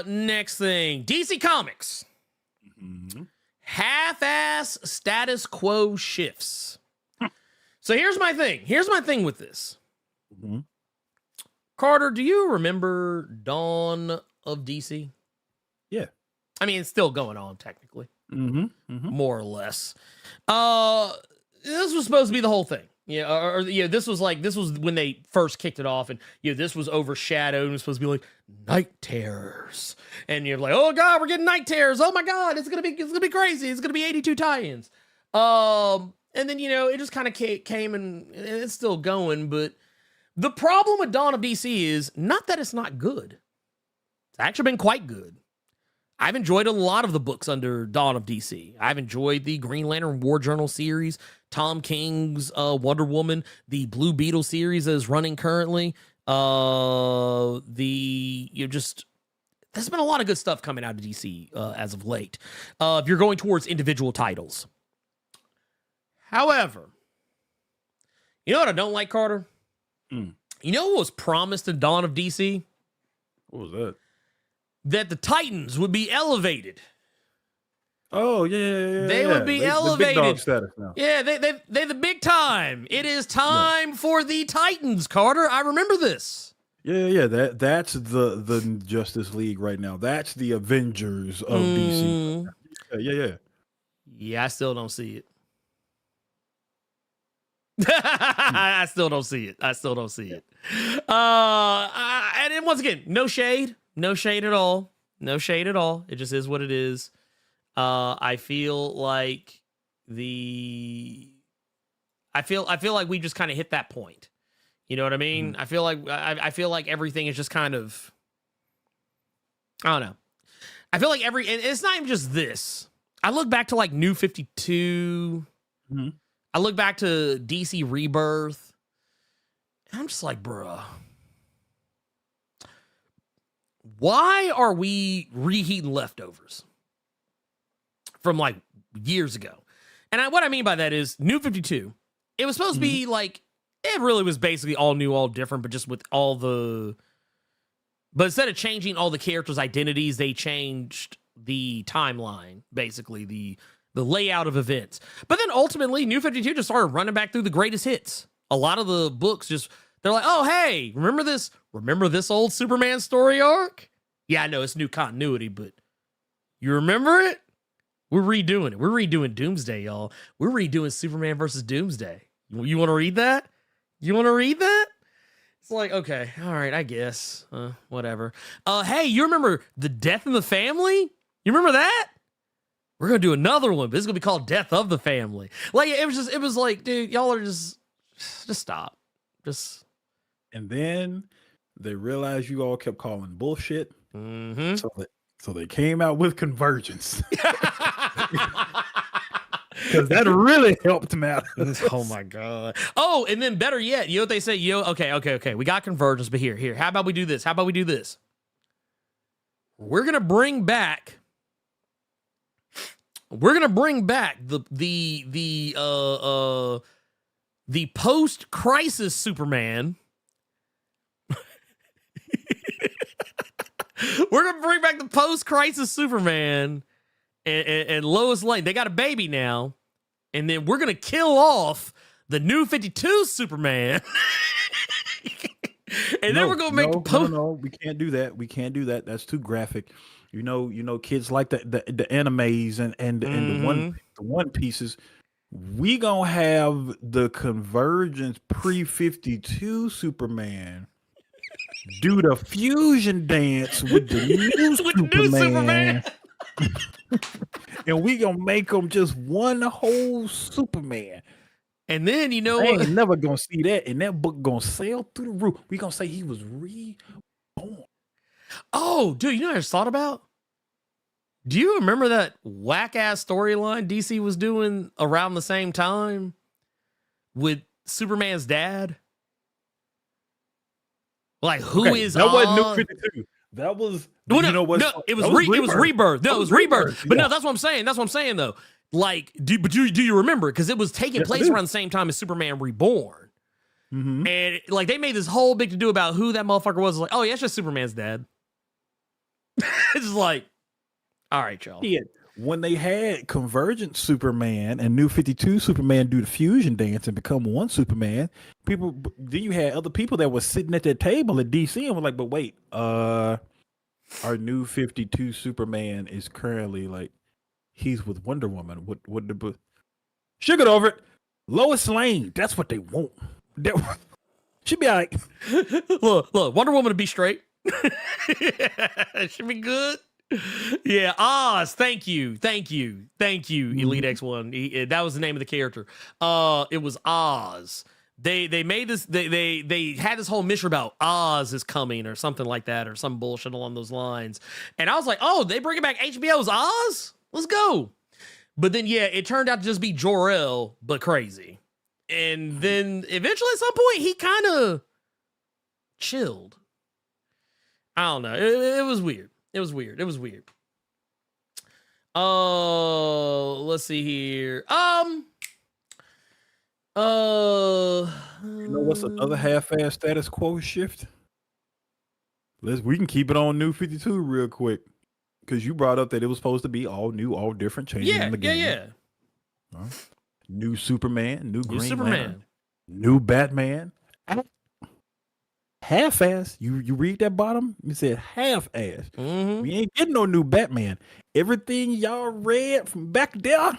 Speaker 2: next thing. DC Comics half-ass status quo shifts. So here's my thing. Here's my thing with this.
Speaker 3: Mm-hmm.
Speaker 2: Carter, do you remember Dawn of DC?
Speaker 3: Yeah.
Speaker 2: I mean, it's still going on technically.
Speaker 3: Mm-hmm. Mm-hmm.
Speaker 2: More or less. This was supposed to be the whole thing. This was when they first kicked it off, and this was overshadowed and it was supposed to be like Night Terrors. And you're like, oh god, we're getting Night Terrors. Oh my god, it's gonna be crazy. It's gonna be 82 tie-ins. And then it just kind of came and it's still going, but the problem with Dawn of DC is not that it's not good. It's actually been quite good. I've enjoyed a lot of the books under Dawn of DC. I've enjoyed the Green Lantern War Journal series, Tom King's Wonder Woman, the Blue Beetle series that is running currently. There's been a lot of good stuff coming out of DC as of late. If you're going towards individual titles. However, you know what I don't like, Carter? You know what was promised in Dawn of DC?
Speaker 3: What was that?
Speaker 2: That the Titans would be elevated.
Speaker 3: Oh, yeah.
Speaker 2: They would be elevated.
Speaker 3: The big dog status now.
Speaker 2: Yeah, they the big time. It is time for the Titans, Carter. I remember this.
Speaker 3: Yeah. That's the Justice League right now. That's the Avengers of DC. Yeah.
Speaker 2: Yeah, I still don't see it. I still don't see it. And then once again, no shade at all. It just is what it is. I feel like we just kind of hit that point. You know what I mean? I feel like everything is just kind of, I don't know. I feel like and it's not even just this. I look back to like New 52. I look back to DC Rebirth. And I'm just like, bruh. Why are we reheating leftovers from like years ago? And what I mean by that is New 52. It was supposed to be like, it really was basically all new, all different, but just with all the, but instead of changing all the characters' identities, they changed the timeline, basically the layout of events. But then ultimately New 52 just started running back through the greatest hits. A lot of the books they're like, oh, hey, remember this old Superman story arc? Yeah, I know it's new continuity, but you remember it? We're redoing it. We're redoing Doomsday, y'all. We're redoing Superman versus Doomsday. You want to read that? It's like, okay, all right, I guess. Whatever. Hey, you remember the Death in the Family? You remember that? We're going to do another one, but it's going to be called Death of the Family. Like, it was like, dude, y'all are just stop.
Speaker 3: And then they realized you all kept calling bullshit. So they came out with Convergence. Because that really helped matters.
Speaker 2: Oh my god. Oh, and then better yet, you know what they say? Okay. We got Convergence, but here. How about we do this? We're gonna bring back the post-crisis Superman. We're gonna bring back the post-crisis Superman and Lois Lane. They got a baby now, and then we're gonna kill off the New 52 Superman. And then we're gonna make
Speaker 3: no, we can't do that. That's too graphic. You know, kids like the animes and the One Pieces. We gonna have the Convergence pre-52 Superman do the fusion dance with the new Superman. And we gonna make them just one whole Superman.
Speaker 2: And then you know
Speaker 3: I
Speaker 2: what?
Speaker 3: ain't never gonna see that, and that book gonna sail through the roof. We gonna say he was reborn.
Speaker 2: Oh, dude, you know what I just thought about? Do you remember that whack-ass storyline DC was doing around the same time with Superman's dad? Like, who is
Speaker 3: that? Wasn't New 52. That was
Speaker 2: it was Rebirth. No, it was Rebirth. But no, that's what I'm saying. That's what I'm saying though. Like, do you remember? Because it was taking place around the same time as Superman Reborn. And like they made this whole big to do about who that motherfucker was. Like, oh yeah, it's just Superman's dad. It's just like, all right, y'all.
Speaker 3: when they had Convergent Superman and New 52 Superman do the fusion dance and become one Superman, then you had other people that were sitting at that table at DC and were like, but wait, our New 52 Superman is currently like, he's with Wonder Woman. What the sugar over it? Lois Lane. That's what they want. She'd be all right.
Speaker 2: Look, Wonder Woman would be straight. Should be good. Yeah, Oz. Thank you, Elite X1. That was the name of the character. It was Oz. They made this. They had this whole mission about Oz is coming or something like that or some bullshit along those lines. And I was like, oh, they bringing back HBO's Oz? Let's go. But then yeah, it turned out to just be Jor-El, but crazy. And then eventually at some point he kind of chilled. I don't know. It was weird. Let's see here.
Speaker 3: You know what's another half-ass status quo shift? We can keep it on New 52 real quick. Because you brought up that it was supposed to be all new, all different changes in the game.
Speaker 2: Yeah.
Speaker 3: New Superman, new Green Lantern, new Batman. Half-ass. You read that bottom? You said half-ass.
Speaker 2: Mm-hmm.
Speaker 3: We ain't getting no new Batman. Everything y'all read from back there,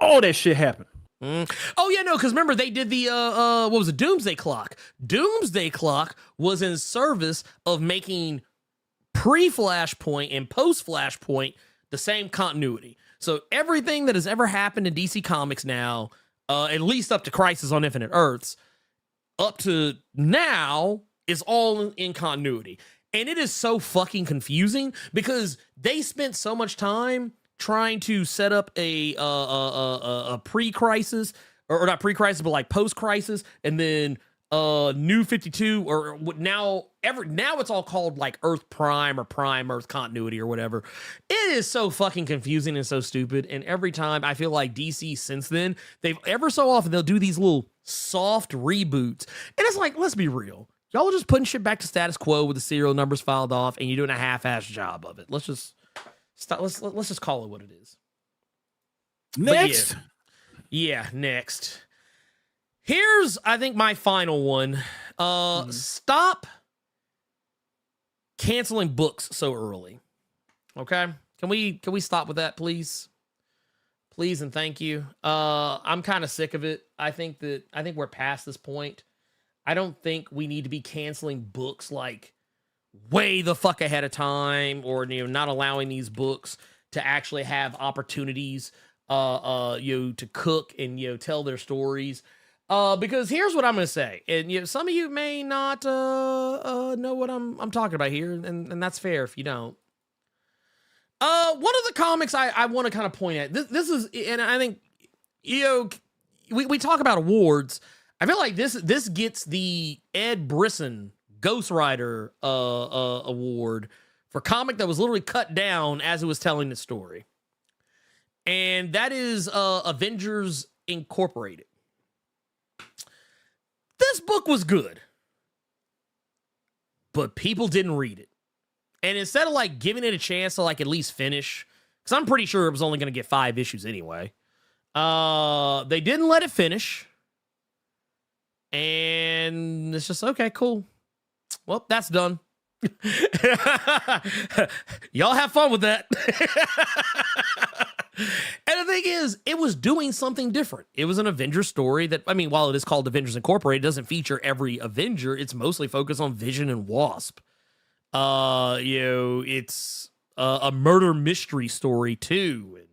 Speaker 3: all that shit happened.
Speaker 2: Oh yeah, no, because remember they did the what was it, Doomsday Clock. Doomsday Clock was in service of making pre-Flashpoint and post-Flashpoint the same continuity. So everything that has ever happened in DC Comics now, at least up to Crisis on Infinite Earths, up to now, is all in continuity. And it is so fucking confusing because they spent so much time trying to set up a pre-crisis, or not pre-crisis, but like post-crisis, and then New 52, or now it's all called like Earth Prime or Prime Earth Continuity or whatever. It is so fucking confusing and so stupid. And every time I feel like DC since then, they've ever so often they'll do these little soft reboots, and it's like, let's be real, y'all are just putting shit back to status quo with the serial numbers filed off, and you're doing a half-ass job of it. Let's just stop. Let's just call it what it is.
Speaker 3: Next,
Speaker 2: next. Here's, I think, my final one. Stop canceling books so early. Okay? Can we stop with that, please? Please and thank you. I'm kind of sick of it. I think we're past this point. I don't think we need to be canceling books like way the fuck ahead of time, or not allowing these books to actually have opportunities to cook and tell their stories. Because here's what I'm going to say, and some of you may not know what I'm talking about here, and that's fair if you don't. One of the comics I want to kind of point at, this is, and I think we talk about awards. I feel like this gets the Ed Brisson Ghost Rider award for comic that was literally cut down as it was telling the story, and that is Avengers Incorporated. This book was good, but people didn't read it. And instead of like giving it a chance to like at least finish, because I'm pretty sure it was only going to get 5 issues anyway, they didn't let it finish. And it's just, okay, cool. Well, that's done. Y'all have fun with that. And the thing is, it was doing something different. It was an Avengers story that, I mean, while it is called Avengers Incorporated, it doesn't feature every Avenger. It's mostly focused on Vision and Wasp. It's a murder mystery story too. And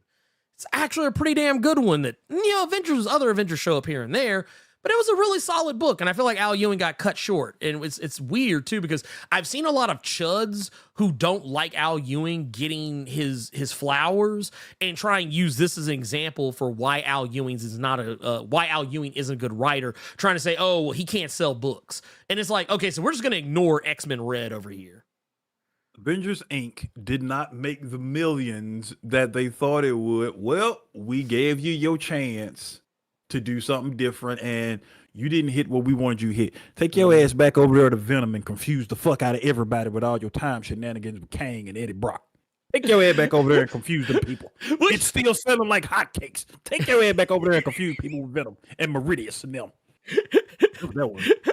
Speaker 2: it's actually a pretty damn good one that, other Avengers show up here and there. But it was a really solid book, and I feel like Al Ewing got cut short. And it's weird, too, because I've seen a lot of chuds who don't like Al Ewing getting his flowers and try and use this as an example for why Al Ewing isn't a good writer, trying to say, oh, well, he can't sell books. And it's like, okay, so we're just going to ignore X-Men Red over here.
Speaker 3: Avengers Inc. did not make the millions that they thought it would. Well, we gave you your chance to do something different, and you didn't hit what we wanted you to hit. Take your ass back over there to Venom and confuse the fuck out of everybody with all your time shenanigans with Kang and Eddie Brock. Take your head back over there and confuse the people. It's still selling like hotcakes. Take your head back over there and confuse people with Venom and Meridius and them.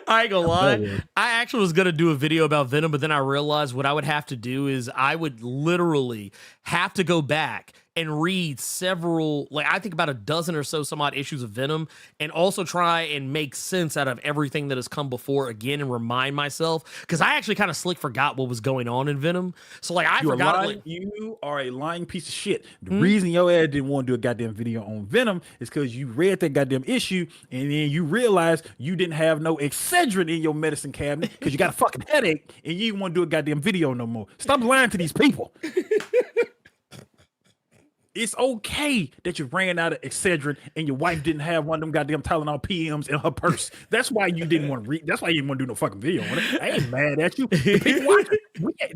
Speaker 2: I ain't gonna lie. I actually was gonna do a video about Venom, but then I realized what I would have to do is I would literally have to go back and read several, like I think about a dozen or so some odd issues of Venom, and also try and make sense out of everything that has come before again and remind myself, because I actually kind of forgot what was going on in Venom. So like I forgot. Like,
Speaker 3: you are a lying piece of shit. The reason your ass didn't want to do a goddamn video on Venom is because you read that goddamn issue and then you realized you didn't have no Excedrin in your medicine cabinet because you got a fucking headache and you didn't want to do a goddamn video no more. Stop lying to these people. It's okay that you ran out of Excedrin and your wife didn't have one of them goddamn Tylenol PMs in her purse. That's why you didn't want to read. That's why you didn't want to do no fucking video on it. I ain't mad at you. The people watching,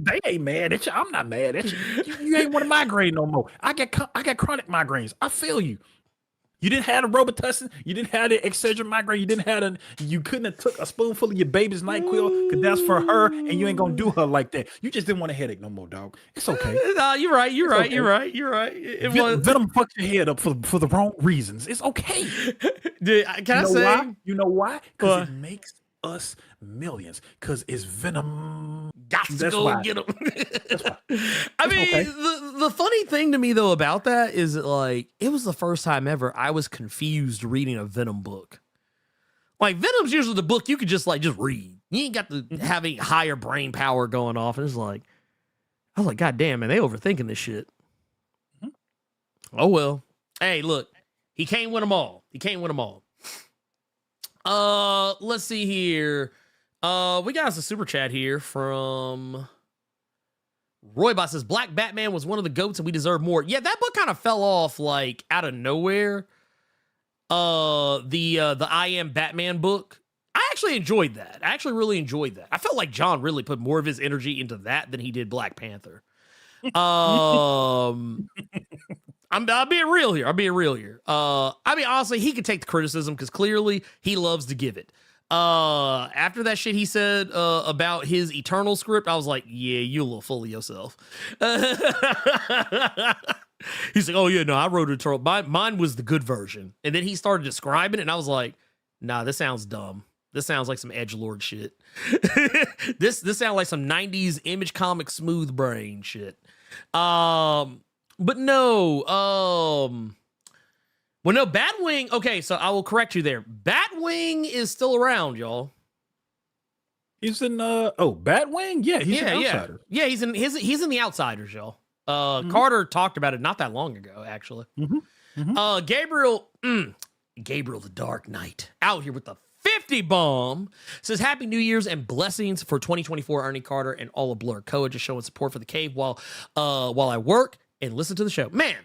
Speaker 3: they ain't mad at you. I'm not mad at you. You ain't want a migraine no more. I got chronic migraines. I feel you. You didn't have a Robitussin. You didn't have the Excedrin migraine. You couldn't have took a spoonful of your baby's NyQuil because that's for her, and you ain't gonna do her like that. You just didn't want a headache no more, dog. It's okay.
Speaker 2: No, you're right. You're right.
Speaker 3: Venom fucked your head up for the wrong reasons. It's okay.
Speaker 2: Dude, can I say
Speaker 3: why? You know why? Because it makes us millions. Because it's Venom.
Speaker 2: Got to go get them. I mean, okay. The funny thing to me though about that is that, like, it was the first time ever I was confused reading a Venom book. Like, Venom's usually the book you could just read. You ain't got to have any higher brain power going off. And it's like, I was like, God damn, man, they overthinking this shit. Oh well. Hey, look, he can't win them all. Let's see here. We got us a super chat here from Roybot. Says Black Batman was one of the GOATs and we deserve more. Yeah, that book kind of fell off like out of nowhere. The I Am Batman book. I actually enjoyed that. I actually really enjoyed that. I felt like John really put more of his energy into that than he did Black Panther. I'm being real here. I mean, honestly, he could take the criticism because clearly he loves to give it. After that shit he said about his Eternal script, I was like, yeah, you a little full of yourself. He's like, oh yeah, no, I wrote Eternal. Mine was the good version. And then he started describing it, and I was like, nah, this sounds dumb. This sounds like some edgelord shit. This sounds like some 90s Image Comic smooth brain shit. But no, well, no, Batwing. Okay, so I will correct you there. Batwing is still around, y'all.
Speaker 3: He's in Batwing? Yeah, he's an outsider.
Speaker 2: Yeah, he's in the Outsiders, y'all. Carter talked about it not that long ago, actually. Gabriel the Dark Knight out here with the 50 bomb says Happy New Year's and blessings for 2024, Ernie Carter and all of Blerd Code, just showing support for the cave while I work and listen to the show. Man,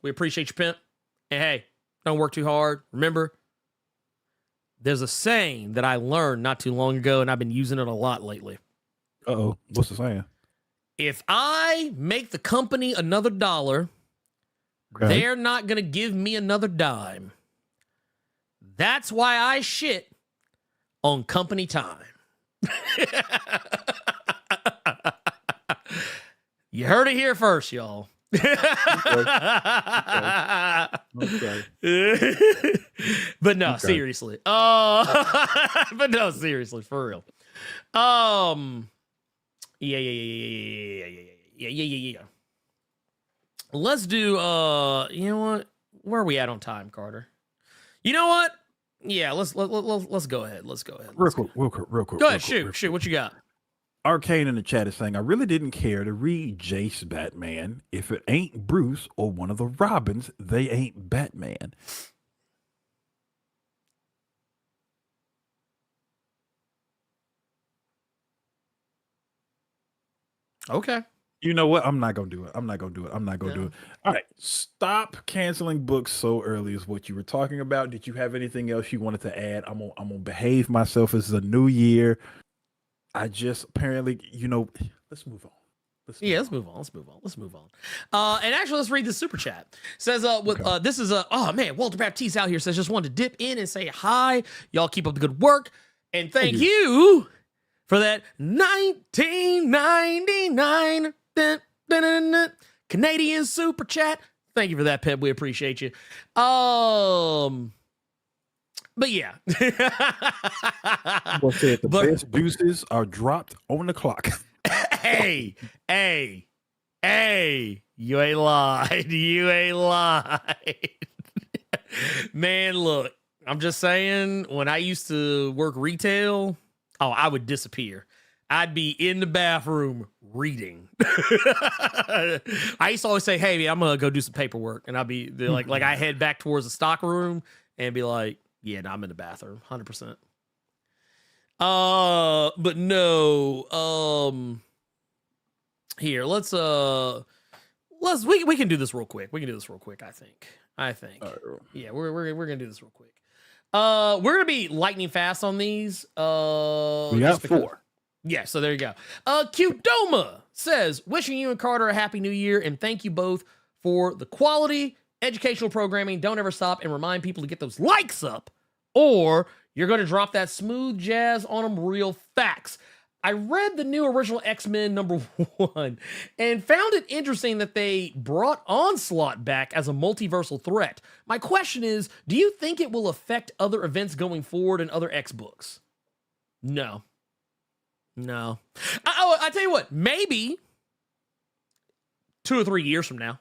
Speaker 2: we appreciate you, pimp. And hey, don't work too hard. Remember, there's a saying that I learned not too long ago, and I've been using it a lot lately.
Speaker 3: Uh-oh. What's the saying?
Speaker 2: If I make the company another dollar, they're not going to give me another dime. That's why I shit on company time. You heard it here first, y'all. Okay. But no, seriously. But no, seriously, for real. Yeah. Let's do you know what? Where are we at on time, Carter? You know what? Yeah, let's go ahead. Real quick. Go ahead, shoot. What you got?
Speaker 3: Arcane in the chat is saying, I really didn't care to read Jace Batman. If it ain't Bruce or one of the Robins, they ain't Batman.
Speaker 2: Okay.
Speaker 3: You know what? I'm not going to do it. I'm not going to do it. All right. Stop canceling books so early is what you were talking about. Did you have anything else you wanted to add? I'm going to behave myself. This is a new year. I just apparently, let's move on. Let's move on. And actually, let's read this super chat. Says, this is Walter Baptiste out here says, just wanted to dip in and say hi. Y'all keep up the good work. And thank you for that 1999
Speaker 2: Canadian super chat. Thank you for that, Pep. We appreciate you. But yeah.
Speaker 3: What said the best juices are dropped on the clock.
Speaker 2: Hey, you ain't lied. You ain't lied. Man, look, I'm just saying, when I used to work retail, I would disappear. I'd be in the bathroom reading. I used to always say, hey, I'm going to go do some paperwork. And I'd be like I head back towards the stock room and be like, yeah, no, I'm in the bathroom, 100%. But no, here, we can do this real quick. I think. Yeah, we're going to do this real quick. We're going to be lightning fast on these.
Speaker 3: We got 4.
Speaker 2: Yeah, so there you go. Qdoma says, wishing you and Carter a happy new year, and thank you both for the quality educational programming. Don't ever stop, and remind people to get those likes up, or you're going to drop that smooth jazz on them real facts. I read the new original X-Men #1 and found it interesting that they brought Onslaught back as a multiversal threat. My question is, do you think it will affect other events going forward in other X books? No. I tell you what, maybe 2 or 3 years from now.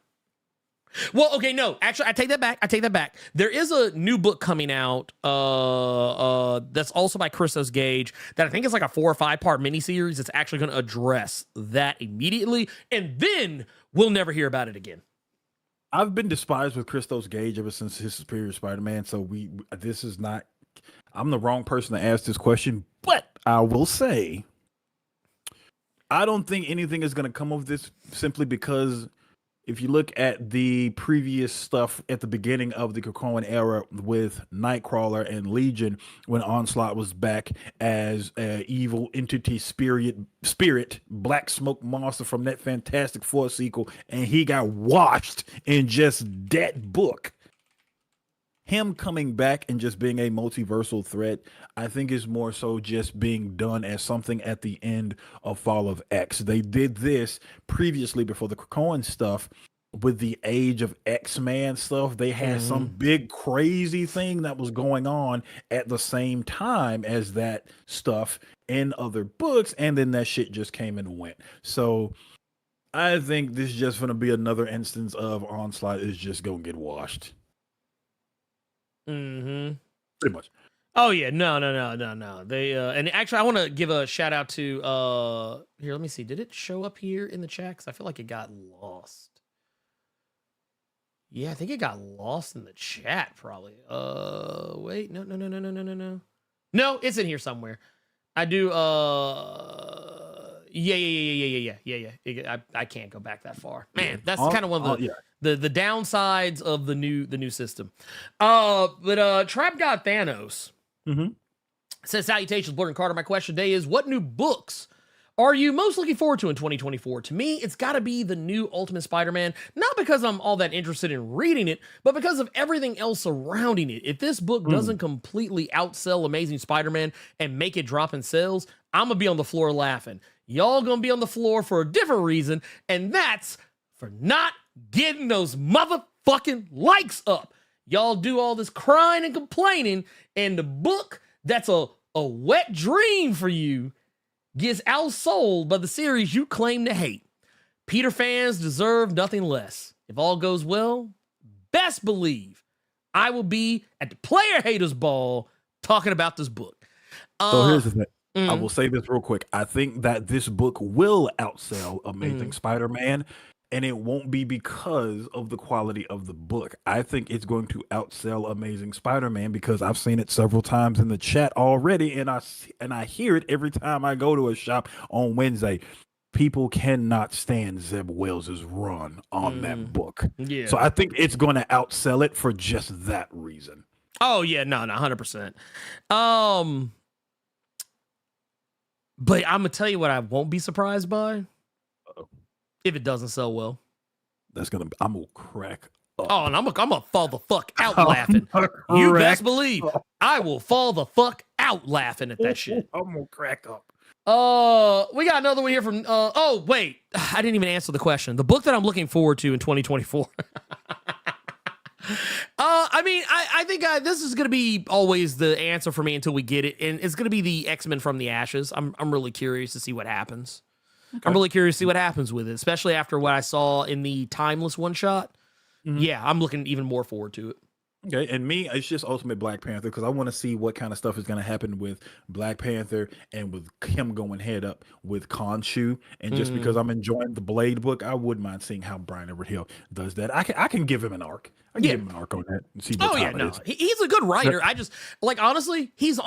Speaker 2: Well, okay, no, actually, I take that back. There is a new book coming out that's also by Christos Gage that I think is like a 4 or 5 part miniseries that's actually going to address that immediately, and then we'll never hear about it again.
Speaker 3: I've been despised with Christos Gage ever since his Superior Spider-Man, so I'm the wrong person to ask this question, but I will say, I don't think anything is going to come of this, simply because if you look at the previous stuff at the beginning of the Krakoan era with Nightcrawler and Legion, when Onslaught was back as an evil entity spirit, black smoke monster from that Fantastic Four sequel, and he got washed in just that book. Him coming back and just being a multiversal threat, I think is more so just being done as something at the end of Fall of X. They did this previously before the Krakoan stuff with the Age of X-Man stuff. They had some big crazy thing that was going on at the same time as that stuff in other books, and then that shit just came and went. So I think this is just going to be another instance of Onslaught is just going to get washed.
Speaker 2: Pretty
Speaker 3: much.
Speaker 2: Oh yeah, no. They and actually I want to give a shout out to here, let me see. Did it show up here in the chat? Cuz I feel like it got lost. Yeah, I think it got lost in the chat probably. Wait, no. No, it's in here somewhere. I do yeah. I can't go back that far. Man, that's kind of one of the downsides of the new system. But Trap God Thanos says, salutations, Blerd and Carter. My question today is, what new books are you most looking forward to in 2024? To me, it's got to be the new Ultimate Spider-Man, not because I'm all that interested in reading it, but because of everything else surrounding it. If this book doesn't completely outsell Amazing Spider-Man and make it drop in sales, I'm going to be on the floor laughing. Y'all going to be on the floor for a different reason, and that's for not getting those motherfucking likes up. Y'all do all this crying and complaining, and the book that's a wet dream for you gets outsold by the series you claim to hate. Peter fans deserve nothing less. If all goes well, best believe I will be at the Player Haters Ball talking about this book.
Speaker 3: So here's the thing. I will say this real quick. I think that this book will outsell Amazing Spider-Man, and it won't be because of the quality of the book. I think it's going to outsell Amazing Spider-Man because I've seen it several times in the chat already, and I hear it every time I go to a shop on Wednesday. People cannot stand Zeb Wells' run on that book. Yeah. So I think it's going to outsell it for just that reason.
Speaker 2: Oh, yeah. No, 100%. But I'm going to tell you what I won't be surprised by. If it doesn't sell well.
Speaker 3: I'm going to crack up.
Speaker 2: Oh, and I'm going to fall the fuck out laughing. You best believe I will fall the fuck out laughing at that shit.
Speaker 3: I'm going to crack up.
Speaker 2: We got another one here from oh wait, I didn't even answer the question. The book that I'm looking forward to in 2024. I mean, I think this is gonna be always the answer for me until we get it, and it's gonna be the X-Men from the Ashes. I'm really curious to see what happens. Okay. I'm really curious to see what happens with it, especially after what I saw in the Timeless one shot. Mm-hmm. Yeah, I'm looking even more forward to it.
Speaker 3: Okay, and me, it's just Ultimate Black Panther because I want to see what kind of stuff is going to happen with Black Panther and with him going head up with Khonshu. And just because I'm enjoying the Blade book, I wouldn't mind seeing how Brian Everett Hill does that. I can give him an arc. I can give him an arc on that and see what time it is.
Speaker 2: He's a good writer. I just, like, honestly, he's,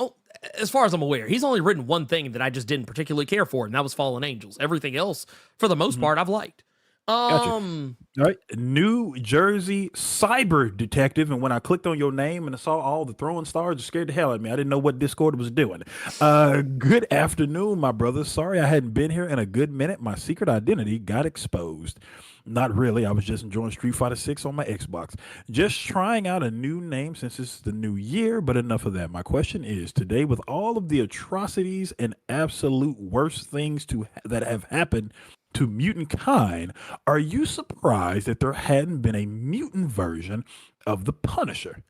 Speaker 2: as far as I'm aware, he's only written one thing that I just didn't particularly care for, and that was Fallen Angels. Everything else, for the most part, I've liked.
Speaker 3: Gotcha. All right, New Jersey cyber detective, and when I clicked on your name and I saw all the throwing stars, it scared the hell out of me. I didn't know what Discord was doing. Good afternoon, my brother. Sorry I hadn't been here in a good minute. My secret identity got exposed. Not really. I was just enjoying Street Fighter 6 on my Xbox. Just trying out a new name since it's the new year, but enough of that. My question is, today, with all of the atrocities and absolute worst things that have happened to mutant kind, are you surprised that there hadn't been a mutant version of the Punisher?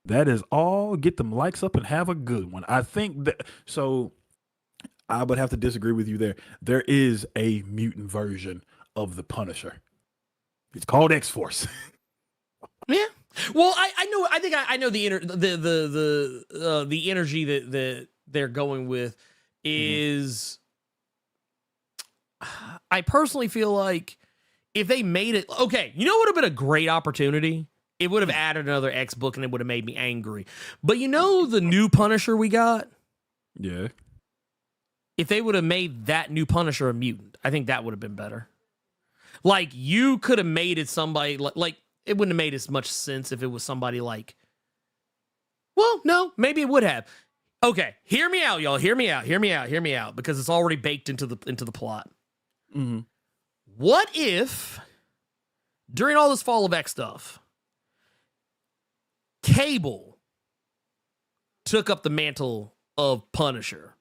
Speaker 3: That is all. Get them likes up and have a good one. I think that, so I would have to disagree with you there. There is a mutant version of the Punisher. It's called X-Force.
Speaker 2: Yeah. Well, I know the energy that they're going with is, I personally feel like if they made it, okay, you know what would have been a great opportunity? It would have added another X book and it would have made me angry. But you know the new Punisher we got?
Speaker 3: Yeah.
Speaker 2: If they would have made that new Punisher a mutant, I think that would have been better. Like, you could have made it somebody, like, it wouldn't have made as much sense if it was somebody like, well, no, maybe it would have. Okay, hear me out, y'all. Hear me out, because it's already baked into the plot.
Speaker 3: Mm-hmm.
Speaker 2: What if, during all this Fall of X stuff, Cable took up the mantle of Punisher?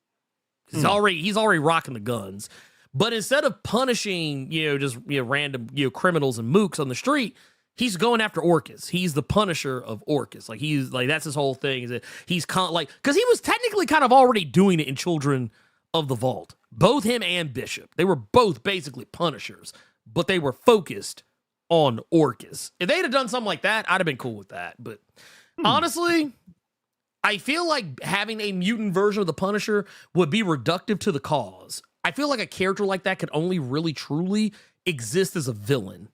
Speaker 2: He's already rocking the guns. But instead of punishing, random, criminals and mooks on the street, he's going after Orcus. He's the Punisher of Orcus. Like, he's like, that's his whole thing. Is that he's because he was technically kind of already doing it in Children of the Vault. Both him and Bishop, they were both basically Punishers, but they were focused on Orcus. If they'd have done something like that, I'd have been cool with that. But honestly, I feel like having a mutant version of the Punisher would be reductive to the cause. I feel like a character like that could only really truly exist as a villain.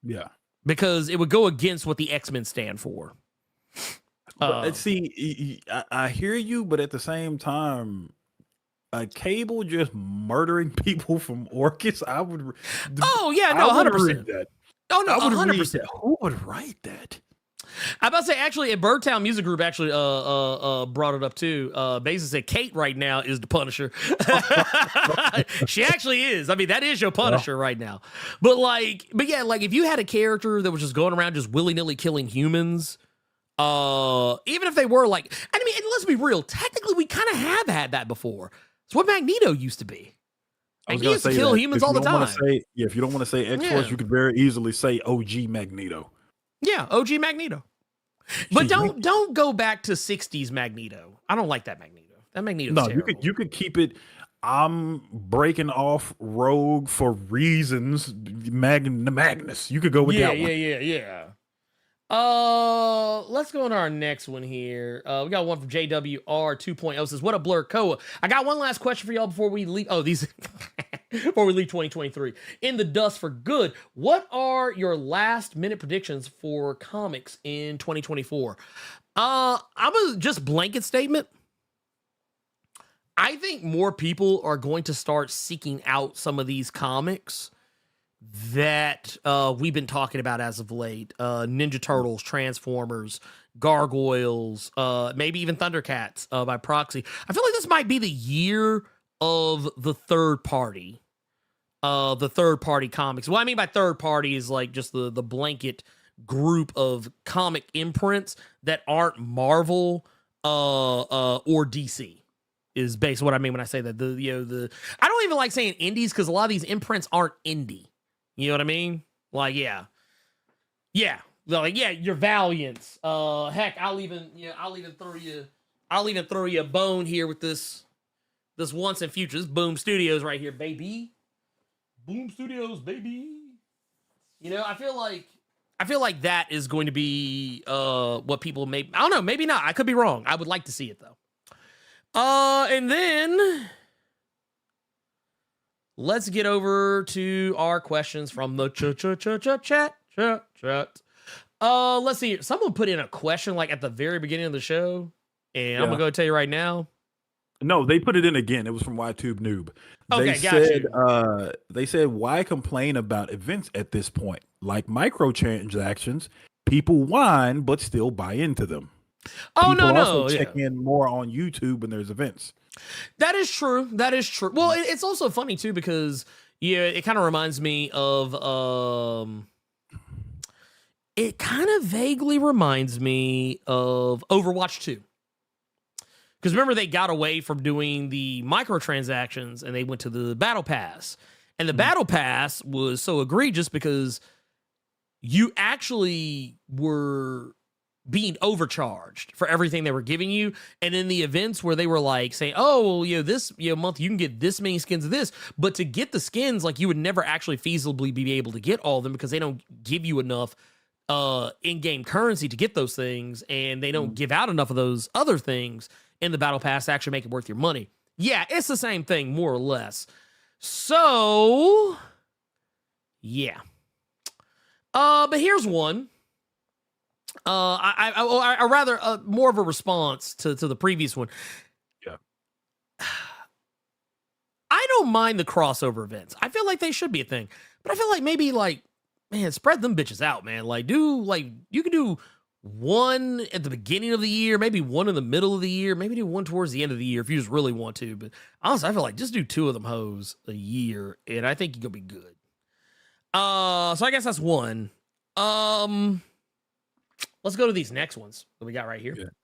Speaker 3: Yeah.
Speaker 2: Because it would go against what the X-Men stand for.
Speaker 3: See, I hear you, but at the same time, a Cable just murdering people from Orcus, I would.
Speaker 2: Oh, yeah, no, 100%.
Speaker 3: That.
Speaker 2: Oh, no,
Speaker 3: I would
Speaker 2: 100%.
Speaker 3: Who would write that?
Speaker 2: I'm about to say, actually, a Birdtown Music Group actually brought it up too. Basically said Kate right now is the Punisher. She actually is. I mean, that is your Punisher right now. But yeah, like if you had a character that was just going around just willy-nilly killing humans, even if they were like, I mean, and let's be real, technically we kind of have had that before. It's what Magneto used to be. And he used to kill humans all the time.
Speaker 3: If you don't want to say X-Force, you could very easily say OG Magneto.
Speaker 2: Yeah, OG Magneto. But don't go back to 60s Magneto. I don't like that Magneto. That Magneto's terrible.
Speaker 3: you could keep it. I'm breaking off Rogue for reasons. Magnus. You could go with that one.
Speaker 2: Yeah. Let's go on to our next one here. We got one from JWR 2.0. Says, what a Blerd Koa. I got one last question for y'all before we leave. Oh, these before we leave 2023 in the dust for good. What are your last minute predictions for comics in 2024? I'm a just blanket statement. I think more people are going to start seeking out some of these comics that we've been talking about as of late. Ninja Turtles, Transformers, Gargoyles, maybe even Thundercats by proxy. I feel like this might be the year of the third party comics. What I mean by third party is like just the blanket group of comic imprints that aren't Marvel or DC. is basically what I mean when I say that. I don't even like saying indies because a lot of these imprints aren't indie. You know what I mean? Like, yeah. Like, yeah, your Valiants. Heck, I'll even throw you a bone here with this Once and Future. This Boom Studios right here, baby. Boom Studios, baby. You know, I feel like that is going to be what people may, I don't know, maybe not. I could be wrong. I would like to see it though. And then let's get over to our questions from the chat. Let's see. Someone put in a question like at the very beginning of the show, and I'm gonna go tell you right now.
Speaker 3: No, they put it in again. It was from YTube Noob. They said, why complain about events at this point? Like microtransactions, people whine but still buy into them. People also check in more on YouTube when there's events.
Speaker 2: That is true. Well, it's also funny too because it kind of reminds me of it kind of vaguely reminds me of Overwatch 2. Because remember, they got away from doing the microtransactions and they went to the Battle Pass. And the Battle Pass was so egregious because you actually were being overcharged for everything they were giving you. And in the events where they were like saying, oh, well, this month you can get this many skins of this. But to get the skins, like you would never actually feasibly be able to get all of them because they don't give you enough in-game currency to get those things. And they don't give out enough of those other things in the Battle Pass to actually make it worth your money. Yeah, it's the same thing, more or less. So, yeah. But here's one. I rather more of a response to the previous one.
Speaker 3: Yeah.
Speaker 2: I don't mind the crossover events. I feel like they should be a thing. But I feel like maybe man, spread them bitches out, man. You can do one at the beginning of the year, maybe one in the middle of the year, maybe do one towards the end of the year if you just really want to. But honestly, I feel like just do 2 of them hoes a year, and I think you're gonna be good. So I guess that's one. Let's go to these next ones that we got right here.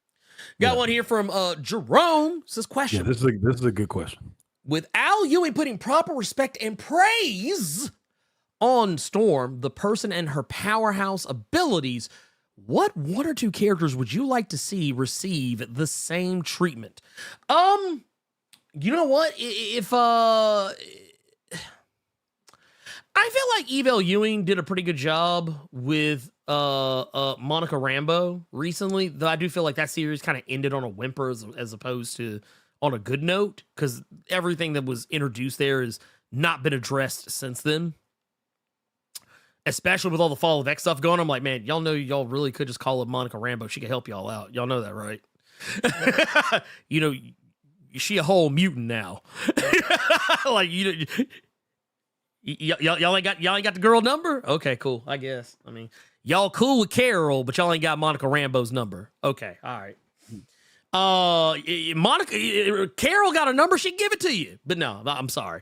Speaker 2: Got one here from Jerome. Says question.
Speaker 3: Yeah, this is a good question.
Speaker 2: With Al Ewing putting proper respect and praise on Storm, the person and her powerhouse abilities, what 1 or 2 characters would you like to see receive the same treatment? You know what? If I feel like Evel Ewing did a pretty good job with Monica Rambeau recently, though I do feel like that series kind of ended on a whimper as opposed to on a good note, because everything that was introduced there has not been addressed since then. Especially with all the Fall of X stuff going on. I'm like, man, y'all know y'all really could just call up Monica Rambeau. She could help y'all out. Y'all know that, right? You know, she a whole mutant now. Like, y'all ain't got the girl number? Okay, cool. I guess. I mean, y'all cool with Carol, but y'all ain't got Monica Rambeau's number. Okay, all right. Carol got a number, she'd give it to you. But no, I'm sorry.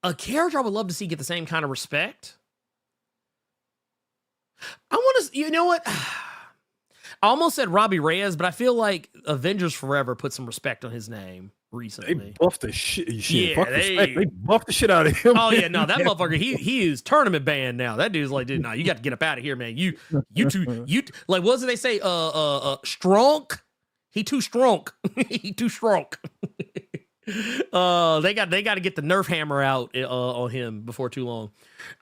Speaker 2: A character I would love to see get the same kind of respect. I want to, you know what? I almost said Robbie Reyes, but I feel like Avengers Forever put some respect on his name recently.
Speaker 3: They buffed the shit.
Speaker 2: Yeah,
Speaker 3: they buffed the shit out of him.
Speaker 2: Oh yeah, no, that motherfucker, he is tournament banned now. That dude's like, dude, no, you got to get up out of here, man. You like, what did they say? Strong. He too strong. He too strong. They got to get the Nerf hammer out on him before too long.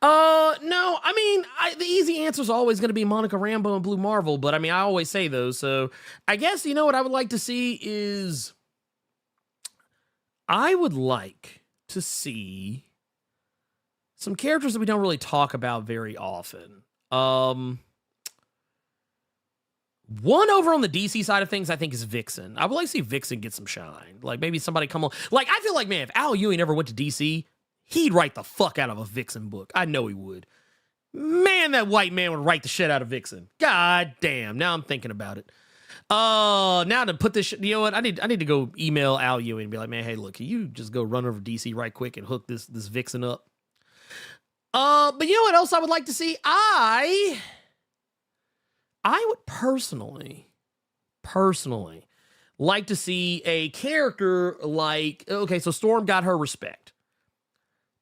Speaker 2: No, I mean, the easy answer is always going to be Monica Rambeau and Blue Marvel, but I mean, I always say those. So I guess, you know what I would like to see is I would like to see some characters that we don't really talk about very often. One over on the DC side of things, I think, is Vixen. I would like to see Vixen get some shine. Like, maybe somebody come on. Like, I feel like, man, if Al Ewing ever went to DC, he'd write the fuck out of a Vixen book. I know he would. Man, that white man would write the shit out of Vixen. God damn. Now I'm thinking about it. Now to put this shit, you know what? I need to go email Al Ewing and be like, man, hey, look, can you just go run over DC right quick and hook this Vixen up? But you know what else I would like to see? I would personally like to see a character like, okay, so Storm got her respect.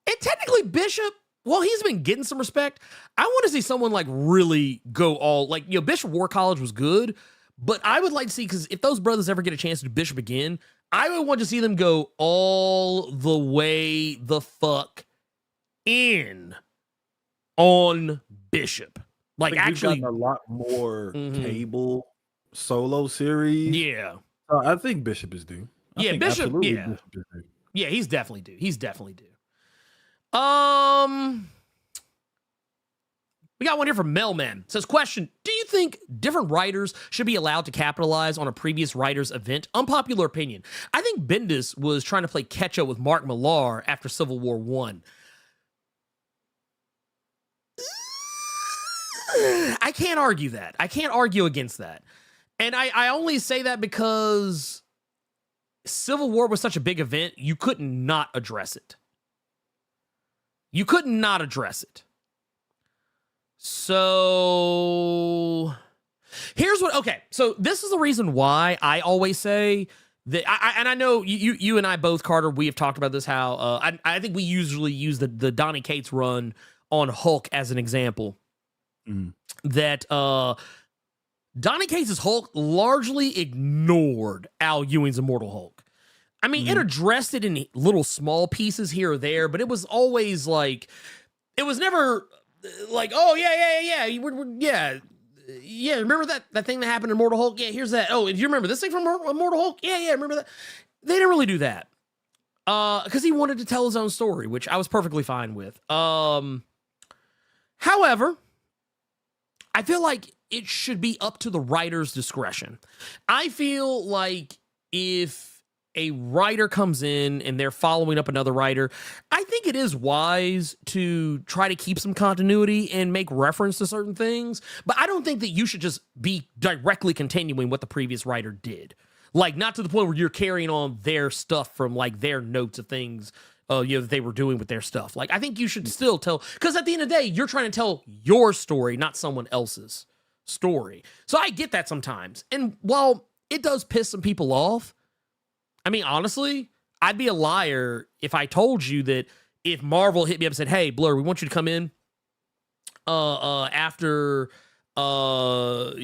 Speaker 2: And technically Bishop, well, he's been getting some respect. I want to see someone like really go all, like, Bishop War College was good, but I would like to see, because if those brothers ever get a chance to do Bishop again, I would want to see them go all the way the fuck in on Bishop. Like, actually,
Speaker 3: a lot more cable solo series.
Speaker 2: Yeah.
Speaker 3: I think Bishop is due.
Speaker 2: Bishop is due. Yeah, he's definitely due. We got one here from Melman. It says, question, do you think different writers should be allowed to capitalize on a previous writer's event? Unpopular opinion. I think Bendis was trying to play catch up with Mark Millar after Civil War I. I can't argue that. I can't argue against that. And I only say that because Civil War was such a big event, you couldn't not address it. So here's what, okay, so this is the reason why I always say that, and I know you and I both, Carter, we have talked about this, how I think we usually use the Donny Cates run on Hulk as an example. That Donny Cates' Hulk largely ignored Al Ewing's Immortal Hulk. I mean, it addressed it in little small pieces here or there, but it was always like, it was never like, oh, yeah. Remember that thing that happened in Immortal Hulk? Yeah, here's that. Oh, do you remember this thing from Immortal Hulk? Yeah, remember that? They didn't really do that. Because he wanted to tell his own story, which I was perfectly fine with. However, I feel like it should be up to the writer's discretion. I feel like if a writer comes in and they're following up another writer, I think it is wise to try to keep some continuity and make reference to certain things. But I don't think that you should just be directly continuing what the previous writer did. Like, not to the point where you're carrying on their stuff from, like, their notes of things that they were doing with their stuff. Like, I think you should still tell, because at the end of the day, you're trying to tell your story, not someone else's story. So I get that sometimes. And while it does piss some people off, I mean, honestly, I'd be a liar if I told you that if Marvel hit me up and said, hey, Blur, we want you to come in after Immortal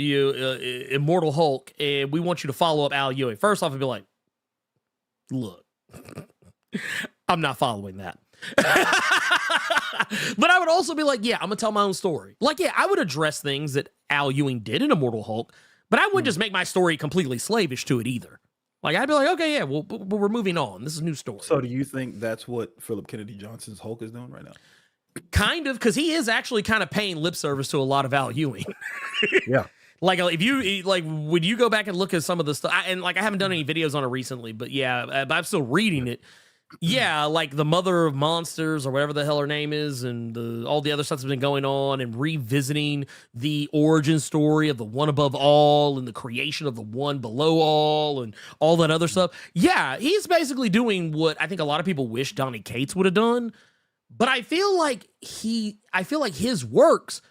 Speaker 2: Hulk, and we want you to follow up Al Ewing. First off, I'd be like, look, I'm not following that. But I would also be like, yeah, I'm going to tell my own story. Like, yeah, I would address things that Al Ewing did in Immortal Hulk, but I wouldn't just make my story completely slavish to it either. Like, I'd be like, okay, yeah, well, we're moving on. This is a new story.
Speaker 3: So do you think that's what Philip Kennedy Johnson's Hulk is doing right now?
Speaker 2: Kind of, because he is actually kind of paying lip service to a lot of Al Ewing.
Speaker 3: Yeah.
Speaker 2: Like, if you, like, when you go back and look at some of the stuff, and, like, I haven't done any videos on it recently, but yeah, but I'm still reading it. Yeah, like the Mother of Monsters or whatever the hell her name is, and all the other stuff that's been going on, and revisiting the origin story of the One Above All and the creation of the One Below All and all that other stuff. Yeah, he's basically doing what I think a lot of people wish Donny Cates would have done. But I feel like his works,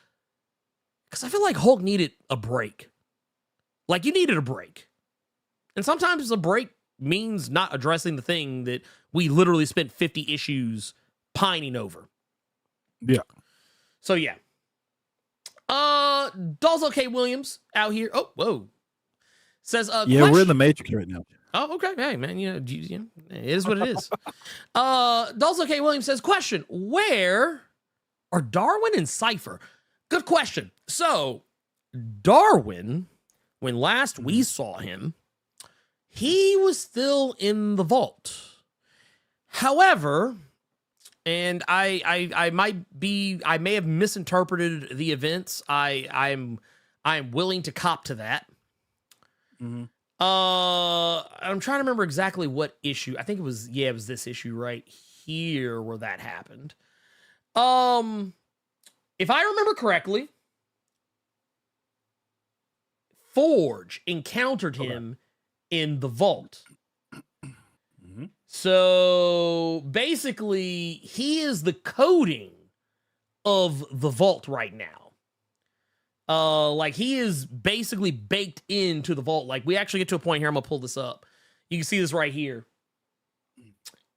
Speaker 2: because I feel like Hulk needed a break. Like, you needed a break. And sometimes a break means not addressing the thing that we literally spent 50 issues pining over.
Speaker 3: Yeah.
Speaker 2: So, yeah. Dalzo K. Williams out here. Oh, whoa. Says,
Speaker 3: yeah, we're in the Matrix right now.
Speaker 2: Oh, okay. Hey, man, it is what it is. Dalzo K. Williams says, question, where are Darwin and Cypher? Good question. So, Darwin, when last we saw him, he was still in the vault. However, and I may have misinterpreted the events. I'm willing to cop to that. Mm-hmm. I'm trying to remember exactly what issue. I think it was this issue right here where that happened. If I remember correctly, Forge encountered him in the vault. Mm-hmm. So basically, he is the coding of the vault right now. Like he is basically baked into the vault. Like we actually get to a point here. I'm gonna pull this up. You can see this right here.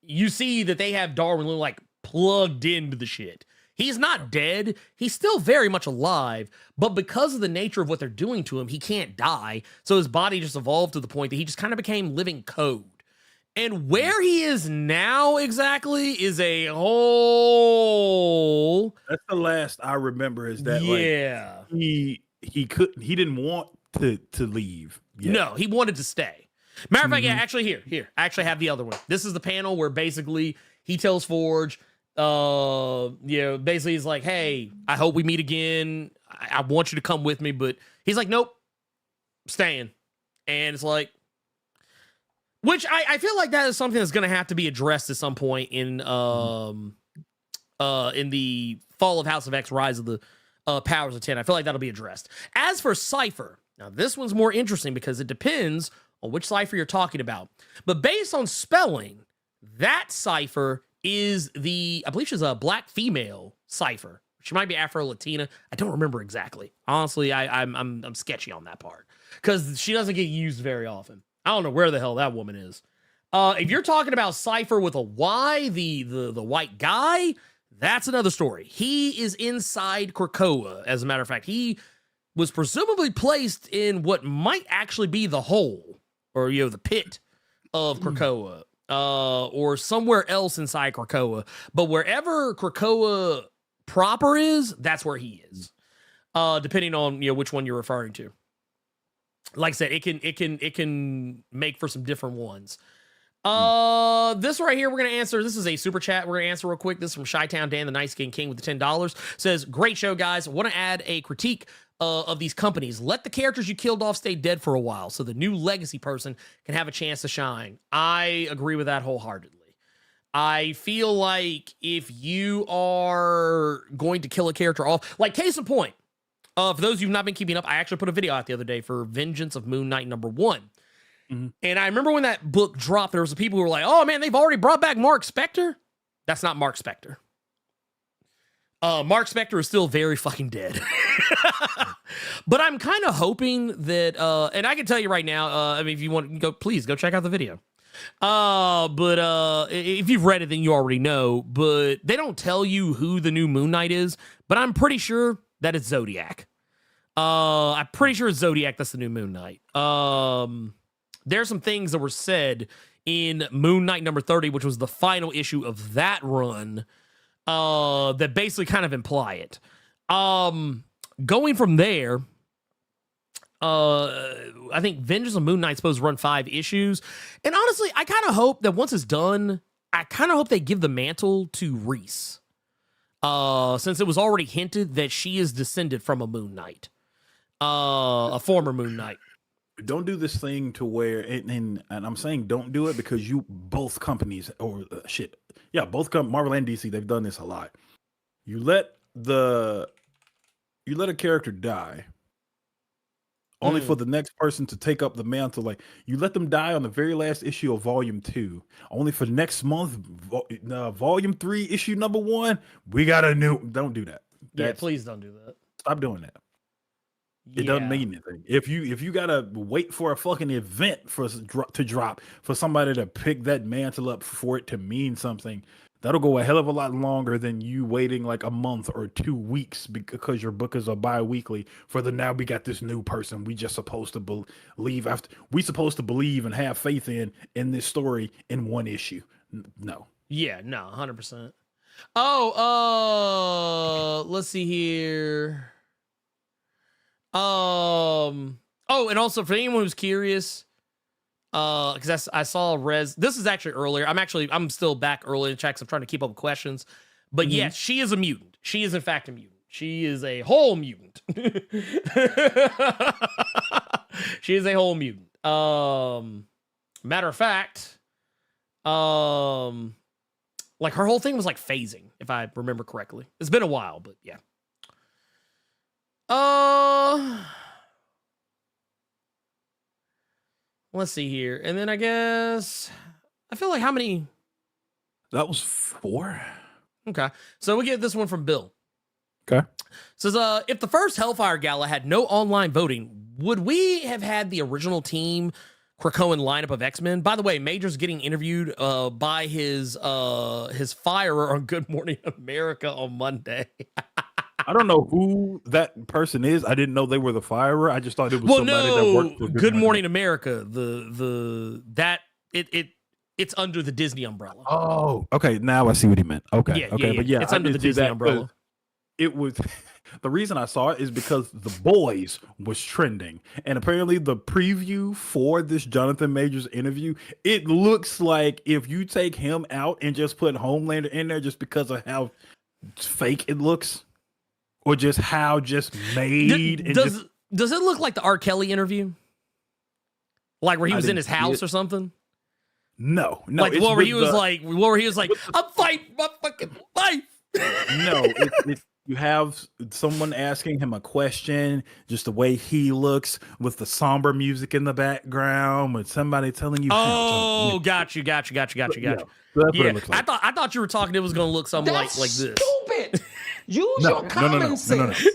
Speaker 2: You see that they have Darwin like plugged into the shit. He's not dead. He's still very much alive, but because of the nature of what they're doing to him, he can't die. So his body just evolved to the point that he just kind of became living code. And where he is now exactly is a whole.
Speaker 3: That's the last I remember. Is that
Speaker 2: like
Speaker 3: he didn't want to leave.
Speaker 2: Yet. No, he wanted to stay. Matter of fact, yeah, actually here. I actually have the other one. This is the panel where basically he tells Forge, basically he's like, hey, I hope we meet again. I want you to come with me, but he's like, nope, staying. And it's like, which I feel like that is something that's going to have to be addressed at some point in the Fall of House of X, Rise of the Powers of 10. I feel like that'll be addressed. As for Cypher, now this one's more interesting because it depends on which Cypher you're talking about. But based on spelling, that Cypher is I believe she's a black female Cypher. She might be Afro-Latina. I don't remember exactly. Honestly, I'm sketchy on that part because she doesn't get used very often. I don't know where the hell that woman is. If you're talking about Cypher with a Y, the white guy, that's another story. He is inside Krakoa. As a matter of fact, he was presumably placed in what might actually be the hole or the pit of Krakoa, or somewhere else inside Krakoa. But wherever Krakoa proper is, that's where he is. Depending on which one you're referring to. Like I said, it can make for some different ones. This right here, we're gonna answer. This is a super chat. We're gonna answer real quick. This is from Chi-Town Dan, the Nice Skin King, with the $10. Says, great show, guys. Want to add a critique of these companies. Let the characters you killed off stay dead for a while, so the new legacy person can have a chance to shine. I agree with that wholeheartedly. I feel like if you are going to kill a character off, like case in point. For those who've not been keeping up, I actually put a video out the other day for Vengeance of Moon Knight #1. Mm-hmm. And I remember when that book dropped, there was some people who were like, oh man, they've already brought back Mark Spector. That's not Mark Spector. Mark Spector is still very fucking dead. But I'm kind of hoping that, and I can tell you right now, if you want to go, please go check out the video. But if you've read it, then you already know, but they don't tell you who the new Moon Knight is, but I'm pretty sure that it's Zodiac. I'm pretty sure it's Zodiac that's the new Moon Knight. There's some things that were said in Moon Knight #30, which was the final issue of that run, that basically kind of imply it. Going from there, I think Vengeance of Moon Knight's supposed to run 5 issues. And honestly, I kind of hope that once it's done, I kind of hope they give the mantle to Reese. Since it was already hinted that she is descended from a Moon Knight, a former Moon Knight.
Speaker 3: Don't do this thing to where, and I'm saying don't do it because both companies, Marvel and DC, they've done this a lot. You let a character die, only for the next person to take up the mantle. Like you let them die on the very last issue of Volume 2, only for next month, Volume 3, issue #1. We got a new. Don't do that.
Speaker 2: Please don't do that.
Speaker 3: Stop doing that. It doesn't mean anything. If you gotta wait for a fucking event to drop for somebody to pick that mantle up for it to mean something, that'll go a hell of a lot longer than you waiting like a month or 2 weeks because your book is a bi-weekly for now we got this new person we just supposed to believe supposed to believe and have faith in this story in one issue. No.
Speaker 2: Yeah, no, 100%. Let's see here. And also for anyone who's curious, because I saw this is actually earlier. I'm still back early in checks. I'm trying to keep up with questions, but yes, she is a mutant. She is in fact a mutant. She is a whole mutant. She is a whole mutant. Matter of fact, like her whole thing was like phasing, if I remember correctly. It's been a while, but yeah. Let's see here. And then I guess I feel like how many?
Speaker 3: That was 4.
Speaker 2: Okay. So we get this one from Bill.
Speaker 3: Okay.
Speaker 2: Says, if the first Hellfire Gala had no online voting, would we have had the original team Krakoan lineup of X-Men? By the way, Major's getting interviewed by his firer on Good Morning America on Monday.
Speaker 3: I don't know who that person is. I didn't know they were the firer. I just thought it was somebody that worked for
Speaker 2: Good Morning America. It's under the Disney umbrella.
Speaker 3: Oh, okay. Now I see what he meant. Okay.
Speaker 2: Yeah,
Speaker 3: okay.
Speaker 2: yeah,
Speaker 3: But yeah,
Speaker 2: it's under the Disney umbrella.
Speaker 3: It was the reason I saw it is because The Boys was trending. And apparently the preview for this Jonathan Majors interview, it looks like if you take him out and just put Homelander in there just because of how fake it looks. Or just how just made.
Speaker 2: Does it look like the R. Kelly interview? Like where he was in his house or something?
Speaker 3: No.
Speaker 2: Like where he was like, I'm fighting my fucking life.
Speaker 3: No, you have someone asking him a question, just the way he looks with the somber music in the background, with somebody telling you.
Speaker 2: Oh, got you.
Speaker 3: Yeah, so that's what
Speaker 2: Yeah,
Speaker 3: it looks like.
Speaker 2: I thought you were talking. It was going to look something like this.
Speaker 4: Stupid. Use your common sense.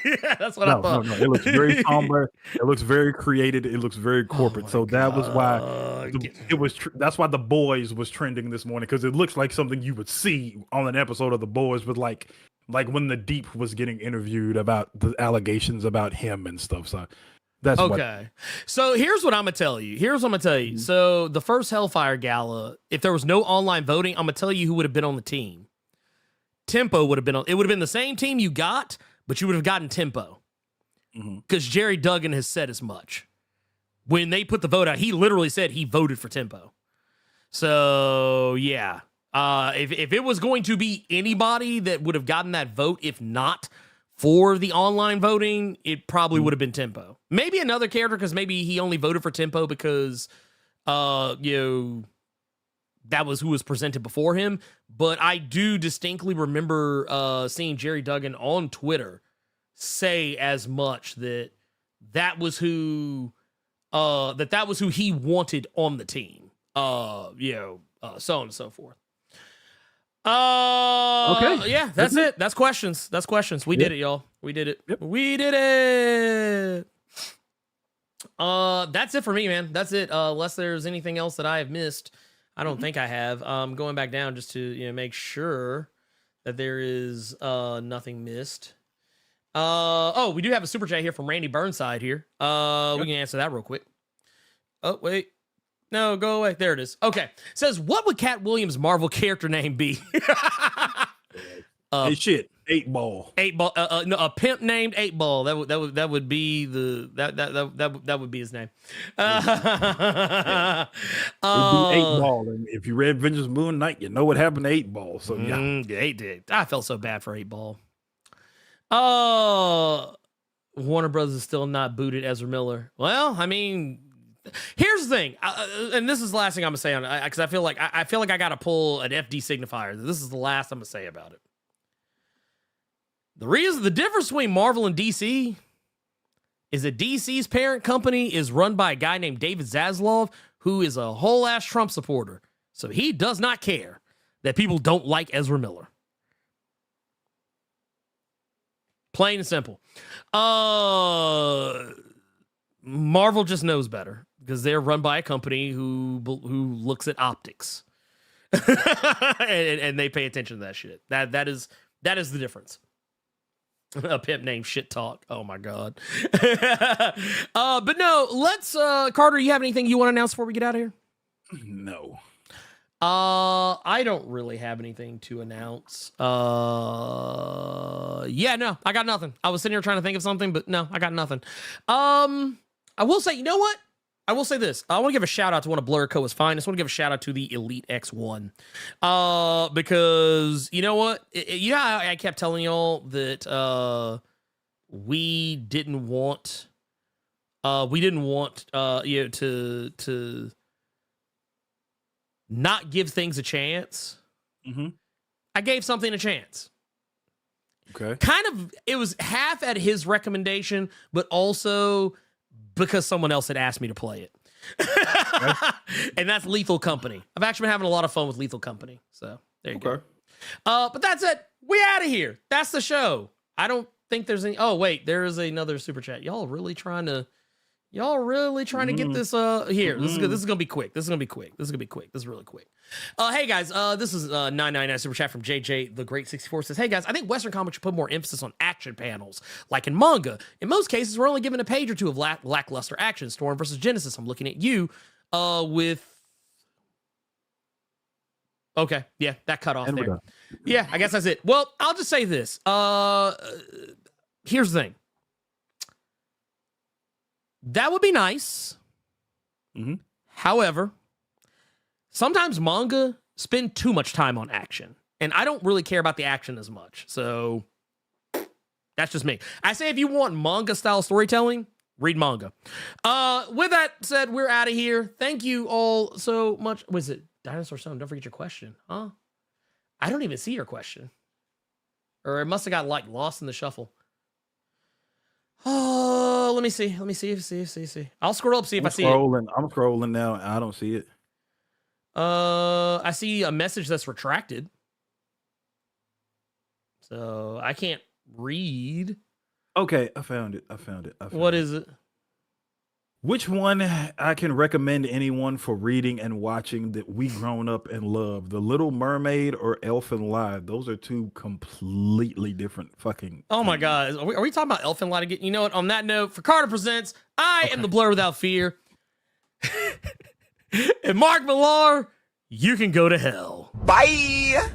Speaker 2: Yeah, that's what I thought.
Speaker 3: No. It looks very somber. It looks very created. It looks very corporate. So that was why it was. That's why The Boys was trending this morning, because it looks like something you would see on an episode of The Boys, with like when the Deep was getting interviewed about the allegations about him and stuff. So that's
Speaker 2: okay. So here's what I'm gonna tell you.
Speaker 3: Mm-hmm.
Speaker 2: So the first Hellfire Gala, if there was no online voting, I'm gonna tell you who would have been on the team. Tempo would have been on. It would have been the same team you got, but you would have gotten Tempo, because Jerry Duggan has said as much. When they put the vote out, he literally said he voted for Tempo. So yeah. If it was going to be anybody that would have gotten that vote, if not for the online voting, it probably would have been Tempo. Maybe another character, because maybe he only voted for Tempo because, that was who was presented before him. But I do distinctly remember seeing Jerry Duggan on Twitter say as much that was who he wanted on the team. So on and so forth. Okay. Yeah, that's it. That's questions. We did it, y'all. We did it.
Speaker 3: Yep.
Speaker 2: We did it. That's it for me, man. That's it. Unless there's anything else that I have missed. I don't think I have. Going back down just to make sure that there is nothing missed. We do have a super chat here from Randy Burnside here. We can answer that real quick. Oh, wait. No, go away. There it is. Okay. It says, what would Cat Williams' Marvel character name be?
Speaker 3: Hey, shit. 8-Ball.
Speaker 2: 8-Ball. No, a pimp named 8-Ball. That would be that would be his name.
Speaker 3: It'd be 8-Ball. And if you read Avengers Moon Knight, you know what happened to 8-Ball. So yeah.
Speaker 2: I felt so bad for 8-Ball. Warner Brothers is still not booted Ezra Miller. Well, I mean, here's the thing, and this is the last thing I'm gonna say on it, because I feel like I gotta pull an FD signifier. This is the last I'm gonna say about it. The difference between Marvel and DC is that DC's parent company is run by a guy named David Zaslav, who is a whole ass Trump supporter. So he does not care that people don't like Ezra Miller. Plain and simple. Marvel just knows better, because they're run by a company who looks at optics, and they pay attention to that shit. That is the difference. A pimp named Shit Talk. Oh my god. But no, let's Carter, you have anything you want to announce before we get out of here?
Speaker 3: No.
Speaker 2: I don't really have anything to announce. Yeah, no, I got nothing. I was sitting here trying to think of something, but no, I got nothing. I will say, you know what? I will say this. I want to give a shout out to one of Blerd Co's finest. I want to give a shout out to the Elite X1. Because you know what? I kept telling y'all that we didn't want to not give things a chance.
Speaker 3: Mm-hmm.
Speaker 2: I gave something a chance.
Speaker 3: Okay.
Speaker 2: Kind of, it was half at his recommendation, but also because someone else had asked me to play it. And that's Lethal Company. I've actually been having a lot of fun with Lethal Company. So there you go. But that's it. We out of here. That's the show. I don't think there's any. Oh wait, there is another super chat. Y'all really trying to get this here. This is good. This is gonna be quick. This is really quick. Hey guys, this is 999 super chat from JJ the Great 64 says, hey guys, I think Western comics should put more emphasis on action panels, like in manga. In most cases, we're only given a page or two of lackluster action. Storm versus Genesis. I'm looking at you with. Okay, yeah, that cut off and there. Yeah, I guess that's it. Well, I'll just say this. Here's the thing. That would be nice. However, sometimes manga spend too much time on action, and I don't really care about the action as much. So that's just me. I say if you want manga style storytelling, read manga. With that said, we're out of here. Thank you all so much. Was it Dinosaur Stone? Don't forget your question, huh? I don't even see your question, or it must have got like lost in the shuffle. Oh, let me see. I'll scroll up, see if I see it.
Speaker 3: I'm scrolling now. I don't see it.
Speaker 2: I see a message that's retracted. So I can't read.
Speaker 3: Okay, I found it.
Speaker 2: What is it?
Speaker 3: Which one I can recommend anyone for reading and watching that we grown up and love? The Little Mermaid or Elfen Lied? Those are two completely different fucking.
Speaker 2: Oh my God. Are we talking about Elfen Lied again? You know what? On that note, for Carter Presents, I am the Blur Without Fear. And Mark Millar, you can go to hell.
Speaker 4: Bye.